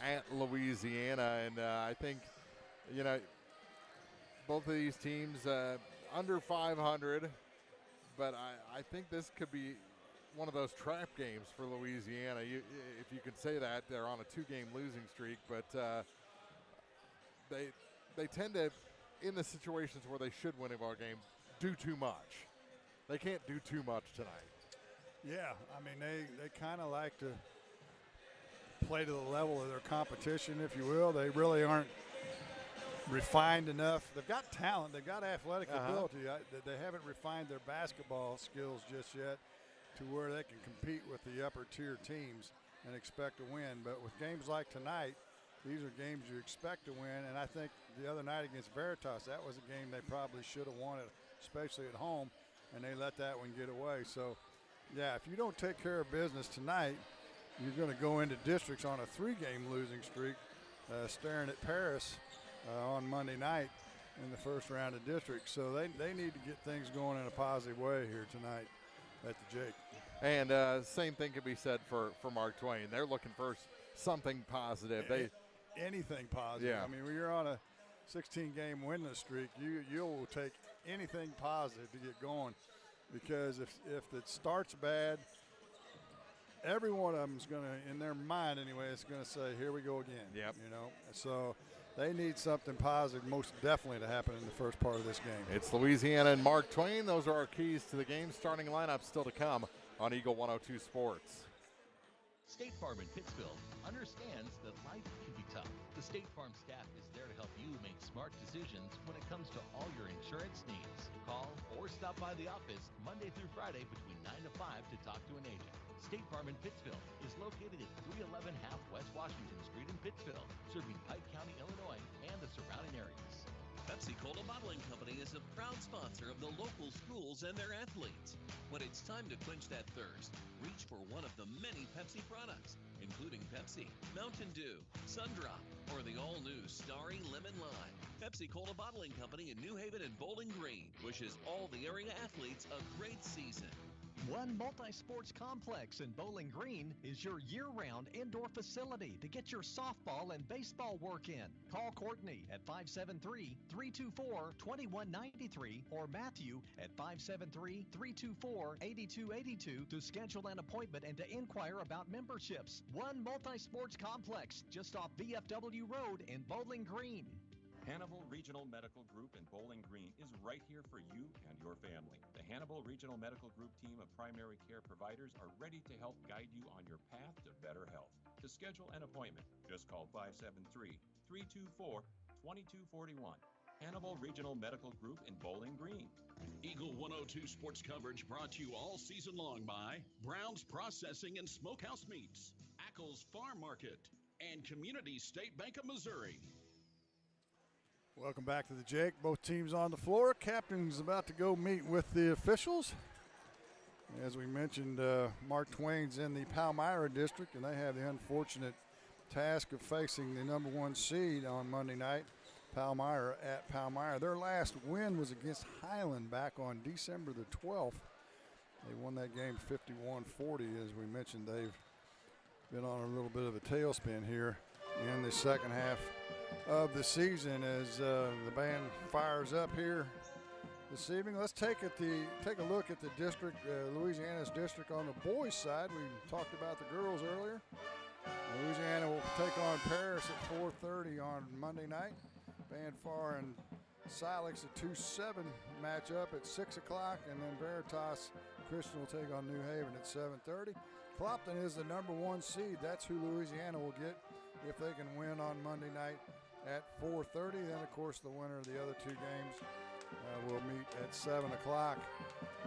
at Louisiana. And I think, both of these teams under 500, but I think this could be one of those trap games for Louisiana. If you could say that, they're on a 2-game losing streak, but they tend to, in the situations where they should win a ball game, do too much. They can't do too much tonight. Yeah, I mean, they kind of like to play to the level of their competition, if you will. They really aren't refined enough. They've got talent. They've got athletic ability. They haven't refined their basketball skills just yet to where they can compete with the upper-tier teams and expect to win. But with games like tonight, these are games you expect to win. And I think the other night against Veritas, that was a game they probably should have won, especially at home, and they let that one get away. So, yeah, if you don't take care of business tonight, you're going to go into districts on a 3-game losing streak, staring at Paris on Monday night in the first round of districts. So they need to get things going in a positive way here tonight at the Jake. And same thing can be said for Mark Twain. They're looking for something positive. Anything positive. Yeah. I mean, when you're on a 16-game winless streak, you'll take anything positive to get going, because if it starts bad, every one of them is going to, in their mind anyway, it's going to say, here we go again. Yep. So they need something positive most definitely to happen in the first part of this game. It's Louisiana and Mark Twain. Those are our keys to the game. Starting lineup still to come on Eagle 102 Sports. State Farm in Pittsville understands that life can be tough. The State Farm staff is there to help you make smart decisions when it comes to all your insurance needs. Call or stop by the office Monday through Friday between 9 to 5 to talk to an agent. State Farm in Pittsville is located at 311 Half West Washington Street in Pittsville, serving Pike County, Illinois, and the surrounding areas. Pepsi-Cola Bottling Company is a proud sponsor of the local schools and their athletes. When it's time to quench that thirst, reach for one of the many Pepsi products, including Pepsi, Mountain Dew, Sundrop, or the all-new Starry Lemon Lime. Pepsi-Cola Bottling Company in New Haven and Bowling Green wishes all the area athletes a great season. One Multi-Sports Complex in Bowling Green is your year-round indoor facility to get your softball and baseball work in. Call Courtney at 573-324-2193 or Matthew at 573-324-8282 to schedule an appointment and to inquire about memberships. One Multi-Sports Complex just off VFW Road in Bowling Green. Hannibal Regional Medical Group in Bowling Green is right here for you and your family. The Hannibal Regional Medical Group team of primary care providers are ready to help guide you on your path to better health. To schedule an appointment, just call 573-324-2241. Hannibal Regional Medical Group in Bowling Green. Eagle 102 sports coverage brought to you all season long by Brown's Processing and Smokehouse Meats, Ackles Farm Market, and Community State Bank of Missouri. Welcome back to the Jake. Both teams on the floor. Captain's about to go meet with the officials. As we mentioned, Mark Twain's in the Palmyra district, and they have the unfortunate task of facing the number 1 seed on Monday night, Palmyra at Palmyra. Their last win was against Highland back on December the 12th. They won that game 51-40. As we mentioned, they've been on a little bit of a tailspin here in the second half of the season as the band fires up here this evening. Let's take a look at the district, Louisiana's district on the boys' side. We talked about the girls earlier. Louisiana will take on Paris at 4:30 on Monday night. Banfar and Silex, a 2-7 matchup at 6 o'clock, and then Veritas Christian will take on New Haven at 7:30. Clopton is the number 1 seed. That's who Louisiana will get if they can win on Monday night at 4:30. Then, of course, the winner of the other 2 games will meet at 7 o'clock.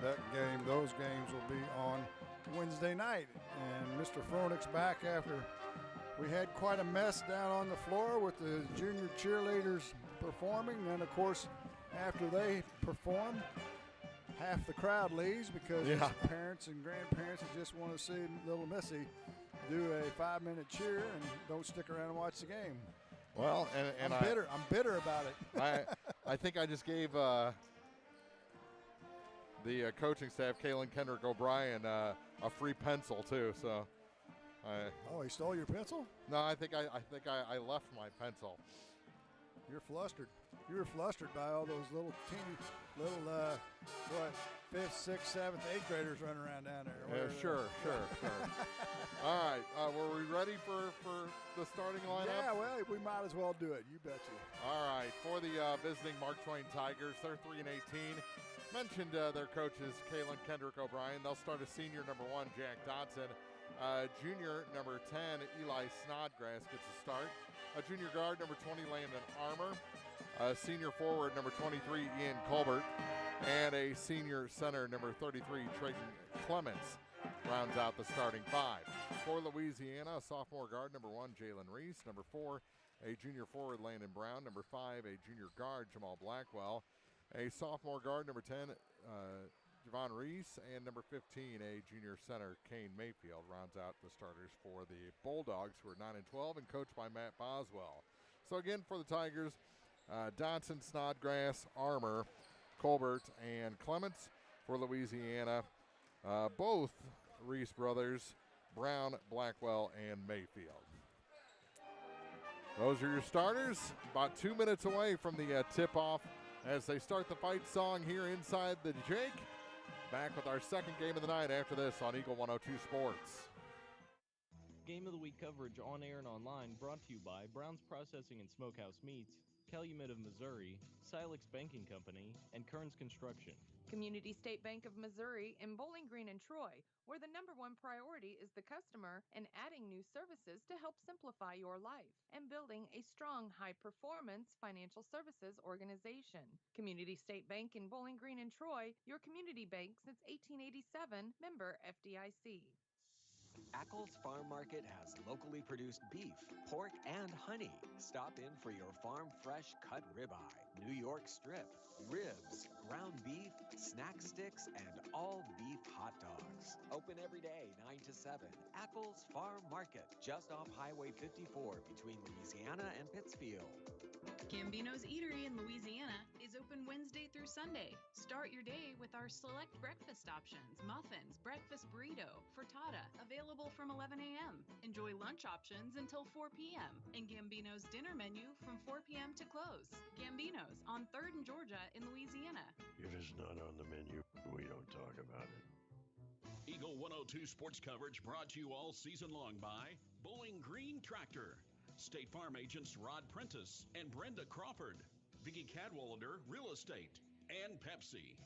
Those games will be on Wednesday night. And Mr. Froenick's back after we had quite a mess down on the floor with the junior cheerleaders performing. And, of course, after they perform, half the crowd leaves because parents and grandparents just want to see little Missy do a 5-minute cheer and don't stick around and watch the game. Well, and I'm bitter about it. I think I just gave the coaching staff, Kaylin Kendrick O'Brien, a free pencil too. So, he stole your pencil? No, I think I left my pencil. You're flustered. You were flustered by all those little teeny, little 5th, 6th, 7th, 8th graders running around down there. Sure. All right, were we ready for the starting lineup? Yeah, well, we might as well do it. You betcha. All right, for the visiting Mark Twain Tigers, they're 3-18. Mentioned their coaches, Kaylin Kendrick O'Brien. They'll start a senior number 1, Jack Dodson. Junior number 10, Eli Snodgrass gets a start. A junior guard number 20, Landon Armour. Senior forward number 23, Ian Colbert. And a senior center number 33, Trayton Clements, rounds out the starting 5. For Louisiana, sophomore guard number 1, Jalen Reese. Number 4, a junior forward, Landon Brown. Number 5, a junior guard, Jamal Blackwell. A sophomore guard number 10, Javon Reese. And number 15, a junior center, Kane Mayfield, rounds out the starters for the Bulldogs, who are 9-12 and coached by Matt Boswell. So again, for the Tigers, Dodson, Snodgrass, Armour, Colbert, and Clements. For Louisiana, both Reese brothers, Brown, Blackwell, and Mayfield. Those are your starters. About 2 minutes away from the tip-off as they start the fight song here inside the Jake. Back with our second game of the night after this on Eagle 102 Sports. Game of the Week coverage on air and online brought to you by Brown's Processing and Smokehouse Meats, Calumet of Missouri, Silex Banking Company, and Kearns Construction. Community State Bank of Missouri in Bowling Green and Troy, where the number one priority is the customer and adding new services to help simplify your life and building a strong, high-performance financial services organization. Community State Bank in Bowling Green and Troy, your community bank since 1887, member FDIC. Ackles Farm Market has locally produced beef, pork, and honey. Stop in for your farm fresh cut ribeye, New York strip, ribs, ground beef, snack sticks, and all beef hot dogs. Open every day, 9 to 7. Ackles Farm Market, just off Highway 54 between Louisiana and Pittsfield. Gambino's Eatery in Louisiana is open Wednesday through Sunday. Start your day with our select breakfast options, muffins, breakfast burrito, frittata, available from 11 a.m. Enjoy lunch options until 4 p.m. and Gambino's dinner menu from 4 p.m. to close. Gambino's on 3rd and Georgia in Louisiana. If it's not on the menu, we don't talk about it. Eagle 102 sports coverage brought to you all season long by Bowling Green Tractor, State Farm agents Rod Prentice and Brenda Crawford, Vicki Cadwallader Real Estate, and Pepsi.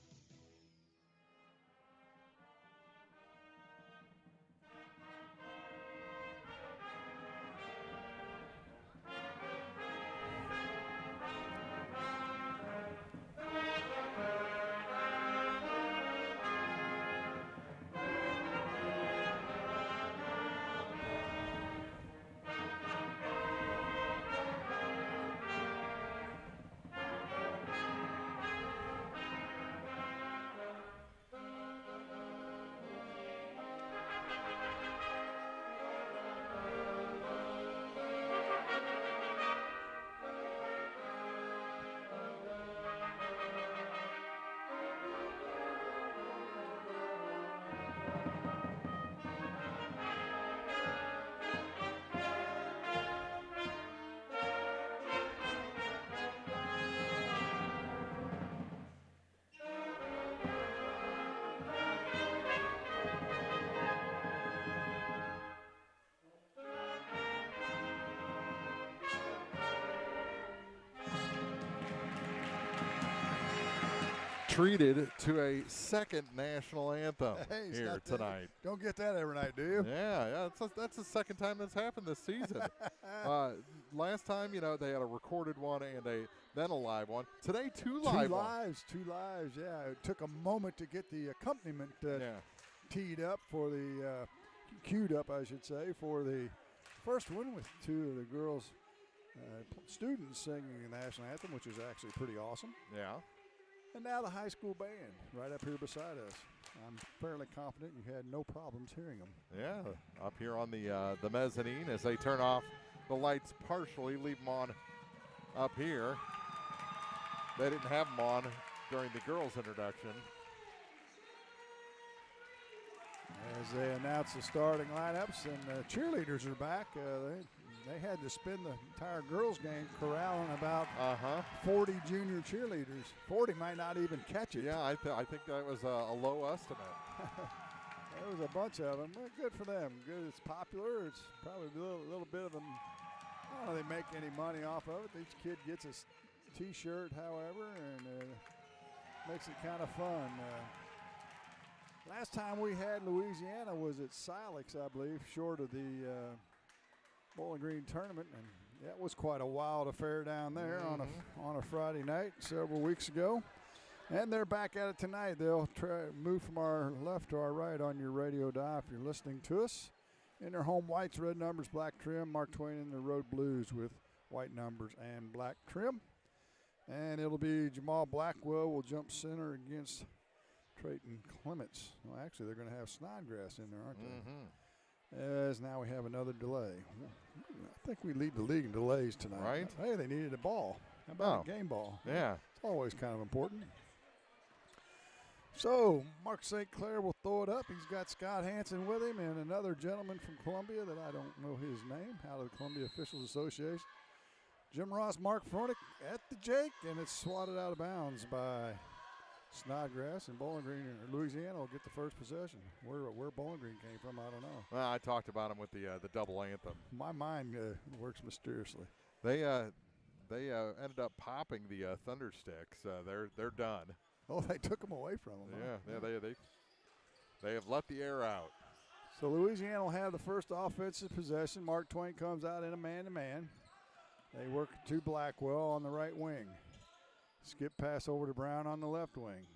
Treated to a second national anthem here tonight. Don't get that every night, do you? Yeah, that's the second time that's happened this season. Last time, they had a recorded one and then a live one. Today, two live ones. Two lives, yeah. It took a moment to get the accompaniment queued up, I should say, for the first one with two of the girls' students singing the national anthem, which is actually pretty awesome. Yeah. And now the high school band right up here beside us. I'm fairly confident you had no problems hearing them. Yeah, up here on the mezzanine as they turn off the lights partially, leave them on up here. They didn't have them on during the girls' introduction. As they announce the starting lineups, and the cheerleaders are back. They had to spend the entire girls' game corralling about 40 junior cheerleaders. 40 might not even catch it. Yeah, I think that was a low estimate. There was a bunch of them. Well, good for them. Good. It's popular. It's probably a little bit of them. I don't know if they make any money off of it. Each kid gets a T-shirt, however, and makes it kind of fun. Last time we had Louisiana was at Silex, I believe, short of the Bowling Green tournament, and that was quite a wild affair down there on a Friday night several weeks ago. And they're back at it tonight. They'll try move from our left to our right on your radio dial if you're listening to us. In their home whites, red numbers, black trim. Mark Twain in the road blues with white numbers and black trim. And it'll be Jamal Blackwell will jump center against Trayton Clements. Well, actually, they're going to have Snodgrass in there, aren't they? As now we have another delay. I think we lead the league in delays tonight. Right. Hey, they needed a ball. How about a game ball? Yeah. It's always kind of important. So, Mark St. Clair will throw it up. He's got Scott Hansen with him and another gentleman from Columbia that I don't know his name, out of the Columbia Officials Association. Jim Ross, Mark Froenick at the Jake, and it's swatted out of bounds by Snodgrass, and Bowling Green, or Louisiana, will get the first possession. Where Bowling Green came from, I don't know. Well, I talked about him with the double anthem. My mind works mysteriously. They ended up popping the Thunder Sticks. They're done. Oh, they took them away from them. Yeah, they have let the air out. So Louisiana will have the first offensive possession. Mark Twain comes out in a man-to-man. They work to Blackwell on the right wing. Skip pass over to Brown on the left wing.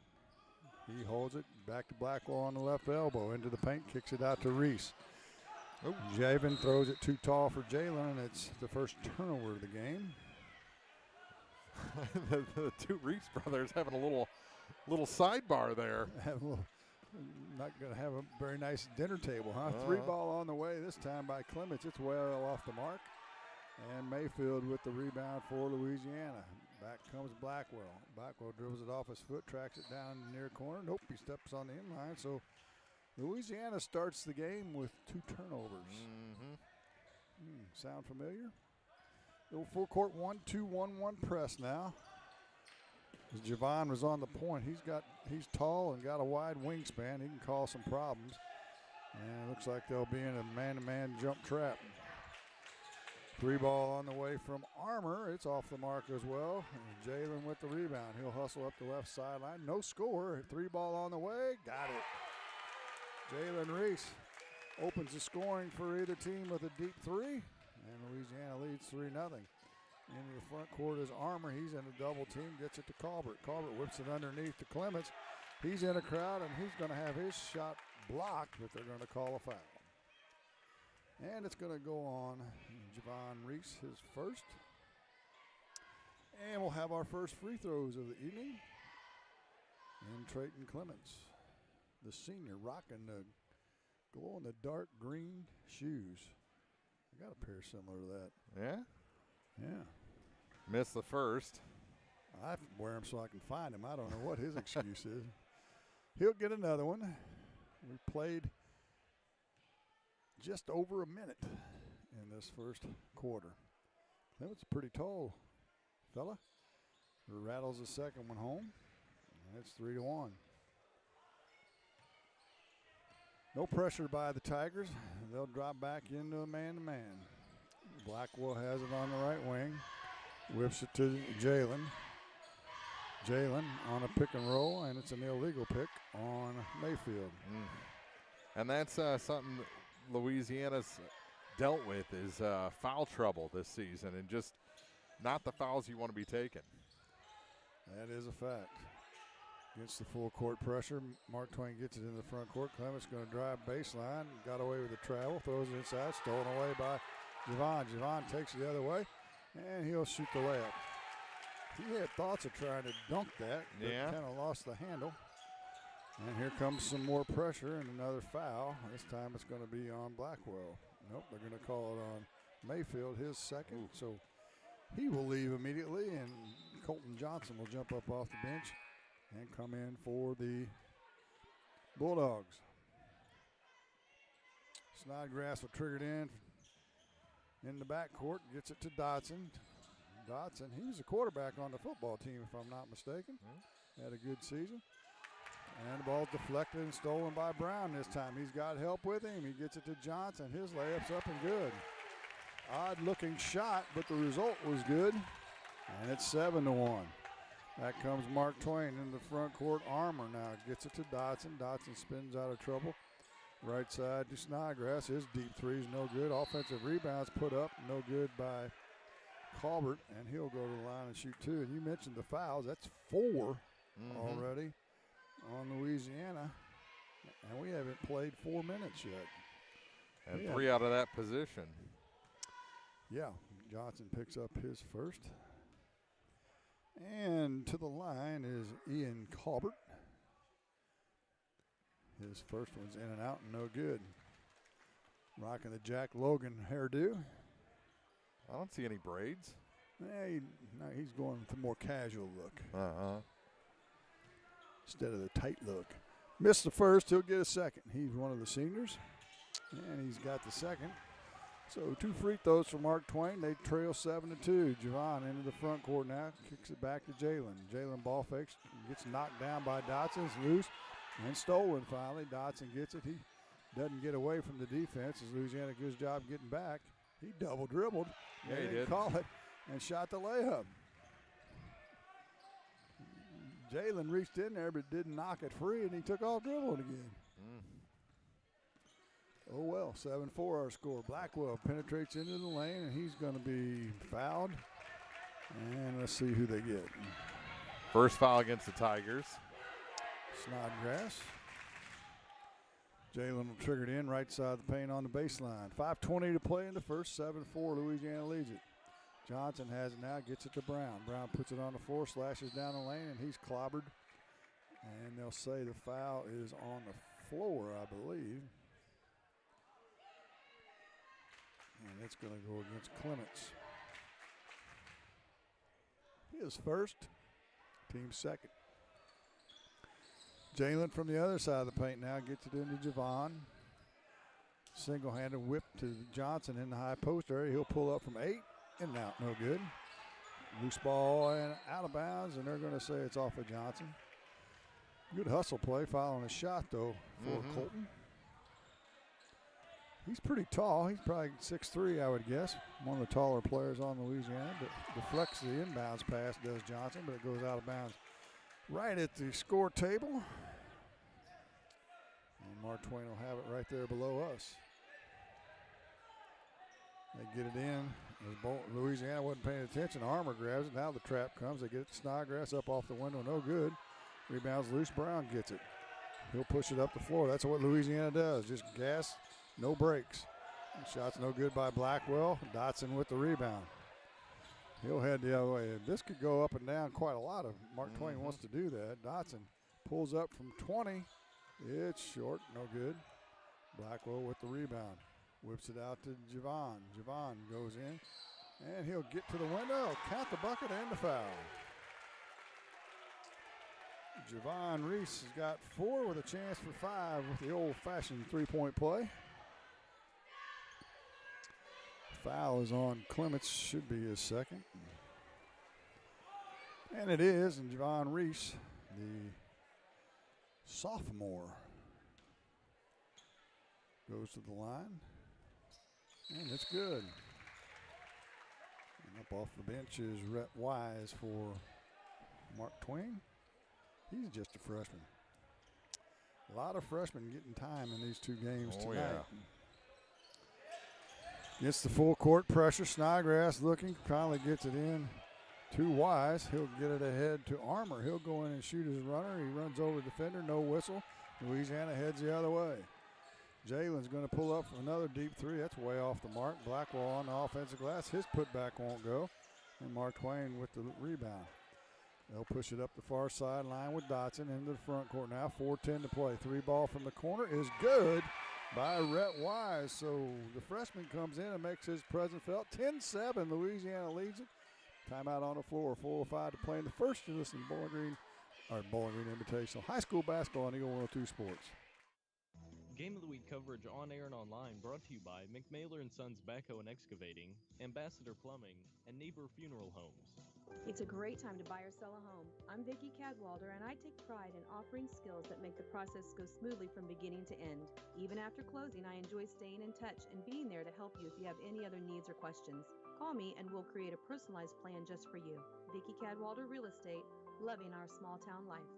He holds it back to Blackwell on the left elbow. Into the paint, kicks it out to Reese. Javen throws it too tall for Jalen, and it's the first turnover of the game. the two Reese brothers having a little sidebar there. Not going to have a very nice dinner table, huh? 3 ball on the way this time by Clements. It's well off the mark. And Mayfield with the rebound for Louisiana. Back comes Blackwell. Blackwell dribbles it off his foot, tracks it down in the near corner. Nope, he steps on the inline. So Louisiana starts the game with 2 turnovers. Sound familiar? Little full court 1-2-1-1 press now. As Javon was on the point, he's tall and got a wide wingspan. He can cause some problems. And it looks like they'll be in a man-to-man jump trap. 3 ball on the way from Armour. It's off the mark as well. And Jalen with the rebound. He'll hustle up the left sideline. No score. 3 ball on the way. Got it. Jalen Reese opens the scoring for either team with a deep 3. And Louisiana leads 3-0. Into the front court is Armour. He's in a double team. Gets it to Colbert. Colbert whips it underneath to Clements. He's in a crowd, and he's going to have his shot blocked, but they're going to call a foul. And it's going to go on Javon Reese, his first. And we'll have our first free throws of the evening. And Trayton Clements, the senior, rocking the glow-in-the-dark green shoes. I got a pair similar to that. Yeah? Yeah. Missed the first. I wear them so I can find him. I don't know what his excuse is. He'll get another one. We played just over a minute in this first quarter. Clement's a pretty tall fella. Rattles the second one home. And it's 3-1. No pressure by the Tigers. They'll drop back into a man-to-man. Blackwell has it on the right wing. Whips it to Jalen. Jalen on a pick and roll, and it's an illegal pick on Mayfield. And that's something Louisiana's dealt with is foul trouble this season, and just not the fouls you want to be taking. That is a fact. Against the full court pressure, Mark Twain gets it in the front court. Clements going to drive baseline. Got away with the travel. Throws it inside. Stolen away by Javon. Javon takes it the other way, and he'll shoot the layup. He had thoughts of trying to dunk that, but kind of lost the handle. And here comes some more pressure and another foul. This time it's going to be on Blackwell. Nope, they're going to call it on Mayfield, his second. So he will leave immediately, and Colton Johnson will jump up off the bench and come in for the Bulldogs. Snodgrass will trigger it in the backcourt, gets it to Dotson. Dotson, he was a quarterback on the football team, if I'm not mistaken. Had a good season. And the ball's deflected and stolen by Brown this time. He's got help with him. He gets it to Johnson. His layup's up and good. Odd-looking shot, but the result was good. And it's 7-1. That comes Mark Twain in the front court. Armour now gets it to Dotson. Dotson spins out of trouble. Right side to Snodgrass. His deep three is no good. Offensive rebounds put up. No good by Colbert. And he'll go to the line and shoot two. And you mentioned the fouls. That's 4 already on Louisiana. And we haven't played 4 minutes yet. And 3 out of that position. Yeah, Johnson picks up his first. And to the line is Ian Colbert. His first one's in and out and no good. Rocking the Jack Logan hairdo. I don't see any braids. No, he's going with a more casual look. Instead of the tight look. Missed the first, he'll get a second. He's one of the seniors, and he's got the second. So 2 free throws for Mark Twain. They trail 7-2. Javon into the front court now. Kicks it back to Jalen. Jalen ball fakes. Gets knocked down by Dotson. It's loose and stolen finally. Dotson gets it. He doesn't get away from the defense as Louisiana gives job getting back. He double dribbled. Yeah, they he didn't did. call it and shot the layup. Jalen reached in there but didn't knock it free, and he took off dribbling again. Oh, well, 7-4 our score. Blackwell penetrates into the lane, and he's going to be fouled. And let's see who they get. First foul against the Tigers. Snodgrass. Jalen will trigger it in right side of the paint on the baseline. 5:20 to play in the first. 7-4, Louisiana leads it. Johnson has it now, gets it to Brown. Brown puts it on the floor, slashes down the lane, and he's clobbered. And they'll say the foul is on the floor, I believe. And it's going to go against Clements. His first, team second. Jalen from the other side of the paint now gets it into Javon. Single-handed whip to Johnson in the high post area. He'll pull up from 8 and out, no good. Loose ball and out of bounds, and they're going to say it's off of Johnson. Good hustle play following a shot, though, for Colton. He's pretty tall. He's probably 6'3", I would guess. One of the taller players on Louisiana. Deflects the inbounds pass, does Johnson, but it goes out of bounds right at the score table. And Mark Twain will have it right there below us. They get it in. Louisiana wasn't paying attention. Armour grabs it. Now the trap comes. They get it to Snodgrass up off the window. No good. Rebounds loose. Brown gets it. He'll push it up the floor. That's what Louisiana does. Just gas. No breaks. Shot's no good by Blackwell. Dotson with the rebound. He'll head the other way. This could go up and down quite a lot if Mark Twain wants to do that. Dotson pulls up from 20. It's short. No good. Blackwell with the rebound. Whips it out to Javon. Javon goes in, and he'll get to the window. Count the bucket and the foul. Javon Reese has got 4 with a chance for 5 with the old-fashioned three-point play. Foul is on Clements, should be his second. And it is, and Javon Reese, the sophomore, goes to the line. And it's good. And up off the bench is Rhett Wise for Mark Twain. He's just a freshman. A lot of freshmen getting time in these 2 games tonight. Yeah. Gets the full court pressure. Snodgrass looking, finally gets it in to Wise. He'll get it ahead to Armour. He'll go in and shoot his runner. He runs over the defender, no whistle. Louisiana heads the other way. Jalen's going to pull up for another deep three. That's way off the mark. Blackwell on the offensive glass. His putback won't go. And Mark Twain with the rebound. They'll push it up the far sideline with Dotson into the front court now. 4:10 to play. Three ball from the corner is good by Rhett Wise. So the freshman comes in and makes his presence felt. 10-7, Louisiana leads it. Timeout on the floor. 4:05 to play in the first of this in Bowling Green Invitational High School basketball on Eagle 102 Sports. Game of the Week coverage on air and online brought to you by McMailer & Sons Backhoe and Excavating, Ambassador Plumbing, and Neighbor Funeral Homes. It's a great time to buy or sell a home. I'm Vicki Cadwalder, and I take pride in offering skills that make the process go smoothly from beginning to end. Even after closing, I enjoy staying in touch and being there to help you if you have any other needs or questions. Call me and we'll create a personalized plan just for you. Vicki Cadwalder Real Estate, loving our small town life.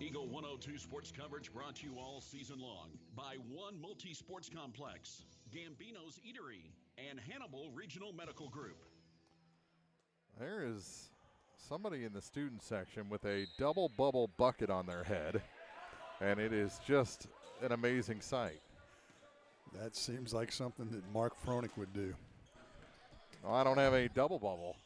Eagle 102 sports coverage brought to you all season long by One Multi-Sports Complex, Gambino's Eatery, and Hannibal Regional Medical Group. There is somebody in the student section with a double bubble bucket on their head, and it is just an amazing sight. That seems like something that Mark Froelich would do. Well, I don't have a double bubble.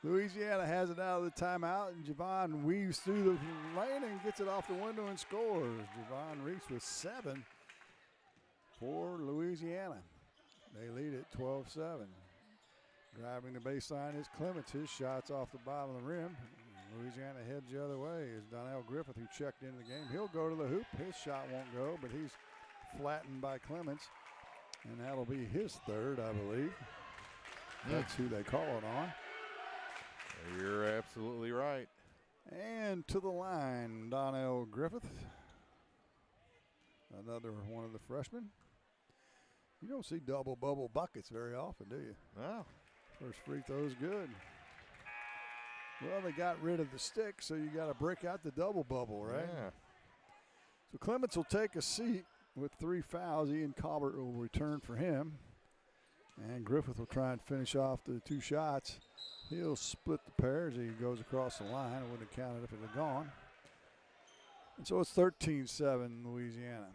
Louisiana has it out of the timeout, and Javon weaves through the lane and gets it off the window and scores. Javon Reese with 7 for Louisiana. They lead it 12-7. Driving the baseline is Clements. His shot's off the bottom of the rim. Louisiana heads the other way is Donnell Griffith, who checked into the game. He'll go to the hoop. His shot won't go, but he's flattened by Clements. And that'll be his third, I believe. That's who they call it on. You're absolutely right. And to the line, Donnell Griffith. Another one of the freshmen. You don't see double bubble buckets very often, do you? No. First free throw's good. Well, they got rid of the stick, so you got to break out the double bubble, right? Yeah. So Clements will take a seat with 3 fouls. Ian Colbert will return for him. And Griffith will try and finish off the 2 shots. He'll split the pair as he goes across the line. It wouldn't have counted if it had gone. And so it's 13-7 Louisiana.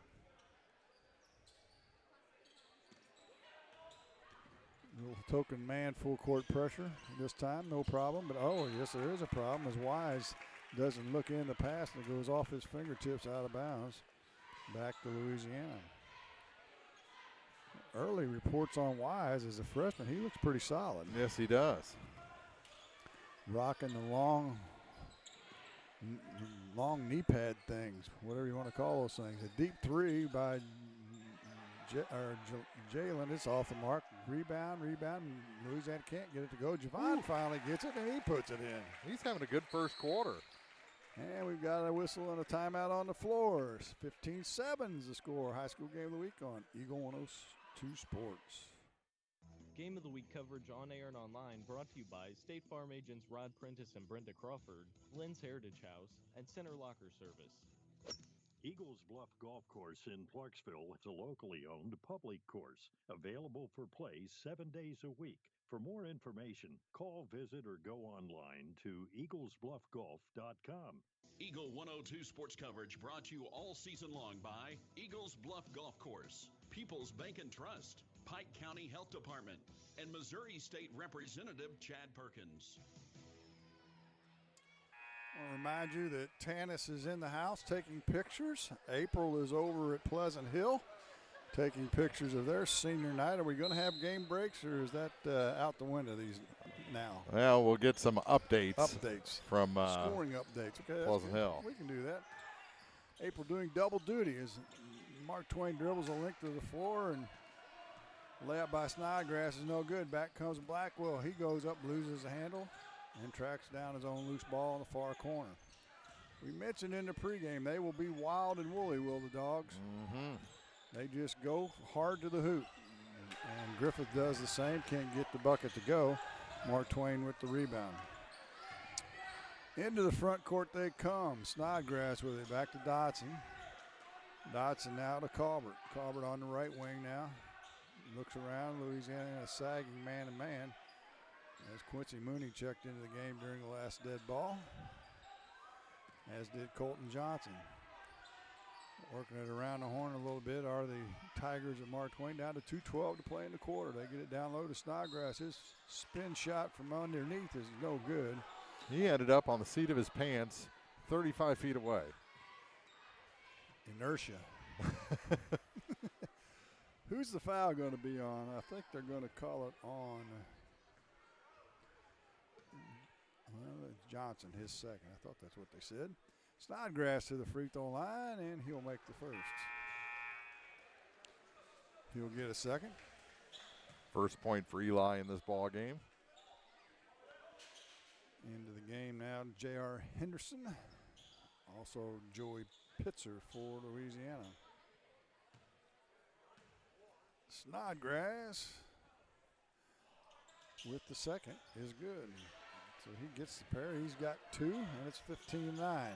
Little token man full court pressure this time, no problem. But, oh, yes, there is a problem as Wise doesn't look in the pass and it goes off his fingertips out of bounds. Back to Louisiana. Early reports on Wise as a freshman. He looks pretty solid. Yes, he does. Rocking the long knee pad things, whatever you want to call those things. A deep three by Jalen. It's off the mark. Rebound. Louisiana can't get it to go. Javon finally gets it, and he puts it in. He's having a good first quarter. And we've got a whistle and a timeout on the floors. 15-7 is the score. High school game of the week on Eagle 102 Sports. Game of the Week coverage on air and online brought to you by State Farm agents Rod Prentice and Brenda Crawford, Lynn's Heritage House, and Center Locker Service. Eagles Bluff Golf Course in Clarksville is a locally owned public course, available for play 7 days a week. For more information, call, visit, or go online to eaglesbluffgolf.com. Eagle 102 sports coverage brought to you all season long by Eagles Bluff Golf Course, People's Bank and Trust, Pike County Health Department, and Missouri State Representative Chad Perkins. I want to remind you that Tanis is in the house taking pictures. April is over at Pleasant Hill taking pictures of their senior night. Are we going to have game breaks, or is that out the window these now? Well, we'll get some updates. From scoring updates. Okay, Pleasant Hill. We can do that. April doing double duty as Mark Twain dribbles a length of the floor, and layup by Snodgrass is no good. Back comes Blackwell. He goes up, loses the handle, and tracks down his own loose ball in the far corner. We mentioned in the pregame they will be wild and woolly, will the Dogs? Mm-hmm. They just go hard to the hoop. And Griffith does the same, can't get the bucket to go. Mark Twain with the rebound. Into the front court they come. Snodgrass with it, back to Dotson. Dotson now to Colbert. Colbert on the right wing now. Looks around, Louisiana in a sagging man-to-man. As Quincy Mooney checked into the game during the last dead ball, as did Colton Johnson. Working it around the horn a little bit are the Tigers of Mark Twain, down to 2:12 to play in the quarter. They get it down low to Snodgrass. His spin shot from underneath is no good. He ended up on the seat of his pants 35 feet away. Inertia. Who's the foul going to be on? I think they're going to call it on Johnson, his second. I thought that's what they said. Snodgrass to the free throw line, and he'll make the first. He'll get a second. First point for Eli in this ball game. Into the game now, J.R. Henderson. Also Joey Pitzer for Louisiana. Snodgrass with the second is good. So he gets the pair. He's got 2, and it's 15-9.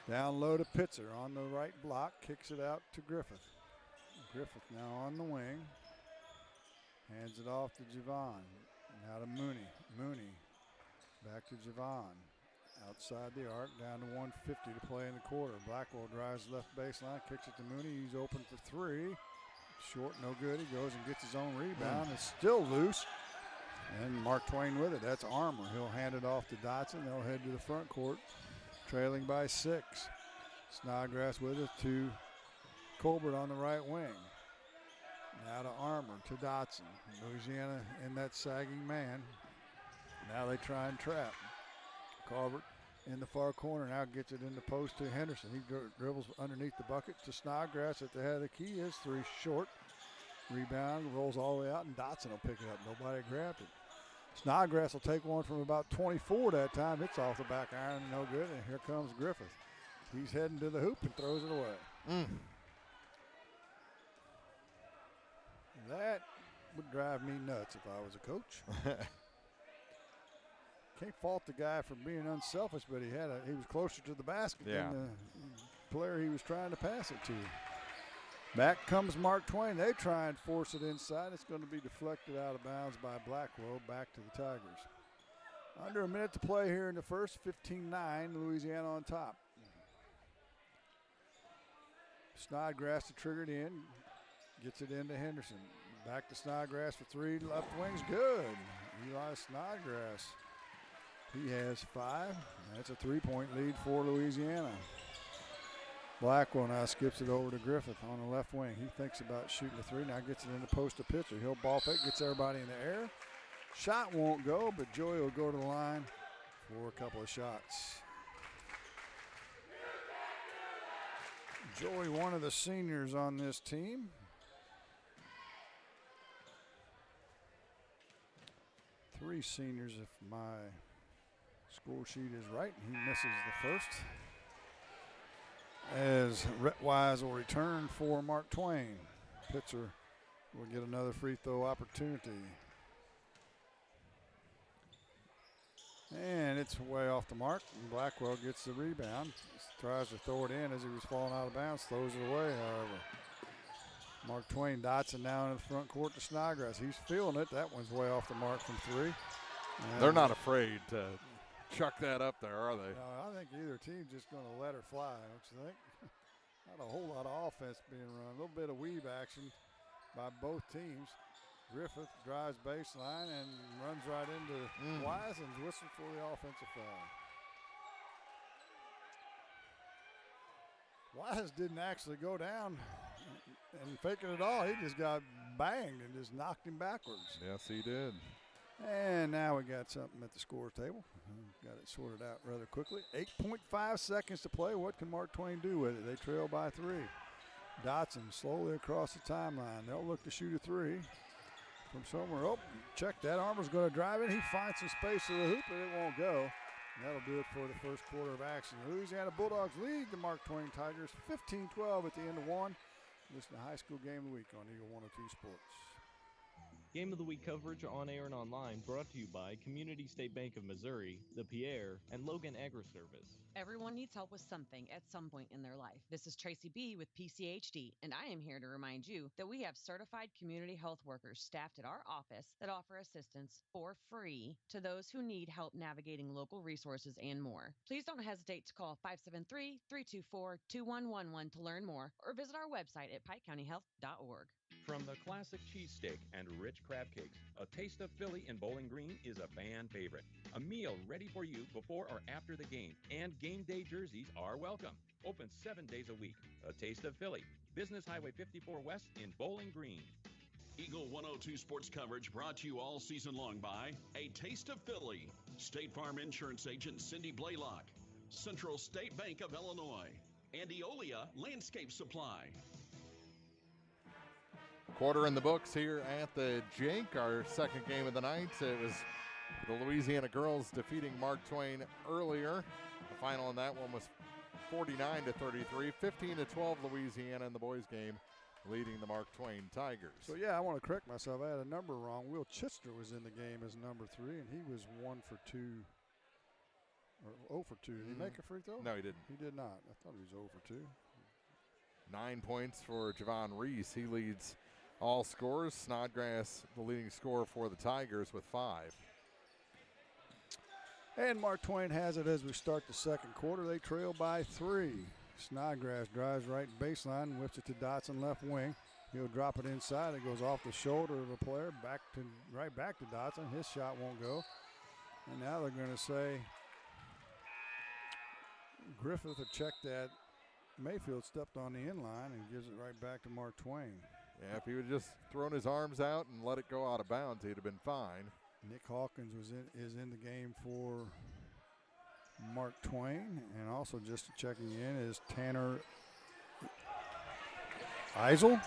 Down low to Pitzer on the right block. Kicks it out to Griffith. Griffith now on the wing. Hands it off to Javon. Now to Mooney. Mooney back to Javon. Outside the arc, down to 150 to play in the quarter. Blackwell drives left baseline, kicks it to Mooney. He's open for 3. Short, no good. He goes and gets his own rebound. It's still loose. And Mark Twain with it. That's Armour. He'll hand it off to Dotson. They'll head to the front court, trailing by 6. Snodgrass with it to Colbert on the right wing. Now to Armour, to Dotson. Louisiana in that sagging man. Now they try and trap. Colbert in the far corner now gets it in the post to Henderson. He dribbles underneath the bucket to Snodgrass at the head of the key. Is 3 short. Rebound, rolls all the way out, and Dotson will pick it up. Nobody grabbed it. Snodgrass will take one from about 24 that time. It's off the back iron, no good, and here comes Griffith. He's heading to the hoop and throws it away. That would drive me nuts if I was a coach. Can't fault the guy for being unselfish, but he was closer to the basket than the player he was trying to pass it to. Back comes Mark Twain. They try and force it inside. It's going to be deflected out of bounds by Blackwell. Back to the Tigers. Under a minute to play here in the first. 15-9, Louisiana on top. Snodgrass to trigger it in. Gets it into Henderson. Back to Snodgrass for 3. Left wing's good. Eli Snodgrass. He has 5. That's a 3-point lead for Louisiana. Blackwell now skips it over to Griffith on the left wing. He thinks about shooting a 3. Now gets it in the post to Pitcher. He'll ball fake, gets everybody in the air. Shot won't go, but Joey will go to the line for a couple of shots. Joey, one of the seniors on this team. Three seniors if my score sheet is right. He misses the first. As Rhett Wise will return for Mark Twain. Pitzer will get another free throw opportunity. And it's way off the mark. And Blackwell gets the rebound. Tries to throw it in as he was falling out of bounds. Throws it away, however. Mark Twain Dotson now in the front court to Snodgrass. He's feeling it. That one's way off the mark from 3. And they're not afraid to chuck that up there, are they? No, I think either team's just going to let her fly, don't you think? Not a whole lot of offense being run. A little bit of weave action by both teams. Griffith drives baseline and runs right into Wise and whistles for the offensive foul. Wise didn't actually go down and fake it at all. He just got banged and just knocked him backwards. Yes, he did. And now we got something at the score table. Got it sorted out rather quickly. 8.5 seconds to play. What can Mark Twain do with it? They trail by 3. Dotson slowly across the timeline. They'll look to shoot a 3 from somewhere. Oh, check that. Armour's going to drive it. He finds some space to the hoop, but it won't go. And that'll do it for the first quarter of action. The Louisiana Bulldogs lead the Mark Twain Tigers 15-12 at the end of 1. Listen to High School Game of the Week on Eagle 102 Sports. Game of the Week coverage on air and online brought to you by Community State Bank of Missouri, the Pierre, and Logan Agri-Service. Everyone needs help with something at some point in their life. This is Tracy B. with PCHD, and I am here to remind you that we have certified community health workers staffed at our office that offer assistance for free to those who need help navigating local resources and more. Please don't hesitate to call 573-324-2111 to learn more or visit our website at pikecountyhealth.org. From the classic cheesesteak and rich crab cakes, a taste of Philly in Bowling Green is a fan favorite. A meal ready for you before or after the game, and game day jerseys are welcome. Open 7 days a week. A taste of Philly. Business Highway 54 West in Bowling Green. Eagle 102 sports coverage brought to you all season long by A Taste of Philly, State Farm Insurance Agent Cindy Blaylock, Central State Bank of Illinois, and Eolia Landscape Supply. Quarter in the books here at the Jink, our second game of the night. It was the Louisiana girls defeating Mark Twain earlier. The final in that one was 49-33, 15-12 Louisiana in the boys game, leading the Mark Twain Tigers. So, yeah, I want to correct myself. I had a number wrong. Will Chister was in the game as number 3, and he was 1 for 2, or 0 for 2. Did he make a free throw? No, he didn't. He did not. I thought he was 0 for 2. 9 points for Javon Reese. He leads all scorers. Snodgrass, the leading scorer for the Tigers, with 5. And Mark Twain has it as we start the second quarter. They trail by 3. Snodgrass drives right baseline, whips it to Dotson left wing. He'll drop it inside. It goes off the shoulder of a player, right back to Dotson. His shot won't go. And now they're going to say Griffith had checked that. Mayfield stepped on the inline and gives it right back to Mark Twain. Yeah, if he would just thrown his arms out and let it go out of bounds, he'd have been fine. Nick Hawkins is in the game for Mark Twain, and also just checking in is Tanner Eisel.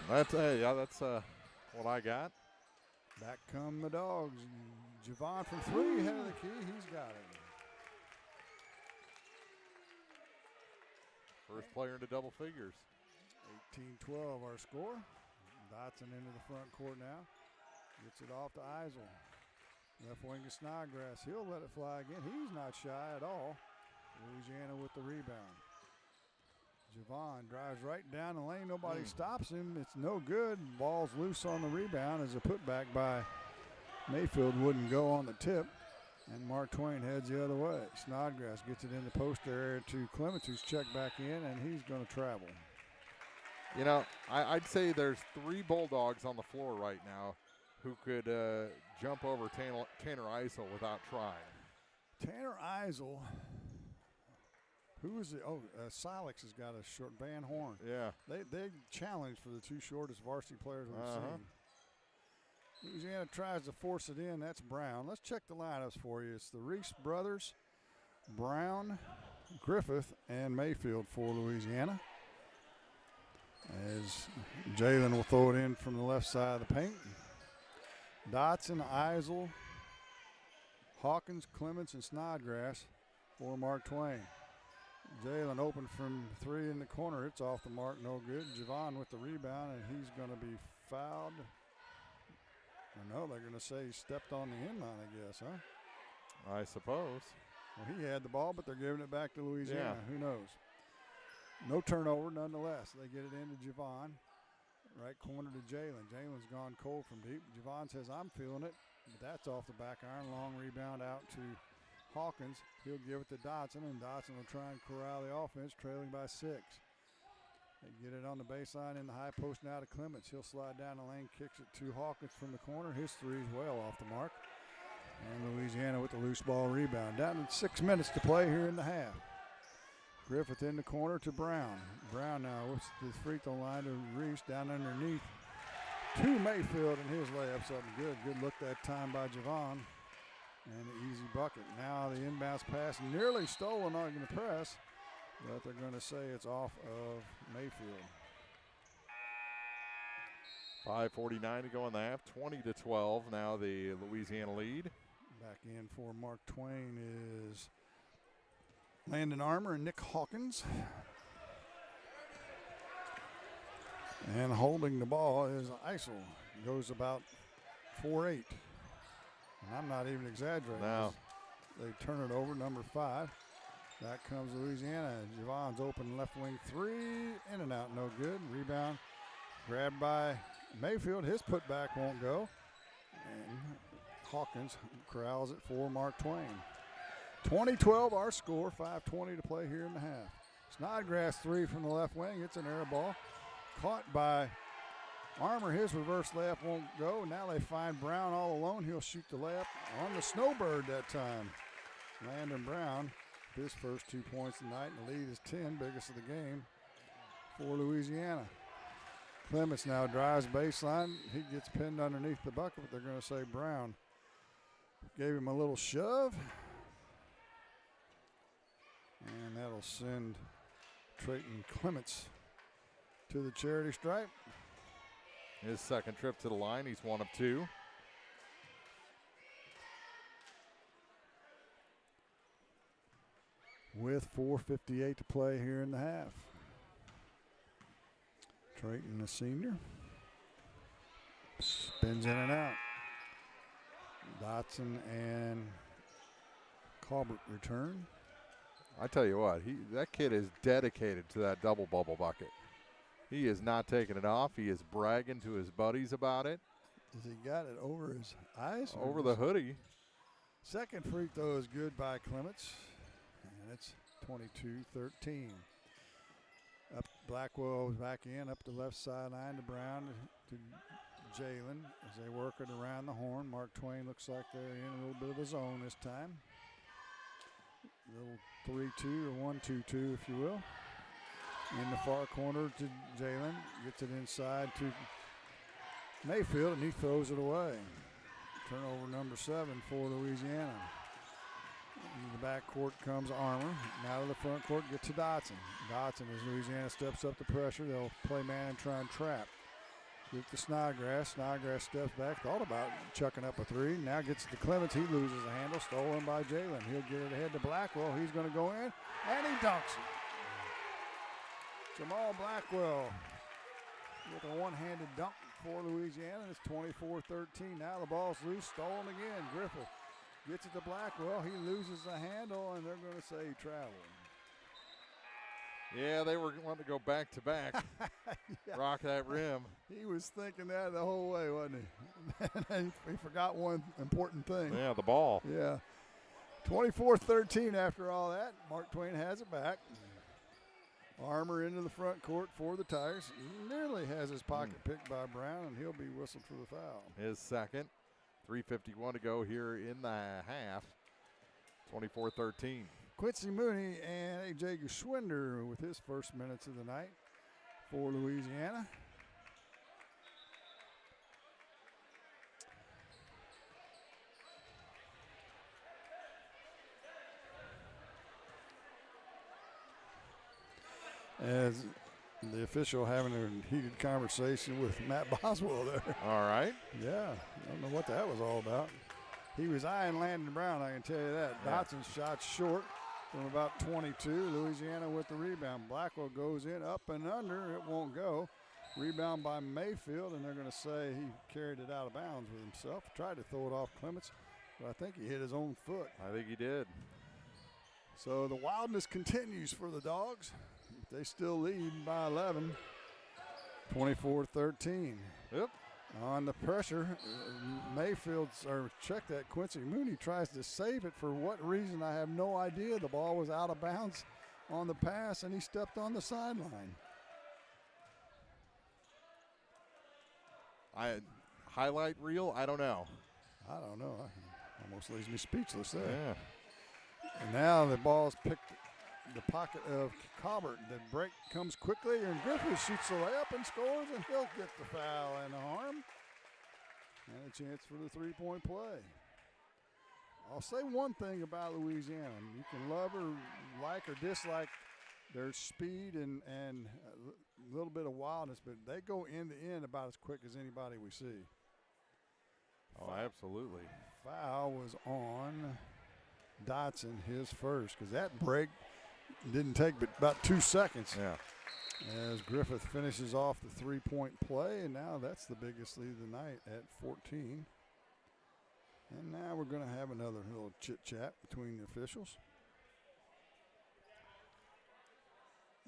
That's what I got. Back come the Dogs. Javon from 3, head of the key. He's got it. First player into double figures. 18-12 our score. Dotson into the front court now. Gets it off to Eisel. Left wing to Snodgrass. He'll let it fly again. He's not shy at all. Louisiana with the rebound. Javon drives right down the lane. Nobody stops him. It's no good. Ball's loose on the rebound as a putback by Mayfield wouldn't go on the tip. And Mark Twain heads the other way. Snodgrass gets it in the post area to Clements, who's checked back in, and he's going to travel. You know, I'd say there's 3 Bulldogs on the floor right now who could jump over Tanner Eisel without trying. Tanner Eisel, who is it? Oh, Silex has got a short Van Horn. Yeah. They challenged for the 2 shortest varsity players we've seen. Louisiana tries to force it in. That's Brown. Let's check the lineups for you. It's the Reese brothers, Brown, Griffith, and Mayfield for Louisiana. As Jalen will throw it in from the left side of the paint. Dotson, Eisel, Hawkins, Clements, and Snodgrass for Mark Twain. Jalen open from 3 in the corner. It's off the mark, no good. Javon with the rebound, and he's going to be fouled. No, they're going to say he stepped on the inline, I guess, huh? I suppose. Well, he had the ball, but they're giving it back to Louisiana. Yeah. Who knows? No turnover, nonetheless. They get it into Javon. Right corner to Jalen. Jalen's gone cold from deep. Javon says, I'm feeling it. But that's off the back iron. Long rebound out to Hawkins. He'll give it to Dotson, and Dotson will try and corral the offense, trailing by 6. They get it on the baseline in the high post now to Clements. He'll slide down the lane, kicks it to Hawkins from the corner. His 3's well off the mark. And Louisiana with the loose ball rebound. Down to 6 minutes to play here in the half. Griffith in the corner to Brown. Brown now whips the free throw line to Reese down underneath to Mayfield, and his layup's up and good. Good look that time by Javon. And an easy bucket. Now the inbounds pass nearly stolen on the press. But they're going to say it's off of Mayfield. 5:49 to go in the half. 20-12 now the Louisiana lead. Back in for Mark Twain is Landon Armour and Nick Hawkins. And holding the ball is Eisel. Goes about 4'8". And I'm not even exaggerating. No. They turn it over, number 5. Back comes Louisiana. Javon's open left wing three. In and out, no good. Rebound grabbed by Mayfield. His putback won't go. And Hawkins corrals it for Mark Twain. 20-12 our score. 5:20 to play here in the half. Snodgrass three from the left wing. It's an air ball. Caught by Armour. His reverse layup won't go. Now they find Brown all alone. He'll shoot the layup on the Snowbird that time. Landon Brown, his first 2 points tonight, and the lead is 10, biggest of the game for Louisiana. Clements now drives baseline. He gets pinned underneath the bucket, but they're going to say Brown gave him a little shove. And that'll send Trayton Clements to the charity stripe. His second trip to the line. He's 1 of 2. With 4:58 to play here in the half. Trayton, the senior, spins in and out. Dotson and Colbert return. I tell you what, that kid is dedicated to that double bubble bucket. He is not taking it off. He is bragging to his buddies about it. Has he got it over his eyes? Over the hoodie. Second free throw is good by Clements. And it's 22-13. Up Blackwell back in, up the left sideline to Brown to Jalen as they work it around the horn. Mark Twain looks like they're in a little bit of a zone this time. Little 3-2 or 1-2-2, if you will. In the far corner to Jalen. Gets it inside to Mayfield, and he throws it away. Turnover number 7 for Louisiana. In the back court comes Armour. Now to the front court, get to Dotson. Dotson, as Louisiana steps up the pressure, they'll play man and try and trap. Get to Snodgrass. Snodgrass steps back, thought about chucking up a three. Now gets to Clements. He loses the handle, stolen by Jalen. He'll get it ahead to Blackwell. He's going to go in, and he dunks it. Jamal Blackwell with a one-handed dunk for Louisiana. It's 24-13. Now the ball's loose, stolen again. Griffith gets it to Blackwell. He loses the handle, and they're going to say he traveled. Yeah, they were wanting to go back to back. Yeah. Rock that rim. He was thinking that the whole way, wasn't he? He forgot one important thing. Yeah, the ball. Yeah. 24-13 after all that. Mark Twain has it back. Armour into the front court for the Tigers. Nearly has his pocket picked by Brown, and he'll be whistled for the foul. His second. 3:51 to go here in the half. 24-13. Quincy Mooney and A.J. Geschwinder with his first minutes of the night for Louisiana. As the official having a heated conversation with Matt Boswell there. All right. Yeah, I don't know what that was all about. He was eyeing Landon Brown, I can tell you that. Yeah. Dotson's shot short from about 22. Louisiana with the rebound. Blackwell goes in, up and under. It won't go. Rebound by Mayfield, and they're going to say he carried it out of bounds with himself. Tried to throw it off Clements, but I think he hit his own foot. I think he did. So the wildness continues for the Dogs. They still lead by 11, 24-13. Yep. On the pressure, check that, Quincy Mooney tries to save it for what reason, I have no idea. The ball was out of bounds on the pass, and he stepped on the sideline. Highlight reel? I don't know. I don't know. Almost leaves me speechless there. Yeah. And now the ball's picked the pocket of Colbert. The break comes quickly, and Griffith shoots the layup and scores, and he'll get the foul and the harm. And a chance for the three-point play. I'll say one thing about Louisiana. You can love or like or dislike their speed and a little bit of wildness, but they go end to end about as quick as anybody we see. Oh, absolutely. Foul was on Dotson, his first, because that break didn't take but about 2 seconds. Yeah. As Griffith finishes off the three-point play, and now that's the biggest lead of the night at 14. And now we're going to have another little chit-chat between the officials.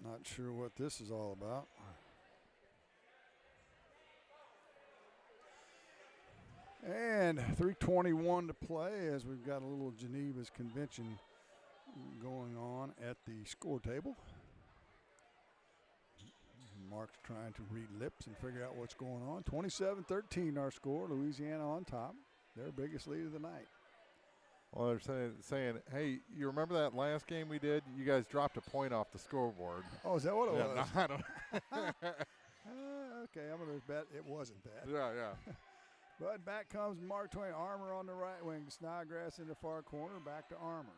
Not sure what this is all about. And 3:21 to play as we've got a little Geneva's convention going on at the score table. Mark's trying to read lips and figure out what's going on. 27-13 our score. Louisiana on top. Their biggest lead of the night. Well, they're saying, hey, you remember that last game we did? You guys dropped a point off the scoreboard. Oh, is that what it was? No, I don't. Okay, I'm going to bet it wasn't that. Yeah. But back comes Mark Twain. Armour on the right wing. Snodgrass in the far corner. Back to Armour.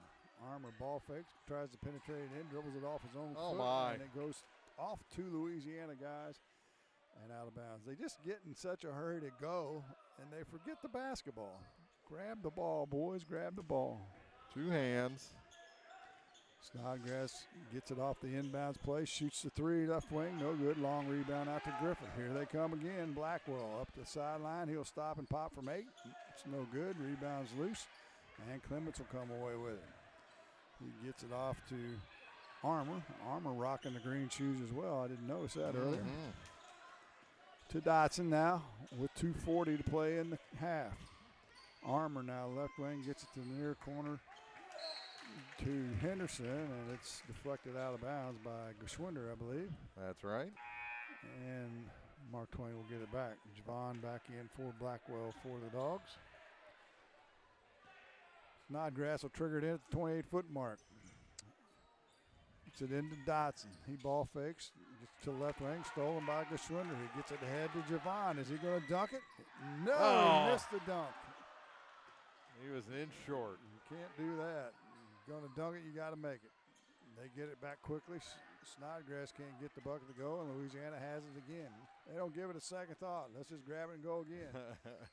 Armour ball fakes. Tries to penetrate it in. Dribbles it off his own foot. My. And it goes off to Louisiana guys and out of bounds. They just get in such a hurry to go, and they forget the basketball. Grab the ball, boys. Grab the ball. 2 hands. Snodgrass gets it off the inbounds play. Shoots the 3 left wing. No good. Long rebound out to Griffith. Here they come again. Blackwell up the sideline. He'll stop and pop from 8. It's no good. Rebounds loose. And Clements will come away with it. He gets it off to Armour. Armour rocking the green shoes as well. I didn't notice that earlier. To Dotson now with 2:40 to play in the half. Armour now left wing gets it to the near corner to Henderson, and it's deflected out of bounds by Geschwinder, I believe. That's right. And Mark Twain will get it back. Javon back in for Blackwell for the Dogs. Snodgrass will trigger it in at the 28-foot mark. Gets it into Dotson. He ball fakes. Gets to left wing. Stolen by Geschwinder. He gets it ahead to Javon. Is he going to dunk it? No, he missed the dunk. He was an inch short. You can't do that. You're going to dunk it, you got to make it. They get it back quickly. Snodgrass can't get the bucket to go, and Louisiana has it again. They don't give it a second thought. Let's just grab it and go again.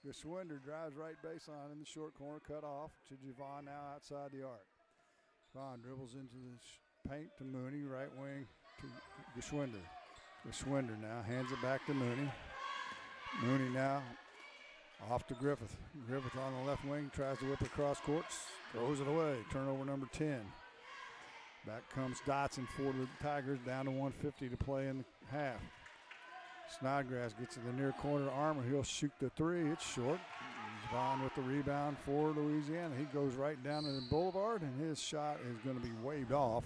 Geschwinder drives right baseline in the short corner, cut off to Javon now outside the arc. Javon dribbles into the paint to Mooney, right wing to Geschwinder. Geschwinder now hands it back to Mooney. Mooney now off to Griffith. Griffith on the left wing, tries to whip across courts, throws it away. Turnover number 10. Back comes Dotson for the Tigers, down to 1:50 to play in the half. Snodgrass gets to the near corner to Armour. He'll shoot the 3. It's short. Vaughn with the rebound for Louisiana. He goes right down to the boulevard, and his shot is going to be waved off.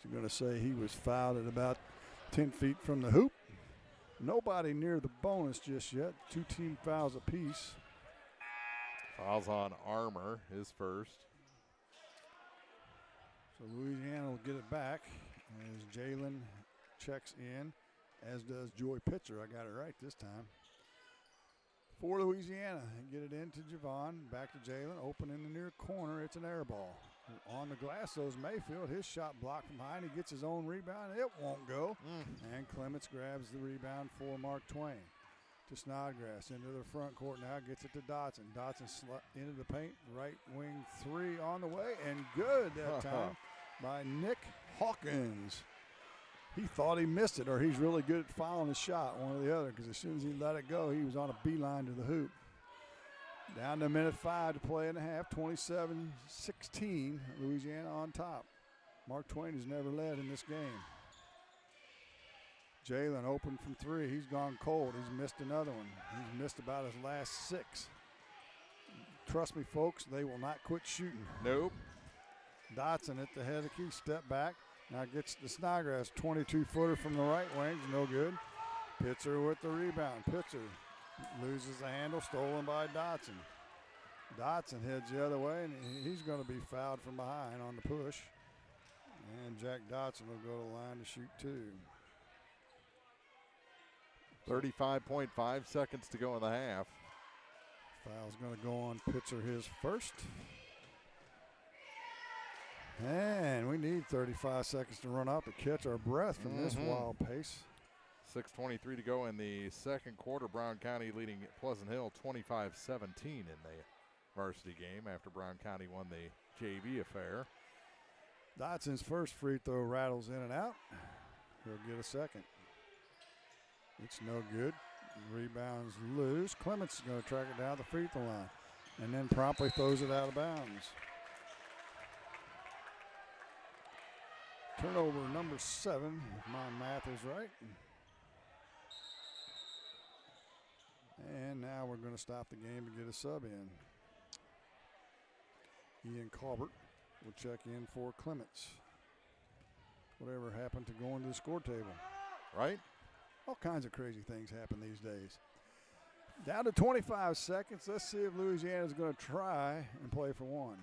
He's going to say he was fouled at about 10 feet from the hoop. Nobody near the bonus just yet. 2 team fouls apiece. Fouls on Armour, his first. So Louisiana will get it back as Jalen checks in, as does Joy Pitcher. I got it right this time. For Louisiana, get it into Javon, back to Jalen, open in the near corner. It's an air ball. On the glass, though, is Mayfield. His shot blocked from behind. He gets his own rebound. It won't go. And Clements grabs the rebound for Mark Twain. To Snodgrass, into the front court now, gets it to Dotson. Dotson into the paint, right wing 3 on the way, and good that time by Nick Hawkins. He thought he missed it, or he's really good at fouling his shot, one or the other, because as soon as he let it go, he was on a beeline to the hoop. Down to a minute 5 to play in the half, 27-16, Louisiana on top. Mark Twain has never led in this game. Jalen open from 3. He's gone cold. He's missed another one. He's missed about his last 6. Trust me, folks, they will not quit shooting. Nope. Dotson at the head of the key, step back. Now gets the Snodgrass, 22-footer from the right wing, no good. Pitzer with the rebound. Pitzer loses the handle, stolen by Dotson. Dotson heads the other way, and he's going to be fouled from behind on the push. And Jack Dotson will go to the line to shoot 2. 35.5 seconds to go in the half. Foul's going to go on Pitzer, his first. And we need 35 seconds to run out to catch our breath from this wild pace. 6:23 to go in the second quarter. Brown County leading Pleasant Hill 25-17 in the varsity game after Brown County won the JV affair. Dotson's first free throw rattles in and out. He'll get a second. It's no good. Rebounds loose. Clements is going to track it down the free throw line and then promptly throws it out of bounds. Turnover number 7, if my math is right. And now we're going to stop the game to get a sub in. Ian Colbert will check in for Clements. Whatever happened to going to the score table? Right? All kinds of crazy things happen these days. Down to 25 seconds. Let's see if Louisiana's going to try and play for one.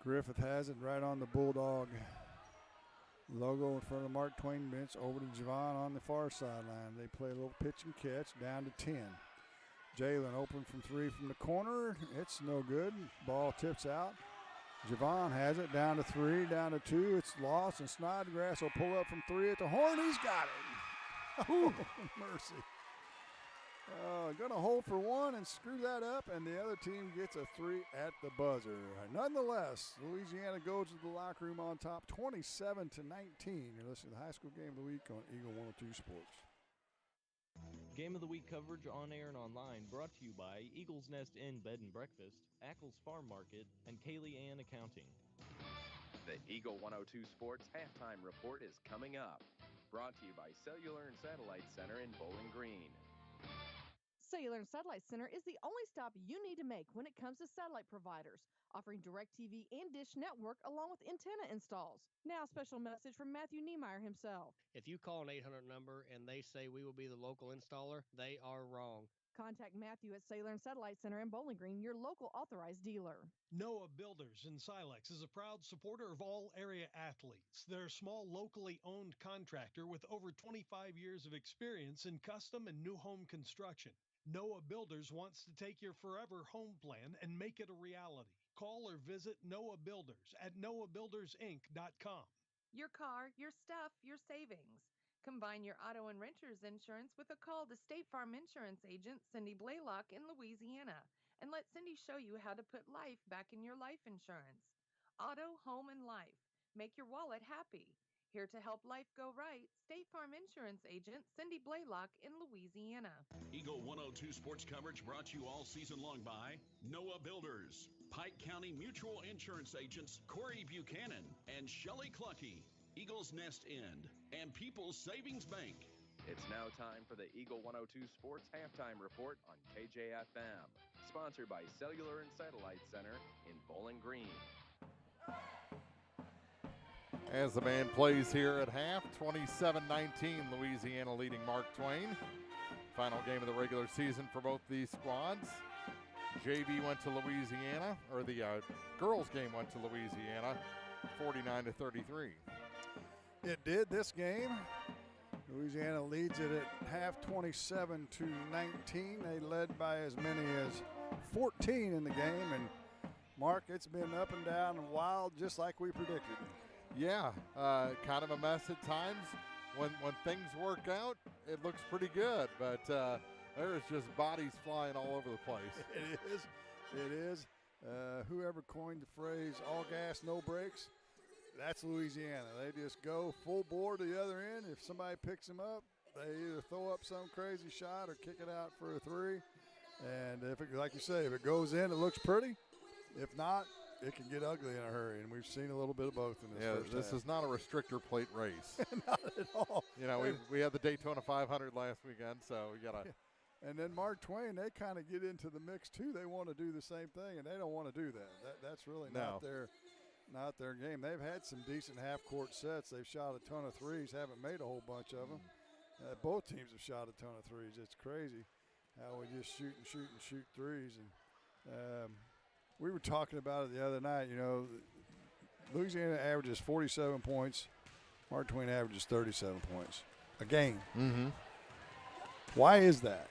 Griffith has it right on the Bulldog logo in front of the Mark Twain bench. Over to Javon on the far sideline. They play a little pitch and catch down to 10. Jalen open from 3 from the corner. It's no good. Ball tips out. Javon has it down to 3, down to 2. It's lost, and Snodgrass will pull up from 3 at the horn. He's got it. Oh, mercy. Going to hold for one and screw that up, and the other team gets a 3 at the buzzer. Nonetheless, Louisiana goes to the locker room on top, 27-19. You're listening to the high school game of the week on Eagle 102 Sports. Game of the Week coverage on air and online brought to you by Eagles Nest Inn Bed and Breakfast, Ackles Farm Market, and Kaylee Ann Accounting. The Eagle 102 Sports Halftime Report is coming up. Brought to you by Cellular and Satellite Center in Bowling Green. Cellular and Satellite Center is the only stop you need to make when it comes to satellite providers, offering DirecTV and Dish Network along with antenna installs. Now, a special message from Matthew Niemeyer himself. If you call an 800 number and they say we will be the local installer, they are wrong. Contact Matthew at Cellular and Satellite Center in Bowling Green, your local authorized dealer. Noah Builders in Silex is a proud supporter of all area athletes. They're a small, locally owned contractor with over 25 years of experience in custom and new home construction. Noah Builders wants to take your forever home plan and make it a reality. Call or visit Noah Builders at noahbuildersinc.com. Your car, your stuff, your savings. Combine your auto and renter's insurance with a call to State Farm Insurance agent Cindy Blaylock in Louisiana, and let Cindy show you how to put life back in your life insurance. Auto, home, and life. Make your wallet happy. Here to help life go right, State Farm Insurance agent Cindy Blaylock in Louisiana. Eagle 102 sports coverage brought to you all season long by Noah Builders, Pike County Mutual Insurance agents Corey Buchanan and Shelley Cluckey, Eagles Nest Inn, and People's Savings Bank. It's now time for the Eagle 102 Sports Halftime Report on KJFM, sponsored by Cellular and Satellite Center in Bowling Green. As the band plays here at half, 27-19, Louisiana leading Mark Twain. Final game of the regular season for both these squads. JV went to Louisiana, or the girls game went to Louisiana, 49-33. It did this game. Louisiana leads it at half, 27-19. They led by as many as 14 in the game, and Mark, it's been up and down and wild, just like we predicted. Yeah, kind of a mess at times. When things work out, it looks pretty good, but there is just bodies flying all over the place. It is. Whoever coined the phrase "all gas, no brakes," that's Louisiana. They just go full bore to the other end. If somebody picks them up, they either throw up some crazy shot or kick it out for a 3. And if it, like you say, if it goes in, it looks pretty. If not, it can get ugly in a hurry, and we've seen a little bit of both in this first this half. is not a restrictor plate race. Not at all. You know, we had the Daytona 500 last weekend, so we got to. And then Mark Twain, they kind of get into the mix too. They want to do the same thing, and they don't want to do that. That's really not their game. They've had some decent half-court sets. They've shot a ton of threes, haven't made a whole bunch of them. Both teams have shot a ton of threes. It's crazy how we just shoot threes. And we were talking about it the other night. You know, Louisiana averages 47 points. Mark Twain averages 37 points a game. Mm-hmm. Why is that?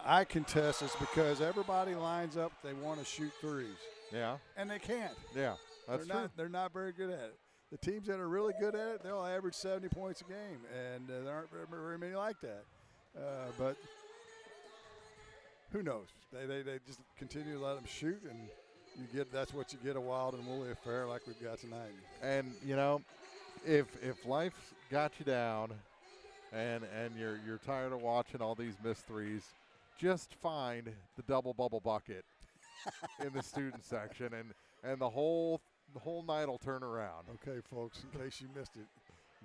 I contest it's because everybody lines up. They want to shoot threes. Yeah. And they can't. Yeah, that's true. They're not very good at it. The teams that are really good at it, they'll average 70 points a game, and there aren't very many like that. But who knows? They just continue to let them shoot, and that's what you get, a wild and woolly affair like we've got tonight. And you know, if life got you down, and you're tired of watching all these missed threes, just find the double bubble bucket in the student section, and the whole the whole night will turn around. Okay, folks, in case you missed it,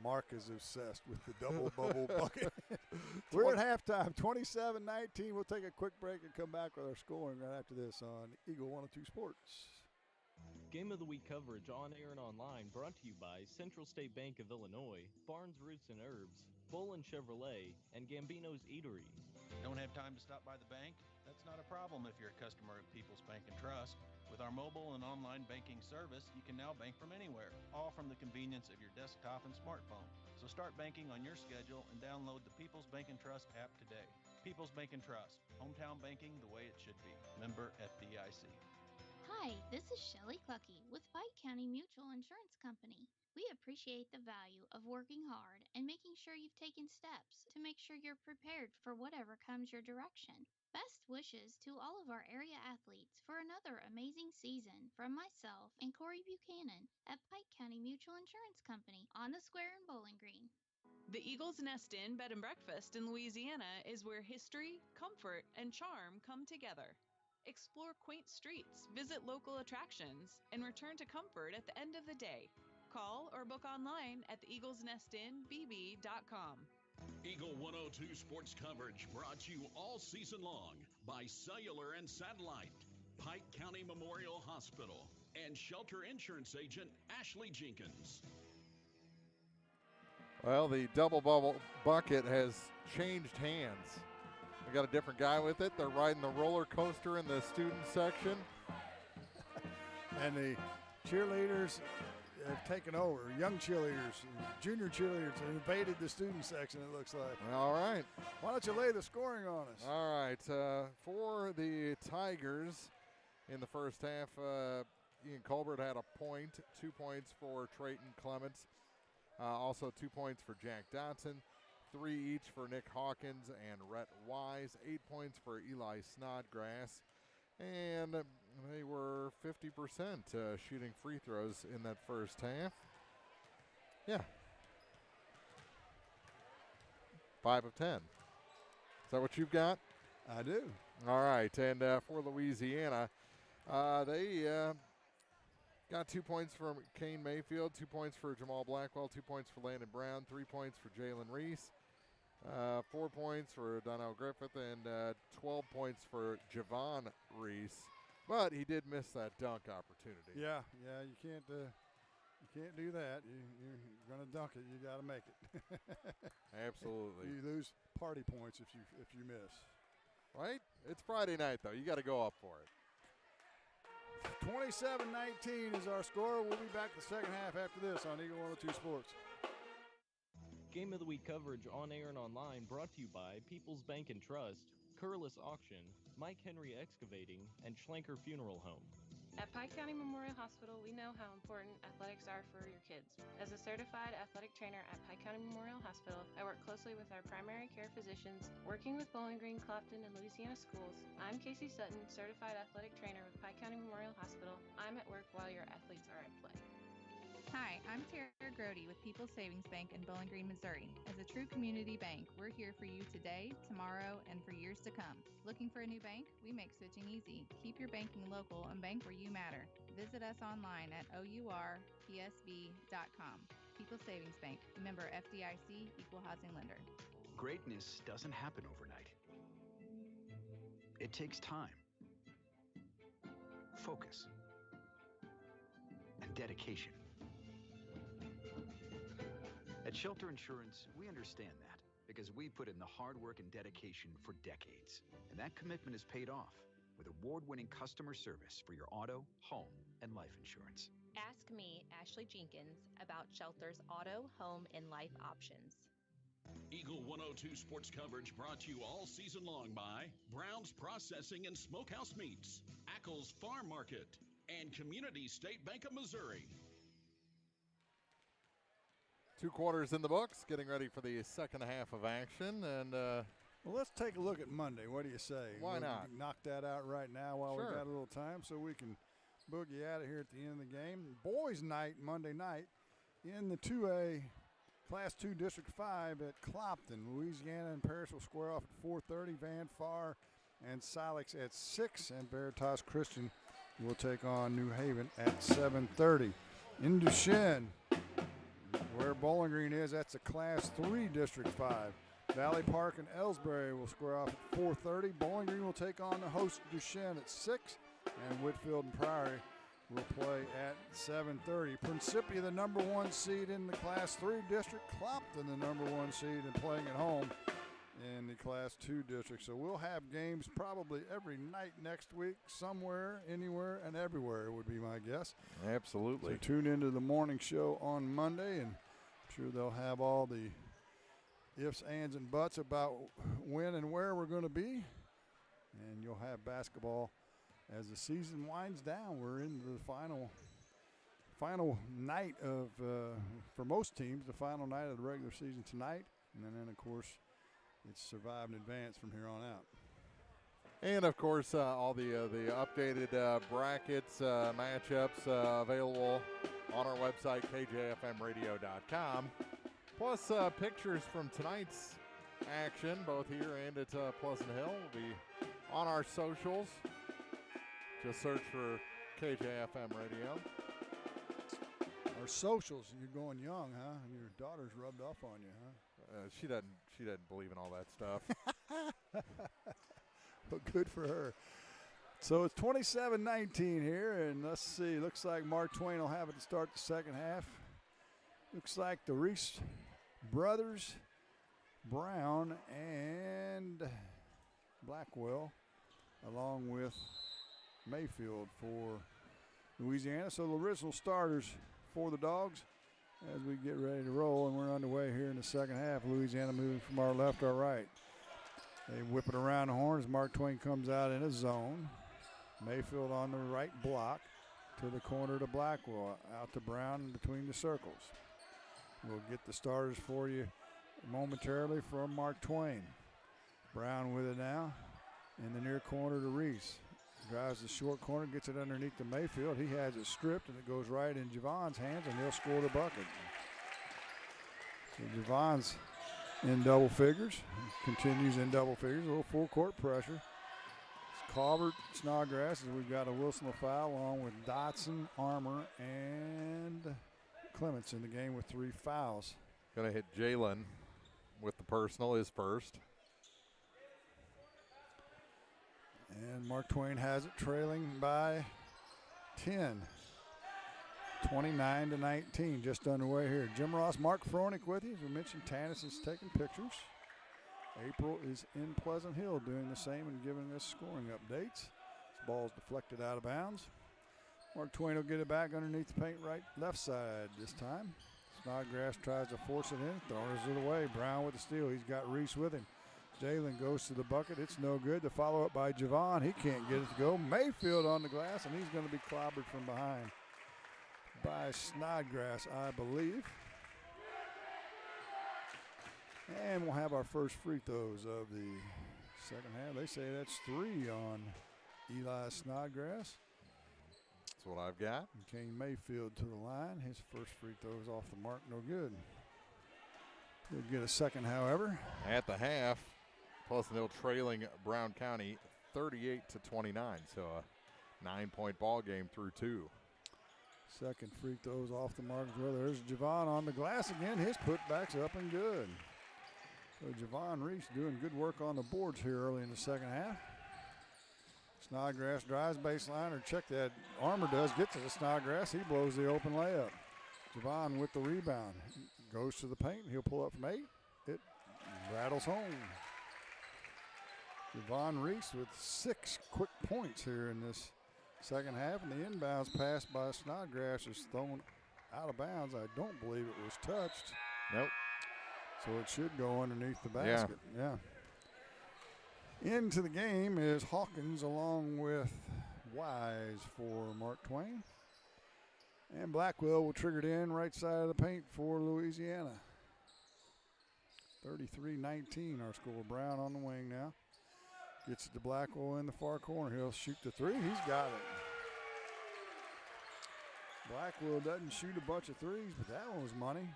Mark is obsessed with the double bubble bucket. We're at halftime, 27-19. We'll take a quick break and come back with our scoring right after this on Eagle 102 Sports. Game of the Week coverage on air and online brought to you by Central State Bank of Illinois, Barnes Roots and Herbs, Bolin Chevrolet, and Gambino's Eatery. Don't have time to stop by the bank? That's not a problem if you're a customer of People's Bank and Trust. With our mobile and online banking service, you can now bank from anywhere, all from the convenience of your desktop and smartphone. So start banking on your schedule and download the People's Bank and Trust app today. People's Bank and Trust, hometown banking the way it should be. Member FDIC. Hi, this is Shelley Clucky with Pike County Mutual Insurance Company. We appreciate the value of working hard and making sure you've taken steps to make sure you're prepared for whatever comes your direction. Best wishes to all of our area athletes for another amazing season from myself and Corey Buchanan at Pike County Mutual Insurance Company on the square in Bowling Green. The Eagles Nest Inn Bed and Breakfast in Louisiana is where history, comfort, and charm come together. Explore quaint streets, visit local attractions, and return to comfort at the end of the day. Call or book online at theeaglesnestinbb.com. Eagle 102 sports coverage brought to you all season long by Cellular and Satellite, Pike County Memorial Hospital, and shelter insurance agent Ashley Jenkins. Well, the double bubble bucket has changed hands. We got a different guy with it. They're riding the roller coaster in the student section. And the cheerleaders have taken over. Young cheerleaders, junior cheerleaders have invaded the student section, it looks like. All right. Why don't you lay the scoring on us? All right. For the Tigers in the first half, Ian Colbert had a point, 2 points for Trayton Clements. Also 2 points for Jack Dotson, 3 each for Nick Hawkins and Rhett Wise, 8 points for Eli Snodgrass. And they were 50% shooting free throws in that first half. Yeah. 5 of 10. Is that what you've got? I do. All right. And for Louisiana, they got 2 points from Kane Mayfield, 2 points for Jamal Blackwell, 2 points for Landon Brown, 3 points for Jalen Reese. 4 points for Donnell Griffith and 12 points for Javon Reese, but he did miss that dunk opportunity. Yeah, you can't do that. You're gonna dunk it. You got to make it. Absolutely. You lose party points if you miss. Right? It's Friday night though. You got to go up for it. 27-19 is our score. We'll be back the second half after this on Eagle 102 Sports. Game of the Week coverage on air and online brought to you by People's Bank and Trust, Curlis Auction, Mike Henry Excavating, and Schlenker Funeral Home. At Pike County Memorial Hospital, we know how important athletics are for your kids. As a certified athletic trainer at Pike County Memorial Hospital, I work closely with our primary care physicians, working with Bowling Green, Clopton, and Louisiana schools. I'm Casey Sutton, certified athletic trainer with Pike County Memorial Hospital. I'm at work while your athletes are at play. Hi, I'm Tara Grody with People's Savings Bank in Bowling Green, Missouri. As a true community bank, we're here for you today, tomorrow, and for years to come. Looking for a new bank? We make switching easy. Keep your banking local and bank where you matter. Visit us online at OURPSB.com. People's Savings Bank, member FDIC, equal housing lender. Greatness doesn't happen overnight. It takes time, focus, and dedication. At Shelter Insurance, we understand that because we put in the hard work and dedication for decades. And that commitment is paid off with award-winning customer service for your auto, home, and life insurance. Ask me, Ashley Jenkins, about Shelter's auto, home, and life options. Eagle 102 sports coverage brought to you all season long by Brown's Processing and Smokehouse Meats, Ackles Farm Market, and Community State Bank of Missouri. 2 quarters in the books, getting ready for the second half of action. And well, let's take a look at Monday. What do you say? Why not? Knock that out right now while we got a little time so we can boogie out of here at the end of the game. Boys night, Monday night, in the 2A Class 2 District 5 at Clopton. Louisiana and Paris will square off at 4:30. Van Far and Silex at 6. And Veritas Christian will take on New Haven at 7:30. In Duchesne, where Bowling Green is, that's a Class 3 District 5. Valley Park and Ellsbury will square off at 4:30. Bowling Green will take on the host Duchesne at 6, and Whitfield and Priory will play at 7:30. Principia, the number 1 seed in the Class 3 district. Clopton, the number 1 seed, and playing at home in the Class 2 district. So we'll have games probably every night next week, somewhere, anywhere, and everywhere would be my guess. Absolutely. So tune into the morning show on Monday, and I'm sure they'll have all the ifs, ands, and buts about when and where we're going to be. And you'll have basketball as the season winds down. We're in the final night of, for most teams, the final night of the regular season tonight. And then, of course, it's survive and advance from here on out. And, of course, all the updated brackets, matchups available on our website, kjfmradio.com. Plus, pictures from tonight's action, both here and at Pleasant Hill, will be on our socials. Just search for KJFM Radio. Our socials, you're going young, huh? Your daughter's rubbed off on you, huh? She doesn't believe in all that stuff. Well, good for her. So it's 27-19 here, and let's see. Looks like Mark Twain will have it to start the second half. Looks like the Reese brothers, Brown and Blackwell, along with Mayfield for Louisiana. So the original starters for the Dogs as we get ready to roll, and we're underway here in the second half. Louisiana moving from our left to our right. They whip it around the horn as Mark Twain comes out in a zone. Mayfield on the right block to the corner to Blackwell, out to Brown between the circles. We'll get the starters for you momentarily from Mark Twain. Brown with it now in the near corner to Reese. Drives the short corner, gets it underneath to Mayfield. He has it stripped, and it goes right in Javon's hands, and he'll score the bucket. So Javon's in double figures, continues in double figures, a little full court pressure. It's Calvert, Snodgrass, as we've got a Wilson LaFowl along with Dotson, Armour, and Clements in the game with 3 fouls. Going to hit Jalen with the personal, his first. And Mark Twain has it trailing by 10. 29-19, just underway here. Jim Ross, Mark Froenig with you. As we mentioned, Tanis is taking pictures. April is in Pleasant Hill doing the same and giving us scoring updates. This ball's deflected out of bounds. Mark Twain will get it back underneath the paint right left side this time. Snodgrass tries to force it in, throws it away. Brown with the steal. He's got Reese with him. Jalen goes to the bucket. It's no good. The follow-up by Javon. He can't get it to go. Mayfield on the glass, and he's going to be clobbered from behind by Snodgrass, I believe. And we'll have our first free throws of the second half. They say that's 3 on Eli Snodgrass. That's what I've got. Kane Mayfield to the line. His first free throw is off the mark. No good. He'll get a second, however. At the half, Pleasant Hill trailing Brown County 38-29. So a 9-point ball game through 2. Second free throws off the mark as well. There's Javon on the glass again. His putback's up and good. So Javon Reese doing good work on the boards here early in the second half. Snodgrass drives baseline, or check that. Armour does get to the Snodgrass. He blows the open layup. Javon with the rebound. Goes to the paint. He'll pull up from 8. It rattles home. Javon Reese with 6 quick points here in this second half, and the inbounds pass by Snodgrass is thrown out of bounds. I don't believe it was touched. Nope. So it should go underneath the basket. Yeah. Into the game is Hawkins along with Wise for Mark Twain. And Blackwell will trigger it in right side of the paint for Louisiana. 33-19 our score. Brown on the wing now. Gets it to Blackwell in the far corner. He'll shoot the 3. He's got it. Blackwell doesn't shoot a bunch of threes, but that one was money.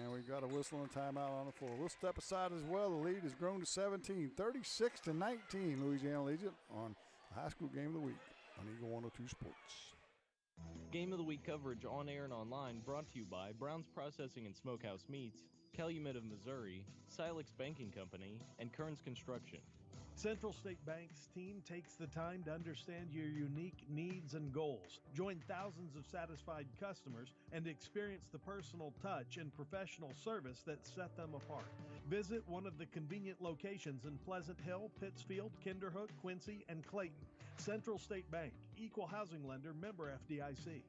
And we've got a whistle and a timeout on the floor. We'll step aside as well. The lead has grown to 17. 36-19 Louisiana leads it on the high school game of the week. on Eagle 102 Sports. Game of the Week coverage on air and online brought to you by Brown's Processing and Smokehouse Meats, Calumet of Missouri, Silex Banking Company, and Kearns Construction. Central State Bank's team takes the time to understand your unique needs and goals. Join thousands of satisfied customers and experience the personal touch and professional service that set them apart. Visit one of the convenient locations in Pleasant Hill, Pittsfield, Kinderhook, Quincy, and Clayton. Central State Bank, equal housing lender, member FDIC.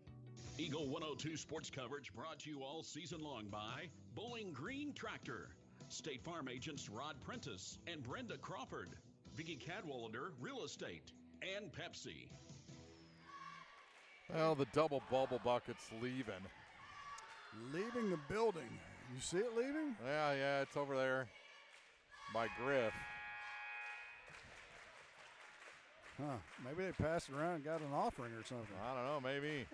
Eagle 102 sports coverage brought to you all season long by Bowling Green Tractor, State Farm agents Rod Prentice and Brenda Crawford, Vicky Cadwallader Real Estate, and Pepsi. Well, the double bubble bucket's leaving. Leaving the building. You see it leaving? Yeah, it's over there by Griff. Huh. Maybe they passed it around and got an offering or something. I don't know, maybe.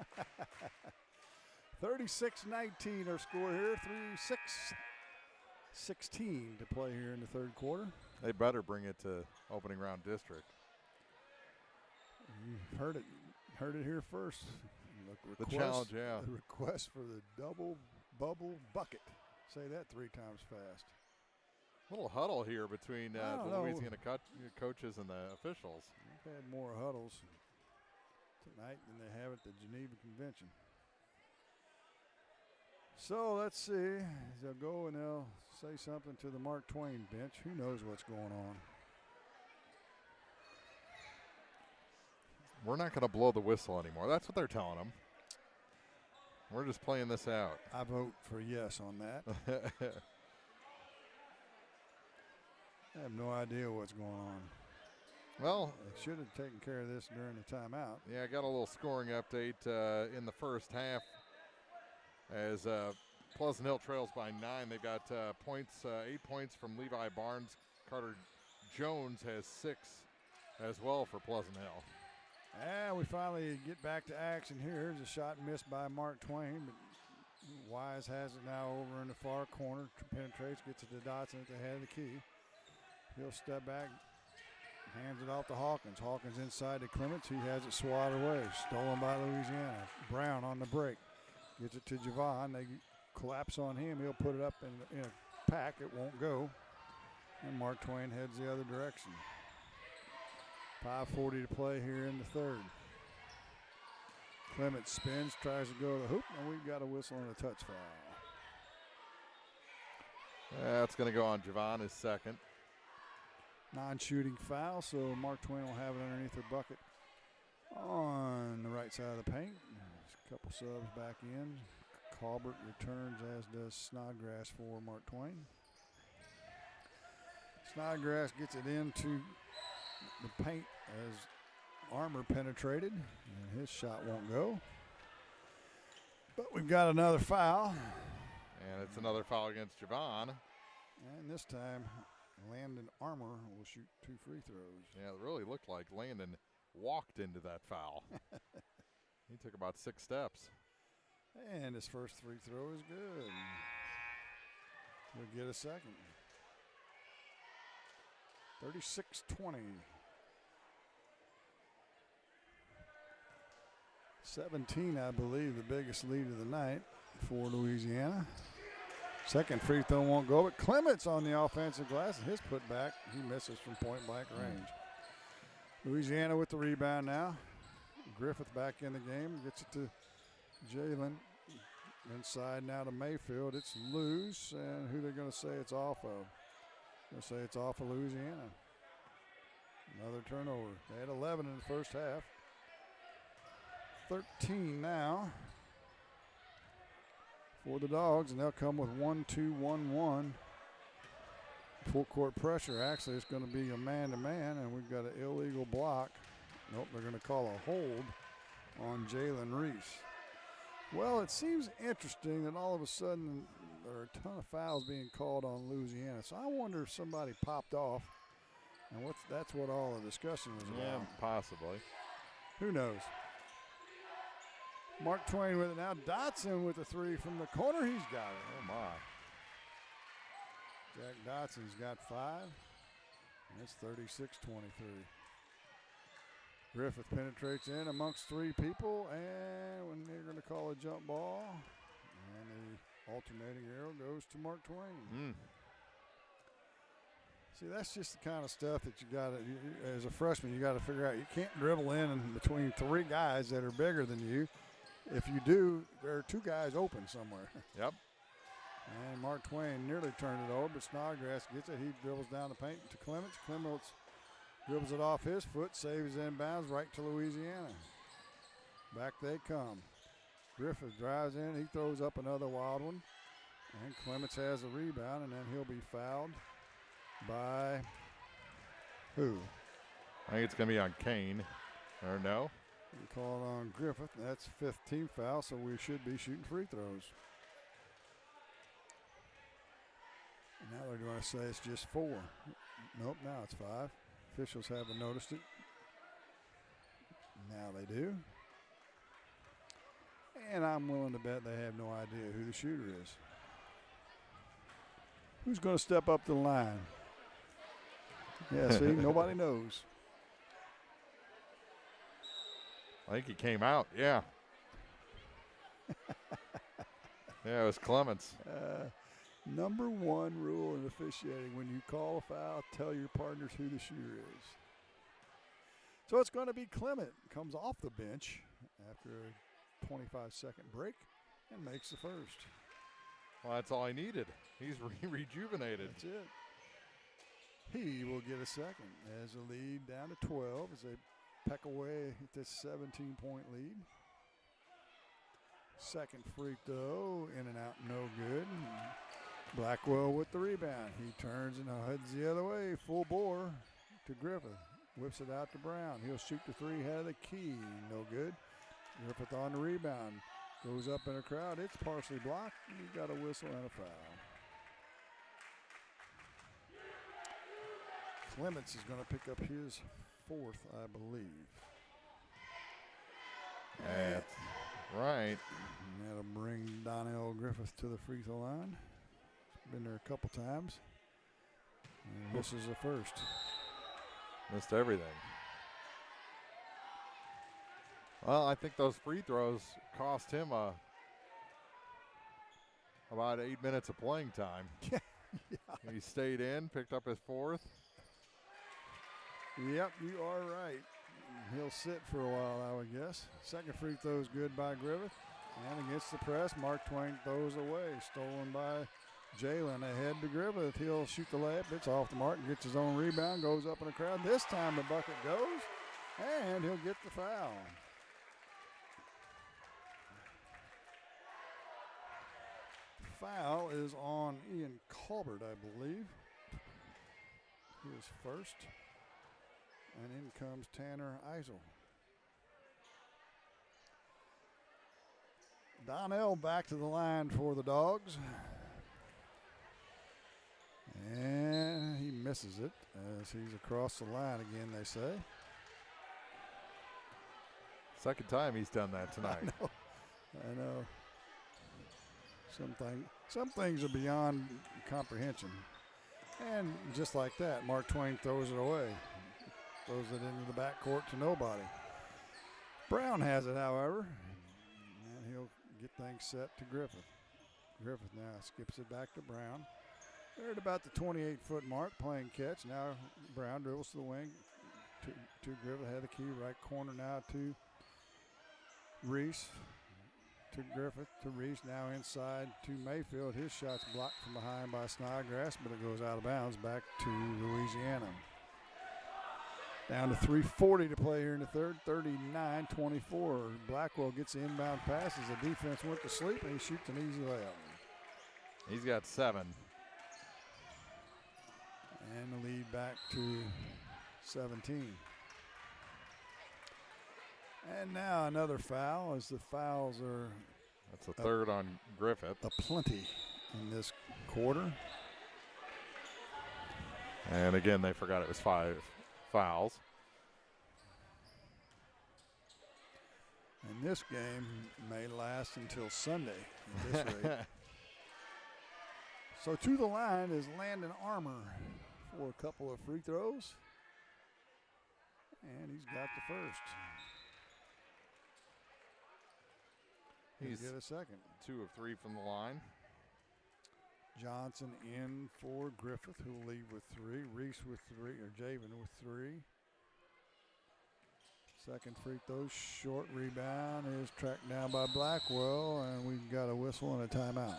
36-19 our score here. 3-6-16 to play here in the third quarter. They better bring it to opening round district. You heard it here first. The challenge, yeah. The request for the double bubble bucket. Say that 3 times fast. Little huddle here between the Louisiana coaches and the officials. They've had more huddles tonight than they have at the Geneva Convention. So let's see. They'll go and they'll say something to the Mark Twain bench. Who knows what's going on? We're not going to blow the whistle anymore. That's what they're telling them. We're just playing this out. I vote for yes on that. I have no idea what's going on. Well, they should have taken care of this during the timeout. Yeah, I got a little scoring update in the first half as Pleasant Hill trails by 9. They've got 8 points from Levi Barnes. Carter Jones has 6 as well for Pleasant Hill. And we finally get back to action here. Here's a shot missed by Mark Twain, but Wise has it now over in the far corner. Penetrates, gets it to Dotson at the head of the key. He'll step back, hands it off to Hawkins. Hawkins inside to Clements. He has it swatted away. Stolen by Louisiana. Brown on the break. Gets it to Javon. They collapse on him. He'll put it up in a pack. It won't go. And Mark Twain heads the other direction. 5:40 to play here in the third. Clements spins, tries to go to the hoop, and we've got a whistle and a touch foul. That's going to go on Javon, his second. Non-shooting foul, so Mark Twain will have it underneath their bucket on the right side of the paint. A couple subs back in. Colbert returns, as does Snodgrass for Mark Twain. Snodgrass gets it into the paint as Armour penetrated, and his shot won't go. But we've got another foul. And it's another foul against Javon. And this time, Landon Armour will shoot 2 free throws. Yeah, it really looked like Landon walked into that foul. He took about 6 steps. And his first free throw is good. He'll get a second. 36-20. 17, I believe, the biggest lead of the night for Louisiana. Second free throw won't go, but Clements on the offensive glass, and his putback, he misses from point-blank range. Louisiana with the rebound now. Griffith back in the game, gets it to Jalen. Inside now to Mayfield. It's loose, and who they're going to say it's off of? Going to say it's off of Louisiana. Another turnover. They had 11 in the first half. 13 now for the Dogs, and they'll come with 1-2-1-1. Full court pressure. Actually, it's going to be a man-to-man, and we've got an illegal block. Nope, they're going to call a hold on Jalen Reese. Well, it seems interesting that all of a sudden there are a ton of fouls being called on Louisiana. So I wonder if somebody popped off, and that's what all the discussion was about. Yeah, possibly. Who knows? Mark Twain with it now. Dotson with the 3 from the corner. He's got it. Oh, my. Jack Dotson's got 5. And it's 36-23. Griffith penetrates in amongst 3 people, and when they're going to call a jump ball, and the alternating arrow goes to Mark Twain. See, that's just the kind of stuff that you got to, as a freshman, you got to figure out. You can't dribble in between 3 guys that are bigger than you. If you do, there are 2 guys open somewhere. Yep. And Mark Twain nearly turned it over, but Snodgrass gets it. He dribbles down the paint to Clements. Clements dribbles it off his foot, saves inbounds right to Louisiana. Back they come. Griffith drives in. He throws up another wild one. And Clements has the rebound, and then he'll be fouled by who? I think it's going to be on Kane. Or no? Called on Griffith. That's 5th team foul, so we should be shooting free throws. Now they're going to say it's just 4. Nope, now it's 5. Officials haven't noticed it. Now they do. And I'm willing to bet they have no idea who the shooter is. Who's going to step up to the line? Yeah, see, nobody knows. I think he came out, yeah. Yeah, it was Clements. Number 1 rule in officiating, when you call a foul, tell your partners who the shooter is. So it's going to be Clement. Comes off the bench after a 25-second break and makes the first. Well, that's all he needed. He's rejuvenated. That's it. He will get a second as the lead down to 12 as they peck away at this 17-point lead. Second free throw, in and out, no good. Blackwell with the rebound. He turns and heads the other way, full bore to Griffith. Whips it out to Brown. He'll shoot the 3, had the key, no good. Griffith on the rebound. Goes up in a crowd. It's partially blocked. He's got a whistle and a foul. Clements is going to pick up his 4th, I believe. That's right. And that'll bring Donnell Griffith to the free throw line. Been there a couple times. And this is the first. Missed everything. Well, I think those free throws cost him about 8 minutes of playing time. Yeah. He stayed in, picked up his 4th. Yep, you are right. He'll sit for a while, I would guess. Second free throw is good by Griffith. And against the press, Mark Twain throws away. Stolen by Jalen ahead to Griffith. He'll shoot the layup. It's off the mark. Gets his own rebound. Goes up in the crowd. This time the bucket goes. And he'll get the foul. Foul is on Ian Colbert, I believe. His first. And in comes Tanner Eisel. Donnell back to the line for the Dogs. And he misses it as he's across the line again, they say. Second time he's done that tonight. I know. Some things are beyond comprehension. And just like that, Mark Twain throws it away. Throws it into the backcourt to nobody. Brown has it, however. And he'll get things set to Griffith. Griffith now skips it back to Brown. They're at about the 28-foot mark, playing catch. Now Brown dribbles to the wing. To Griffith, had the key, right corner now to Reese. To Griffith, to Reese, now inside to Mayfield. His shot's blocked from behind by Snodgrass, but it goes out of bounds back to Louisiana. Down to 3:40 to play here in the third, 39-24. Blackwell gets the inbound pass as the defense went to sleep, and he shoots an easy layup. He's got 7. And the lead back to 17. And now another foul as the fouls are. That's the third on Griffith. Aplenty in this quarter. And again, they forgot it was 5 fouls. And this game may last until Sunday at this rate. So to the line is Landon Armour for a couple of free throws. And he's got the first. He's get a second. 2 of 3 from the line. Johnson in for Griffith, who will leave with 3. Reese with 3, or Javen with 3. Second free throw, short rebound is tracked down by Blackwell, and we've got a whistle and a timeout.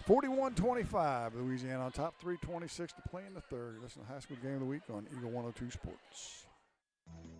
41-25, Louisiana on top, 3:26 to play in the third. Listen to High School Game of the Week on Eagle 102 Sports.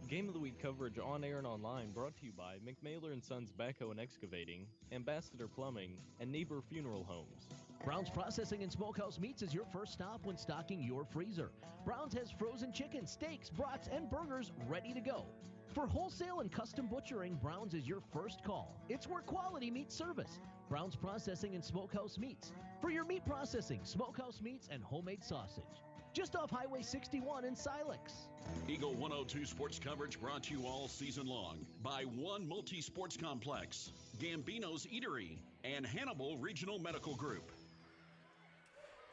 Game of the Week coverage on air and online brought to you by McMailer & Sons Backhoe and Excavating, Ambassador Plumbing, and Neighbor Funeral Homes. Brown's Processing and Smokehouse Meats is your first stop when stocking your freezer. Brown's has frozen chicken, steaks, brats, and burgers ready to go. For wholesale and custom butchering, Brown's is your first call. It's where quality meets service. Brown's Processing and Smokehouse Meats. For your meat processing, smokehouse meats, and homemade sausage. Just off Highway 61 in Silex. Eagle 102 sports coverage brought to you all season long by One Multi-Sports Complex, Gambino's Eatery, and Hannibal Regional Medical Group.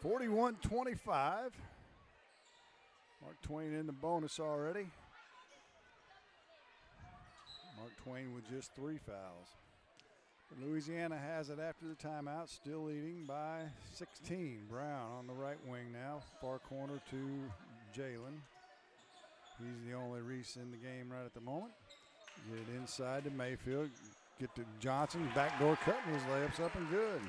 41-25. Mark Twain in the bonus already. Mark Twain with just 3 fouls. But Louisiana has it after the timeout, still leading by 16. Brown on the right wing now, far corner to Jalen. He's the only Reese in the game right at the moment. Get it inside to Mayfield. Get to Johnson, backdoor cut, and his layup's up and good.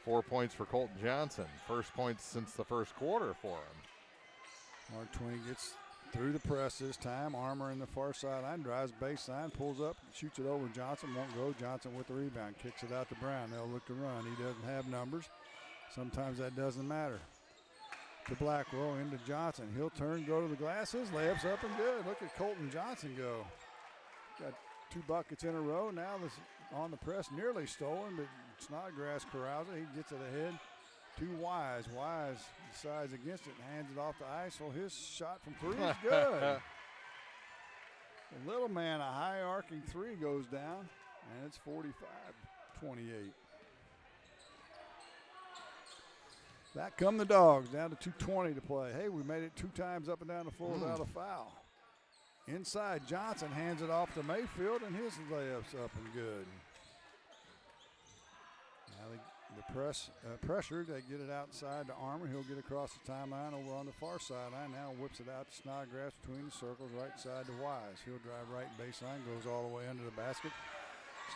4 points for Colton Johnson. First points since the first quarter for him. Mark Twain gets through the press this time. Armour in the far sideline, drives baseline, pulls up, shoots it over. Johnson won't go. Johnson with the rebound, kicks it out to Brown. They'll look to run. He doesn't have numbers. Sometimes that doesn't matter. To Blackwell, into Johnson. He'll turn, go to the glass. His layup's up and good. Look at Colton Johnson go. Got 2 buckets in a row. Now this on the press, nearly stolen, but Snodgrass corrals it. He gets it ahead to Wise. Wise decides against it and hands it off to Isel. His shot from 3 is good. The little man, a high arcing 3 goes down, and it's 45-28. Back come the Dogs, down to 2:20 to play. Hey, we made it 2 times up and down the floor without a foul. Inside, Johnson hands it off to Mayfield, and his layup's up and good. Now the pressure, they get it outside to Armour. He'll get across the timeline over on the far sideline. Now whips it out to Snodgrass between the circles, right side to Wise. He'll drive right baseline, goes all the way under the basket.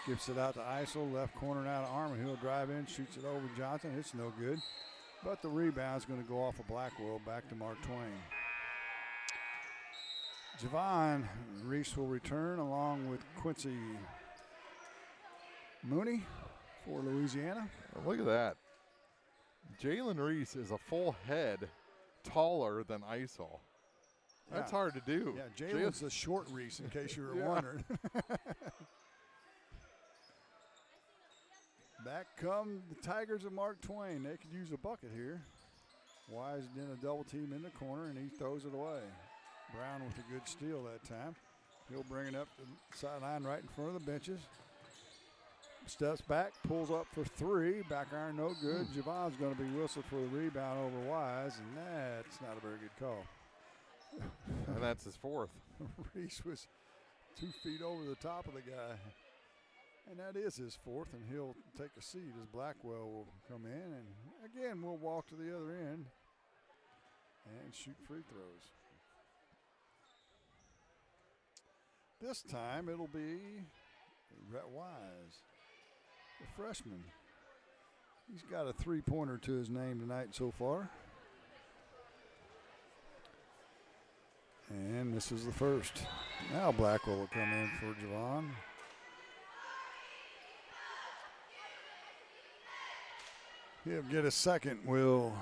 Skips it out to Isel, left corner now to Armour. He'll drive in, shoots it over Johnson. It's no good. But the rebound's going to go off of Blackwell, back to Mark Twain. Javon Reese will return along with Quincy Mooney for Louisiana. Oh, look at that. Jalen Reese is a full head taller than Isel. That's hard to do. Yeah, Jalen's a short Reese, in case you were wondering. Back come the Tigers of Mark Twain. They could use a bucket here. Wise in a double team in the corner, and he throws it away. Brown with a good steal that time. He'll bring it up the sideline right in front of the benches. Steps back, pulls up for 3. Back iron, no good. Javon's going to be whistled for the rebound over Wise, and that's not a very good call. And that's his 4th. Reese was 2 feet over the top of the guy. And that is his 4th, and he'll take a seat as Blackwell will come in. And again, we'll walk to the other end and shoot free throws. This time it'll be Rhett Wise, the freshman. He's got a 3-pointer to his name tonight so far. And this is the first. Now Blackwell will come in for Javon. He'll get a second, Will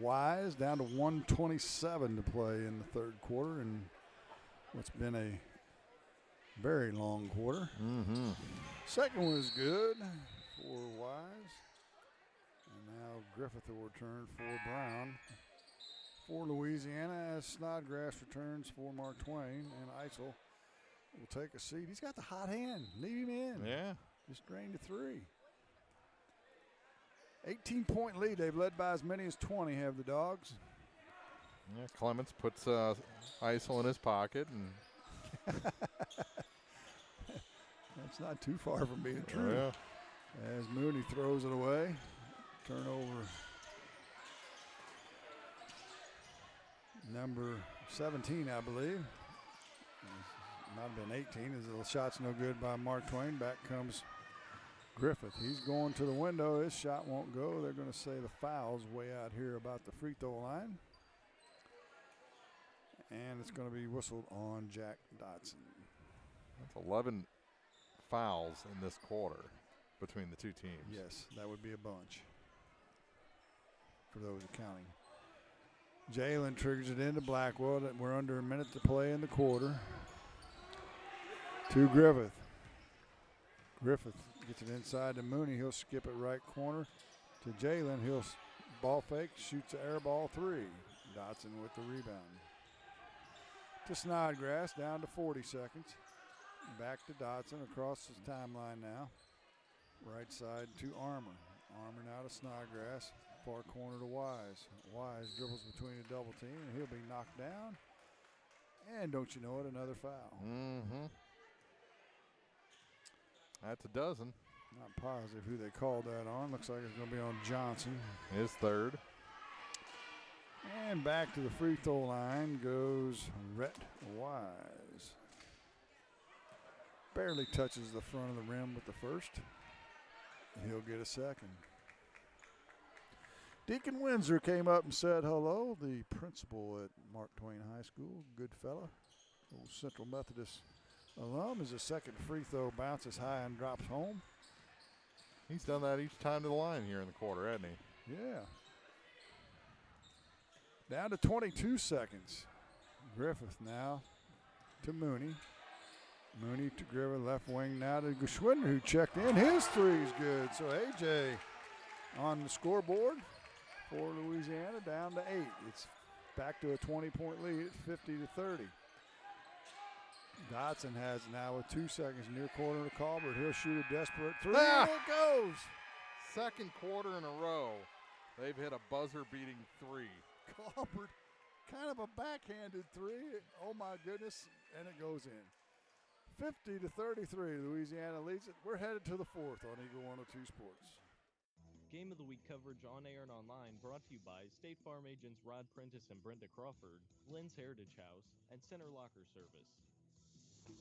Wise, down to 1:27 to play in the third quarter, and what's been a very long quarter. Second one is good for Wise. And now Griffith will return for Brown. For Louisiana, as Snodgrass returns for Mark Twain, and Isel will take a seat. He's got the hot hand. Leave him in. Yeah. Just drained to 3. 18-point lead. They've led by as many as 20, have the Dogs. Yeah, Clements puts ISO in his pocket, and that's not too far from being true. Yeah. As Mooney throws it away, turnover. Number 17, I believe. Might have been 18 as the shot's no good by Mark Twain. Back comes Griffith. He's going to the window. His shot won't go. They're going to say the foul's way out here about the free throw line. And it's going to be whistled on Jack Dotson. That's 11 fouls in this quarter between the two teams. Yes, that would be a bunch for those accounting. Jalen triggers it into Blackwell. We're under a minute to play in the quarter. To Griffith. Griffith gets it inside to Mooney. He'll skip it right corner to Jalen. He'll ball fake, shoots an air ball three. Dotson with the rebound. To Snodgrass, down to 40 seconds. Back to Dotson across his timeline now. Right side to Armour. Armour now to Snodgrass. Far corner to Wise. Wise dribbles between a double team, and he'll be knocked down. And don't you know it, another foul. Mm-hmm. That's a dozen. Not positive who they called that on. Looks like it's going to be on Johnson. His third. And back to the free throw line goes Rhett Wise. Barely touches the front of the rim with the first. He'll get a second. Deacon Windsor came up and said hello, the principal at Mark Twain High School. Good fella. Old Central Methodist alum. Is a second free throw, bounces high and drops home. He's done that each time to the line here in the quarter, hasn't he? Yeah. Down to 22 seconds. Griffith now to Mooney. Mooney to Griffith, left wing now to Geschwinder, who checked in. His three is good. So AJ on the scoreboard for Louisiana, down to 8. It's back to a 20-point lead at 50-30. Dotson has it now with 2 seconds near corner to Colbert. He'll shoot a desperate three. And it goes. Second quarter in a row, they've hit a buzzer-beating three. Colbert, kind of a backhanded three. Oh, my goodness. And it goes in. 50-33. Louisiana leads it. We're headed to the fourth on Eagle 102 Sports. Game of the Week coverage on air and online brought to you by State Farm agents Rod Prentice and Brenda Crawford, Lynn's Heritage House, and Center Locker Service.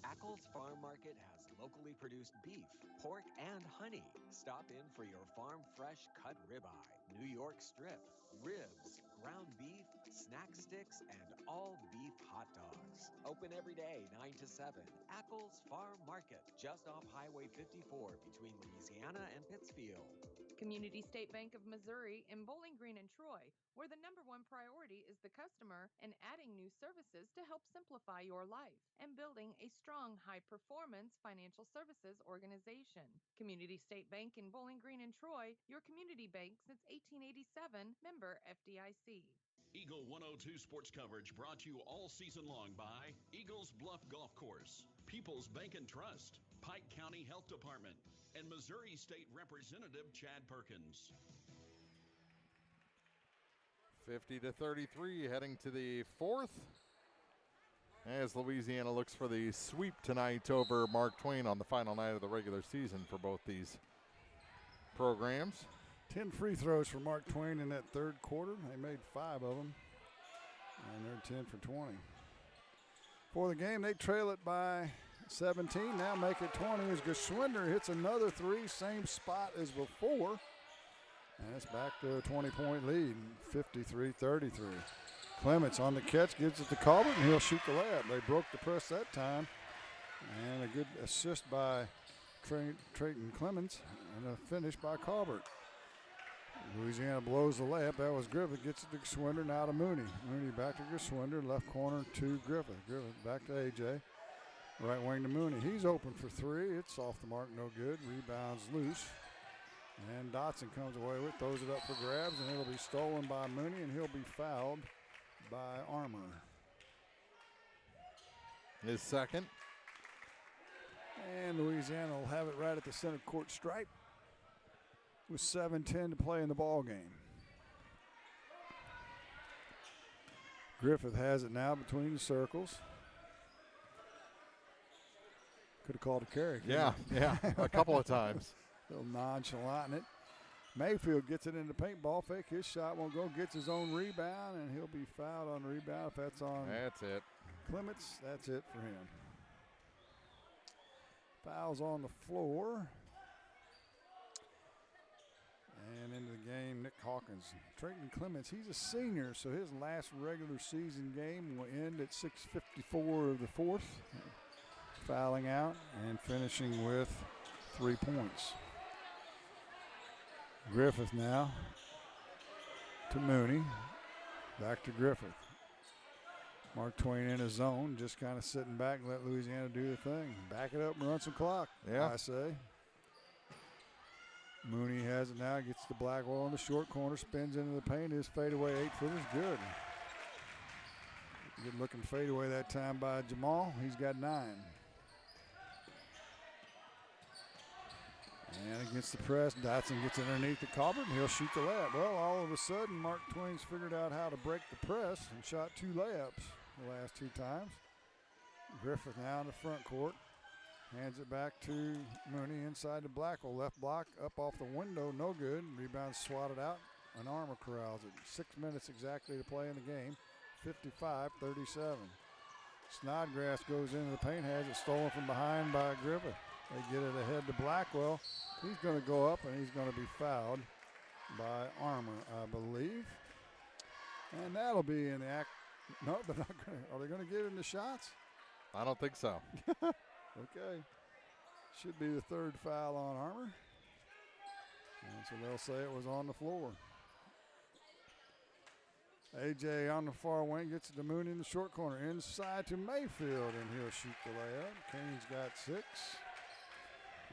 Ackles Farm Market has locally produced beef, pork, and honey. Stop in for your farm fresh cut ribeye, New York strip, ribs, ground beef, snack sticks, and all beef hot dogs. Open every day, 9 to 7. Ackles Farm Market, just off Highway 54 between Louisiana and Pittsfield. Community State Bank of Missouri in Bowling Green and Troy, where the number one priority is the customer and adding new services to help simplify your life and building a strong, high-performance financial services organization. Community State Bank in Bowling Green and Troy, your community bank since 1887, member FDIC. Eagle 102 sports coverage brought to you all season long by Eagles Bluff Golf Course, People's Bank and Trust, Pike County Health Department, and Missouri State Representative Chad Perkins. 50-33, heading to the fourth. As Louisiana looks for the sweep tonight over Mark Twain on the final night of the regular season for both these programs. 10 free throws for Mark Twain in that third quarter. They made 5 of them, and they're 10 for 20. For the game, they trail it by 17, now make it 20 as Geschwinder hits another three, same spot as before. And it's back to a 20-point lead, 53-33. Clements on the catch, gives it to Colbert, and he'll shoot the layup. They broke the press that time. And a good assist by Trayton Clements, and a finish by Colbert. Louisiana blows the layup. That was Griffith. Gets it to Geschwinder, now to Mooney. Mooney back to Geschwinder, left corner to Griffith. Griffith back to AJ. Right wing to Mooney. He's open for three. It's off the mark, no good. Rebounds loose. And Dotson comes away with it, throws it up for grabs, and it'll be stolen by Mooney, and he'll be fouled by Armour. His second. And Louisiana will have it right at the center court stripe with 7:10 to play in the ball game. Griffith has it now between the circles. Could have called a carry. Yeah, a couple of times. A little nonchalant in it. Mayfield gets it into paintball fake. His shot won't go. Gets his own rebound, and he'll be fouled on the rebound. If that's on Clements, that's it for him. Fouls on the floor. And into the game, Nick Hawkins. Trayton Clements, he's a senior, so his last regular season game will end at 6:54 of the fourth. Fouling out and finishing with 3 points. Griffith now to Mooney. Back to Griffith. Mark Twain in his zone, just kind of sitting back and let Louisiana do the thing. Back it up and run some clock, I say. Mooney has it now, gets the Blackwell in the short corner, spins into the paint. His fadeaway 8-footer's good. Good looking fadeaway that time by Jamal. He's got 9. And against the press, Dotson gets underneath the Colbert, and he'll shoot the layup. Well, all of a sudden, Mark Twain's figured out how to break the press and shot 2 layups the last 2 times. Griffith now in the front court. Hands it back to Mooney inside the Blackwell. Left block up off the window, no good. Rebound swatted out, and Armour corrals it. 6 minutes exactly to play in the game, 55-37. Snodgrass goes into the paint, has it stolen from behind by Griffith. They get it ahead to Blackwell. He's going to go up, and he's going to be fouled by Armour, I believe. And that'll be in the act. No, they're not going to. Are they going to give him the shots? I don't think so. Okay. Should be the 3rd foul on Armour. And so they'll say it was on the floor. A.J. on the far wing gets it to Mooney in the short corner. Inside to Mayfield, and he'll shoot the layup. Kane's got 6.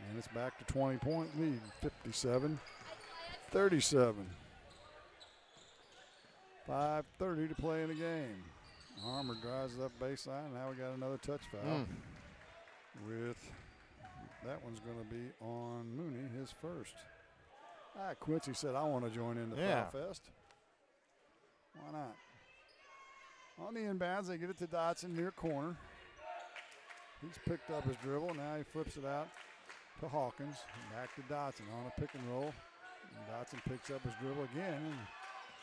And it's back to 20-point lead, 57-37. 5:30 to play in the game. Armour drives it up baseline. Now we got another touch foul. With that one's going to be on Mooney, his first. Quincy said, I want to join in the foul fest. Why not? On the inbounds, they get it to Dotson near corner. He's picked up his dribble. Now he flips it out to Hawkins. Back to Dotson on a pick and roll. And Dotson picks up his dribble again and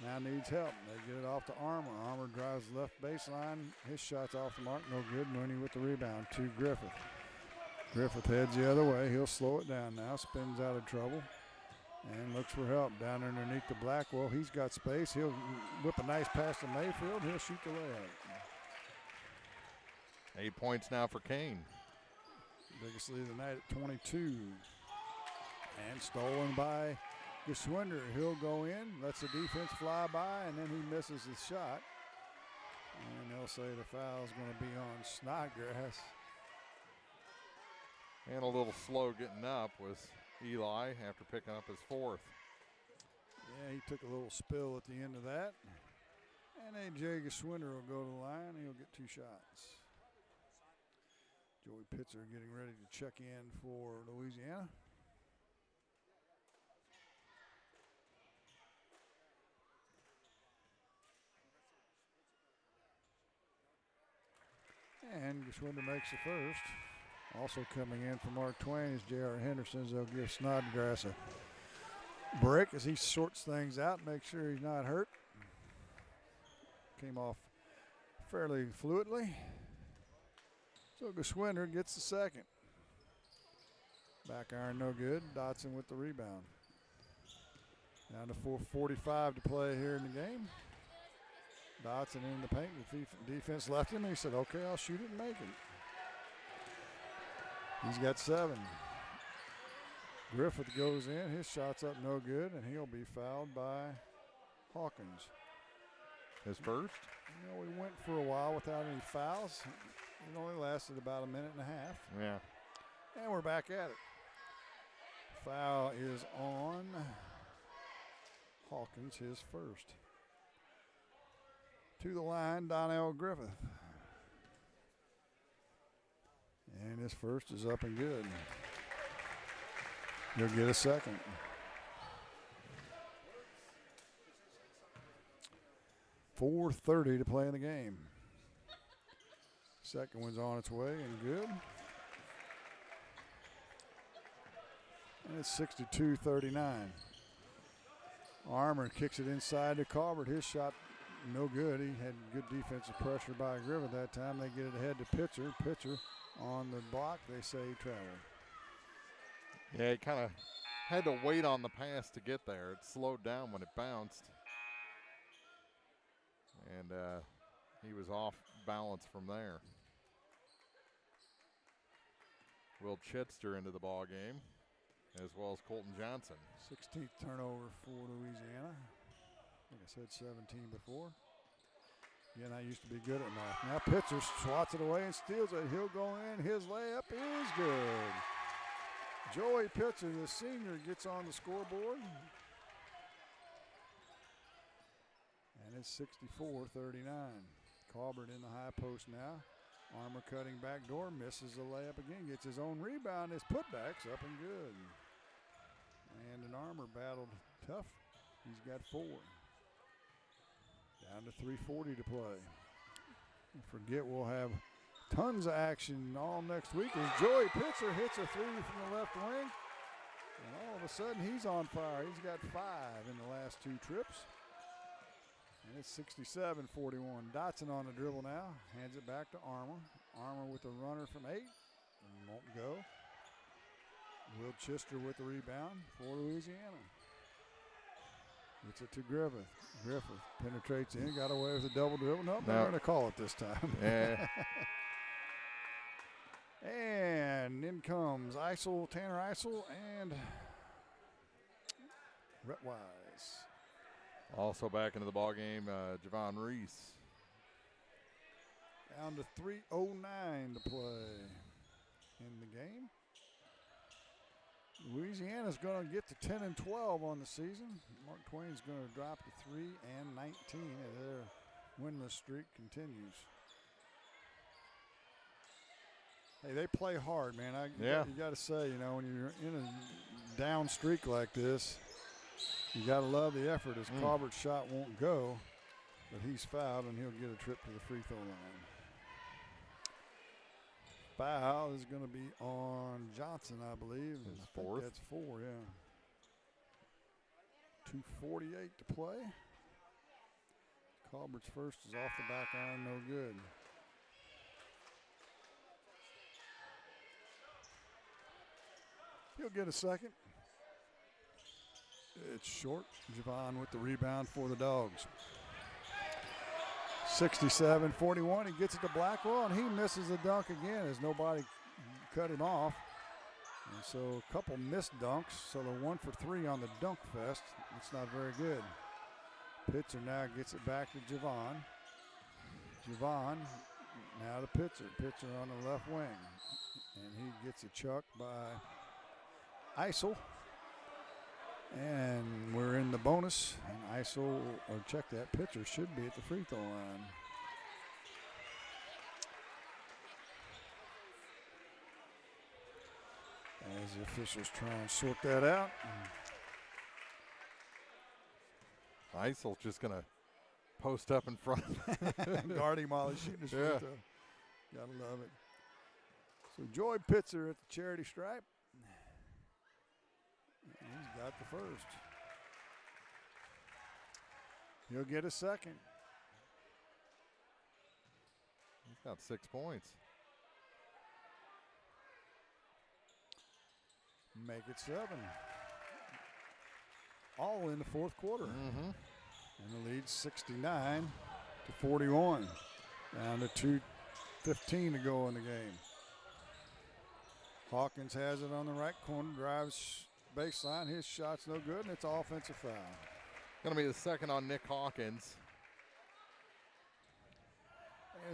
now needs help. They get it off to Armour. Armour drives left baseline. His shot's off the mark. No good. Mooney with the rebound to Griffith. Griffith heads the other way. He'll slow it down now. Spins out of trouble and looks for help down underneath the Blackwell. He's got space. He'll whip a nice pass to Mayfield. He'll shoot the layup. 8 points now for Kane. Biggest lead of the night at 22. And stolen by Geschwinder. He'll go in, lets the defense fly by, and then he misses his shot. And they'll say the foul's going to be on Snodgrass. And a little slow getting up was Eli after picking up his 4th. Yeah, he took a little spill at the end of that. And A.J. Geschwinder will go to the line. He'll get 2 shots. Joey Pitzer getting ready to check in for Louisiana. And Geschwinder makes the first. Also coming in for Mark Twain is J.R. Henderson. They'll give Snodgrass a break as he sorts things out, make sure he's not hurt. Came off fairly fluidly. So Geschwinder gets the second. Back iron no good. Dotson with the rebound. Down to 4:45 to play here in the game. Dotson in the paint. The defense left him. He said, okay, I'll shoot it and make it. He's got 7. Griffith goes in. His shot's up no good, and he'll be fouled by Hawkins. His first? You know, we went for a while without any fouls. It only lasted about a minute and a half. Yeah. And we're back at it. Foul is on Hawkins, his first. To the line, Donnell Griffith. And his first is up and good. He'll get a second. 4:30 to play in the game. Second one's on its way and good. And it's 62-39. Armour kicks it inside to Colbert. His shot no good. He had good defensive pressure by Griffith that time. They get it ahead to Pitcher. Pitcher on the block. They say he traveled. Yeah, he kind of had to wait on the pass to get there. It slowed down when it bounced. And he was off balance from there. Will Chitster into the ball game, as well as Colton Johnson. 16th turnover for Louisiana. Like I said, 17 before. Again, I used to be good at math. Now Pitcher swats it away and steals it. He'll go in. His layup is good. Joey Pitcher, the senior, gets on the scoreboard. And it's 64-39. Colbert in the high post now. Armour cutting back door, misses the layup again, gets his own rebound. His putback's up and good. And an Armour battled tough. He's got 4. Down to 3:40 to play. Don't forget, we'll have tons of action all next week as Joey Pitzer hits a 3 from the left wing. And all of a sudden, he's on fire. He's got 5 in the last 2 trips. And it's 67-41. Dotson on the dribble now. Hands it back to Armour. Armour with a runner from 8. And won't go. Will Chitster with the rebound for Louisiana. Gets it to Griffith. Griffith penetrates in. Got away with a double dribble. Nope, they're going to call it this time. Yeah. And in comes Tanner Eisel, and Rhett Wise. Also back into the ball game, Javon Reese. Down to 3:09 to play in the game. Louisiana's going to get to 10-12 on the season. Mark Twain's going to drop to 3-19 as their winless streak continues. Hey, they play hard, man. You got to say, when you're in a down streak like this, you got to love the effort. As Colbert's shot won't go, but he's fouled and he'll get a trip to the free throw line. Foul is going to be on Johnson, I believe. His 4th. That's 4, yeah. 2:48 to play. Colbert's first is off the back iron, no good. He'll get a second. It's short. Javon with the rebound for the Dogs. 67-41. He gets it to Blackwell, and he misses the dunk again as nobody cut him off. And so a couple missed dunks. So the 1 for 3 on the dunk fest. It's not very good. Pitzer now gets it back to Javon. Javon now to Pitzer. Pitzer on the left wing. And he gets a chuck by Eisel. And we're in the bonus. And Eisel, or check that, Pitcher should be at the free throw line. As the officials try and sort that out. Eisel's just going to post up in front. Guard him while he's shooting his free throw. Gotta love it. So Joy Pitzer at the charity stripe. He's got the first. He'll get a second. He's got 6 points. Make it 7. All in the 4th quarter. Mm-hmm. And the lead's 69-41. Down to 2:15 to go in the game. Hawkins has it on the right corner, drives baseline. His shot's no good, and it's an offensive foul. Going to be the second on Nick Hawkins.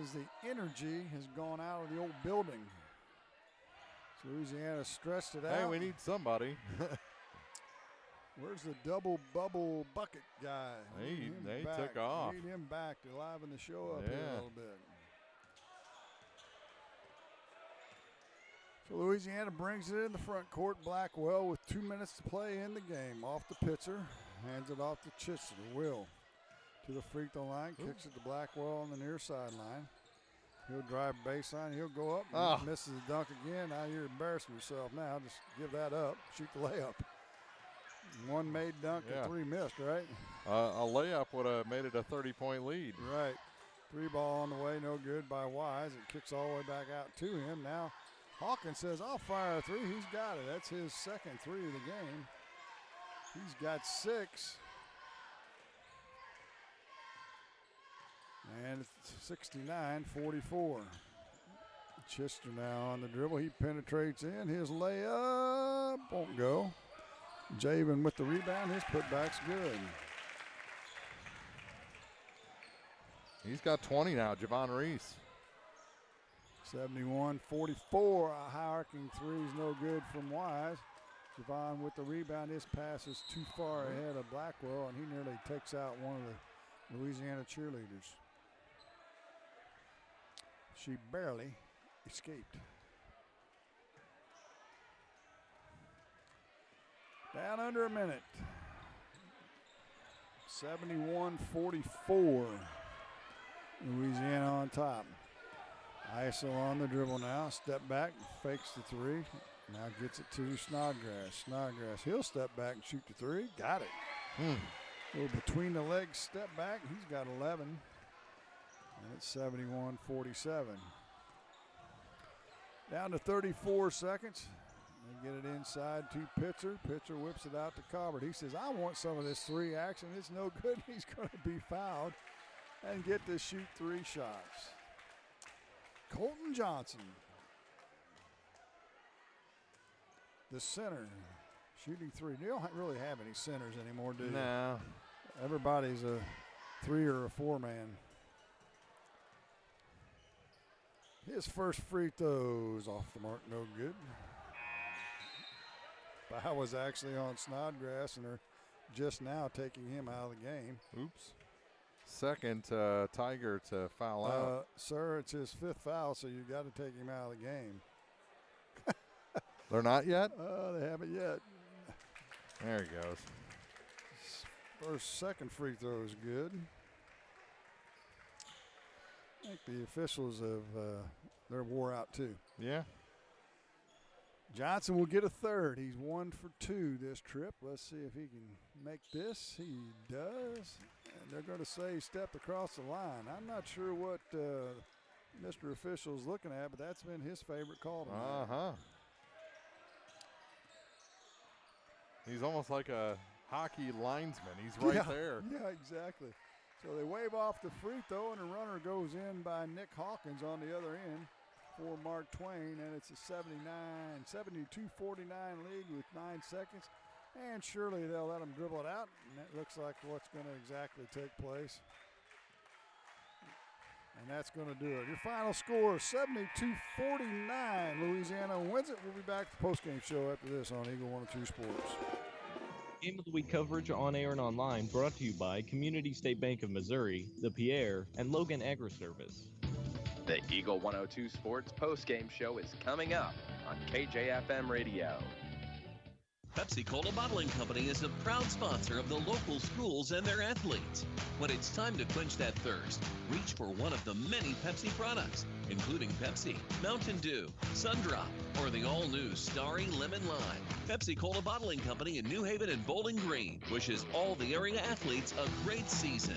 As the energy has gone out of the old building. So Louisiana stretched it out. Hey, we need somebody. Where's the double bubble bucket guy? They took off. Need him back to liven the show up here a little bit. So Louisiana brings it in the front court. Blackwell with 2 minutes to play in the game. Off the Pitzer. Hands it off to Chitster. Will to the free throw line, kicks it to Blackwell on the near sideline. He'll drive baseline. He'll go up. And misses the dunk again. Now you're embarrassing yourself now. Just give that up. Shoot the layup. One made dunk and 3 missed, right? A layup would have made it a 30-point lead. Right. 3 ball on the way. No good by Wise. It kicks all the way back out to him. Now Hawkins says, I'll fire a 3. He's got it. That's his second 3 of the game. He's got 6. And it's 69-44. Chister now on the dribble. He penetrates in. His layup won't go. Javen with the rebound. His putback's good. He's got 20 now, Javon Reese. 71-44. A high arcing 3 is no good from Wise. Javon with the rebound. His pass is too far ahead of Blackwell, and he nearly takes out one of the Louisiana cheerleaders. She barely escaped. Down under a minute. 71-44. Louisiana on top. ISO on the dribble now. Step back, fakes the 3. Now gets it to Snodgrass. Snodgrass, he'll step back and shoot the 3. Got it. A little between the legs step back. He's got 11. And it's 71-47. Down to 34 seconds. They get it inside to Pitzer. Pitzer whips it out to Cobbard. He says, I want some of this 3 action. It's no good. He's going to be fouled and get to shoot 3 shots. Colton Johnson, the center, shooting 3. You don't really have any centers anymore, do you? No. Everybody's a 3 or a 4-man. His first free throws off the mark, no good. Foul was actually on Snodgrass, and they're just now taking him out of the game. Oops. Second Tiger to foul out. Sir, it's his 5th foul, so you got to take him out of the game. They're not yet? They haven't yet. There he goes. Second free throw is good. I think the officials have, they're wore out too. Yeah. Johnson will get a 3rd. He's 1 for 2 this trip. Let's see if he can make this. He does. And they're going to say he stepped across the line. I'm not sure what Mr. Official's looking at, but that's been his favorite call tonight. He's almost like a hockey linesman. He's right there. Yeah, exactly. So they wave off the free throw, and a runner goes in by Nick Hawkins on the other end for Mark Twain, and it's a 72-49 lead with 9 seconds. And surely they'll let him dribble it out, and that looks like what's going to exactly take place. And that's going to do it. Your final score, 72-49. Louisiana wins it. We'll be back to the postgame show after this on Eagle 102 Sports. Game of the Week coverage on air and online brought to you by Community State Bank of Missouri, the Pierre, and Logan Agri-Service. The Eagle 102 Sports postgame show is coming up on KJFM Radio. Pepsi Cola Bottling Company is a proud sponsor of the local schools and their athletes. When it's time to quench that thirst, reach for one of the many Pepsi products, including Pepsi, Mountain Dew, Sundrop, or the all-new Starry Lemon Lime. Pepsi Cola Bottling Company in New Haven and Bowling Green wishes all the area athletes a great season.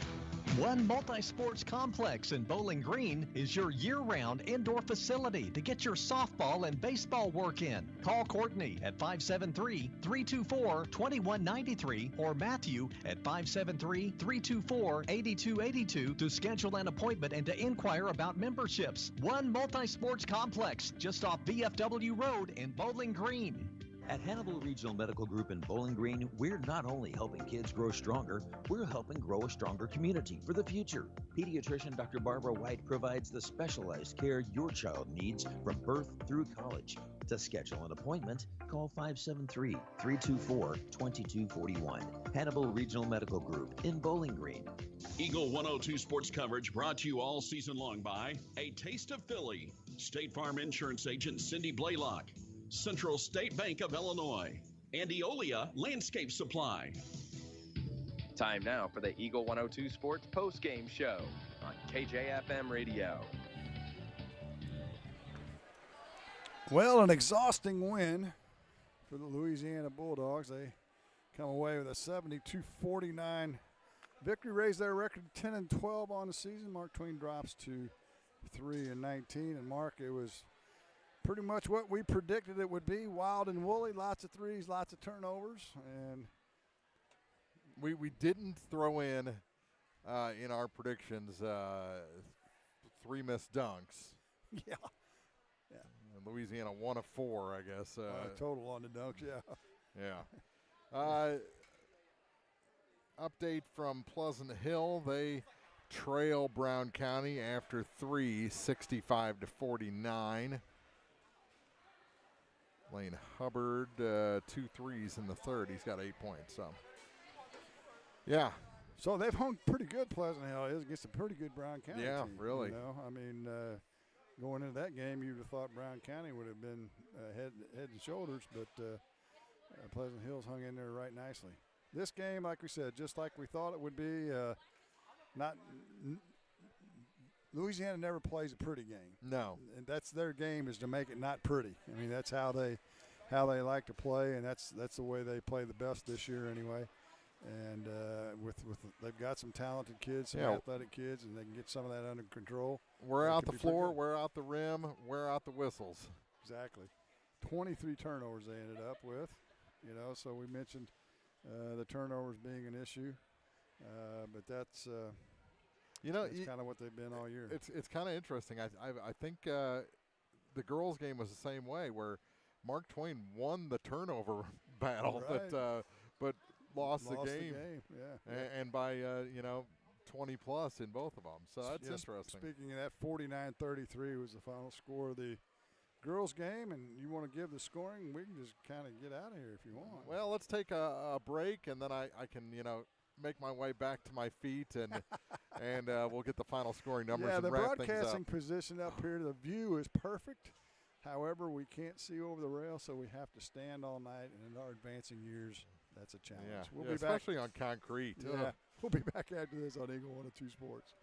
One Multi-Sports Complex in Bowling Green is your year-round indoor facility to get your softball and baseball work in. Call Courtney at 573-324-2193 or Matthew at 573-324-8282 to schedule an appointment and to inquire about memberships. One Multi-Sports Complex just off VFW Road in Bowling Green. At Hannibal Regional Medical Group in Bowling Green, we're not only helping kids grow stronger, we're helping grow a stronger community for the future. Pediatrician Dr. Barbara White provides the specialized care your child needs from birth through college. To schedule an appointment, call 573-324-2241. Hannibal Regional Medical Group in Bowling Green. Eagle 102 Sports coverage brought to you all season long by A Taste of Philly, State Farm Insurance Agent Cindy Blaylock, Central State Bank of Illinois, and Eolia Landscape Supply. Time now for the Eagle 102 Sports post-game show on KJFM Radio. Well, an exhausting win for the Louisiana Bulldogs. They come away with a 72-49 victory, raise their record to 10-12 on the season. Mark Twain drops to 3-19. And Mark, it was pretty much what we predicted it would be. Wild and woolly, lots of threes, lots of turnovers, and we didn't throw in our predictions 3 missed dunks. Yeah. Yeah. Louisiana 1 of 4, I guess. Total on the dunks, yeah. Yeah. Update from Pleasant Hill. They trail Brown County after 3, 65-49. Lane Hubbard, 2 threes in the third. He's got 8 points. So, yeah. So they've hung pretty good, Pleasant Hill is against a pretty good Brown County team. Yeah, really. You know? I mean, going into that game, you'd have thought Brown County would have been head and shoulders, but Pleasant Hill's hung in there right nicely. This game, like we said, just like we thought it would be, Louisiana never plays a pretty game. No. And that's their game, is to make it not pretty. I mean, that's how they like to play, and that's the way they play the best this year anyway. And they've got some talented kids, some athletic kids, and they can get some of that under control. Wear out the floor, wear out the rim, wear out the whistles. Exactly. 23 turnovers they ended up with, so we mentioned the turnovers being an issue. But that's kind of what they've been all year. It's kind of interesting. I think the girls' game was the same way, where Mark Twain won the turnover battle, right. but lost the game. Yeah. And by 20 plus in both of them. So that's interesting. Speaking of that, 49-33 was the final score of the girls' game, and you want to give the scoring, we can just kind of get out of here if you want. Well, let's take a break, and then I can make my way back to my feet, and we'll get the final scoring numbers. Yeah, and the wrap things broadcasting up. position up here, the view is perfect. However, we can't see over the rail, so we have to stand all night, and in our advancing years, that's a challenge. Yeah, We'll be especially back. on concrete. Yeah, we'll be back after this on Eagle 102 Sports.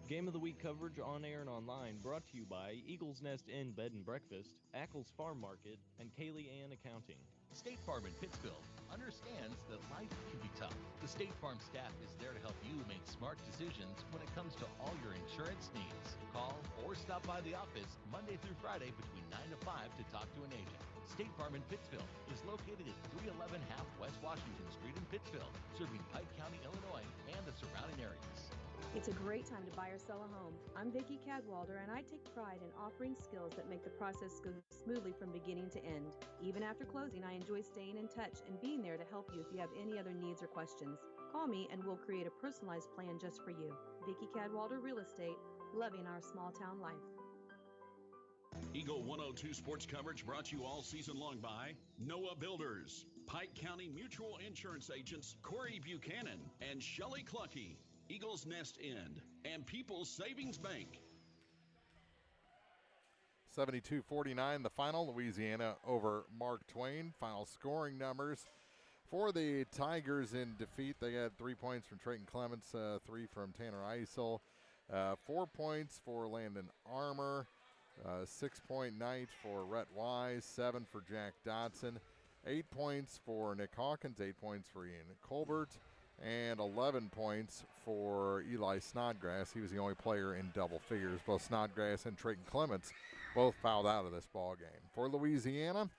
Game of the Week coverage on air and online brought to you by Eagles Nest Inn Bed and Breakfast, Ackles Farm Market, and Kaylee Ann Accounting. State Farm in Pittsville understands that life can be tough. The State Farm staff is there to help you make smart decisions when it comes to all your insurance needs. Call or stop by the office Monday through Friday between 9 to 5 to talk to an agent. State Farm in Pittsville is located at 311 Half West Washington Street in Pittsville, serving Pike County, Illinois, and the surrounding areas. It's a great time to buy or sell a home. I'm Vicki Cadwalder, and I take pride in offering skills that make the process go smoothly from beginning to end. Even after closing, I enjoy staying in touch and being there to help you if you have any other needs or questions. Call me and we'll create a personalized plan just for you. Vicki Cadwalder Real Estate, loving our small town life. Eagle 102 Sports coverage brought to you all season long by Noah Builders, Pike County Mutual Insurance Agents Corey Buchanan and Shelley Clucky, Eagles Nest Inn, and People's Savings Bank. 72-49, the final. Louisiana over Mark Twain. Final scoring numbers for the Tigers in defeat. They had 3 points from Trayton Clements, 3 from Tanner Eisel, 4 points for Landon Armour, 6-point night for Rhett Wise, 7 for Jack Dodson, 8 points for Nick Hawkins, 8 points for Ian Colbert, and 11 points for Eli Snodgrass. He was the only player in double figures. Both Snodgrass and Trayton Clements both fouled out of this ball game. For Louisiana,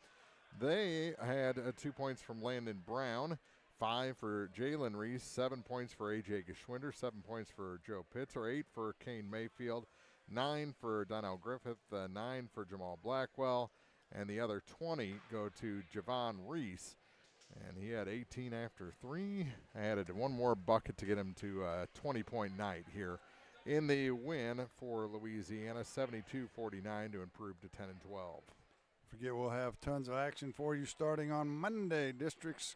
they had 2 points from Landon Brown, 5 for Jalen Reese, 7 points for A.J. Geschwinder, 7 points for Joe Pitzer, 8 for Kane Mayfield, 9 for Donnell Griffith, 9 for Jamal Blackwell, and the other 20 go to Javon Reese. And he had 18 after 3. Added one more bucket to get him to a 20-point night here in the win for Louisiana, 72-49 to improve to 10-12. Forget we'll have tons of action for you starting on Monday. Districts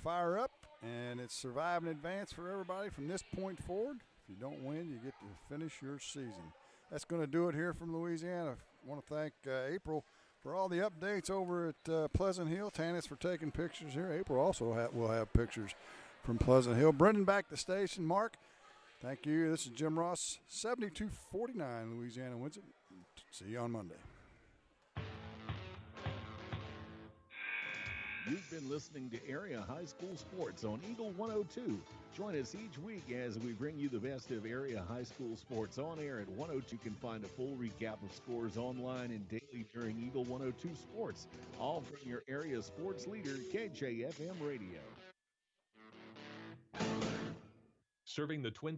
fire up, and it's survive and advance for everybody from this point forward. If you don't win, you get to finish your season. That's going to do it here from Louisiana. I want to thank April for all the updates over at Pleasant Hill. Tanis for taking pictures here. April also will have pictures from Pleasant Hill. Brendan, back to the station. Mark, thank you. This is Jim Ross. 72-49, Louisiana wins it. See you on Monday. You've been listening to Area High School Sports on Eagle 102. Join us each week as we bring you the best of Area High School Sports on air at 102. You can find a full recap of scores online and daily during Eagle 102 Sports, all from your area sports leader, KJFM Radio. Serving the Twin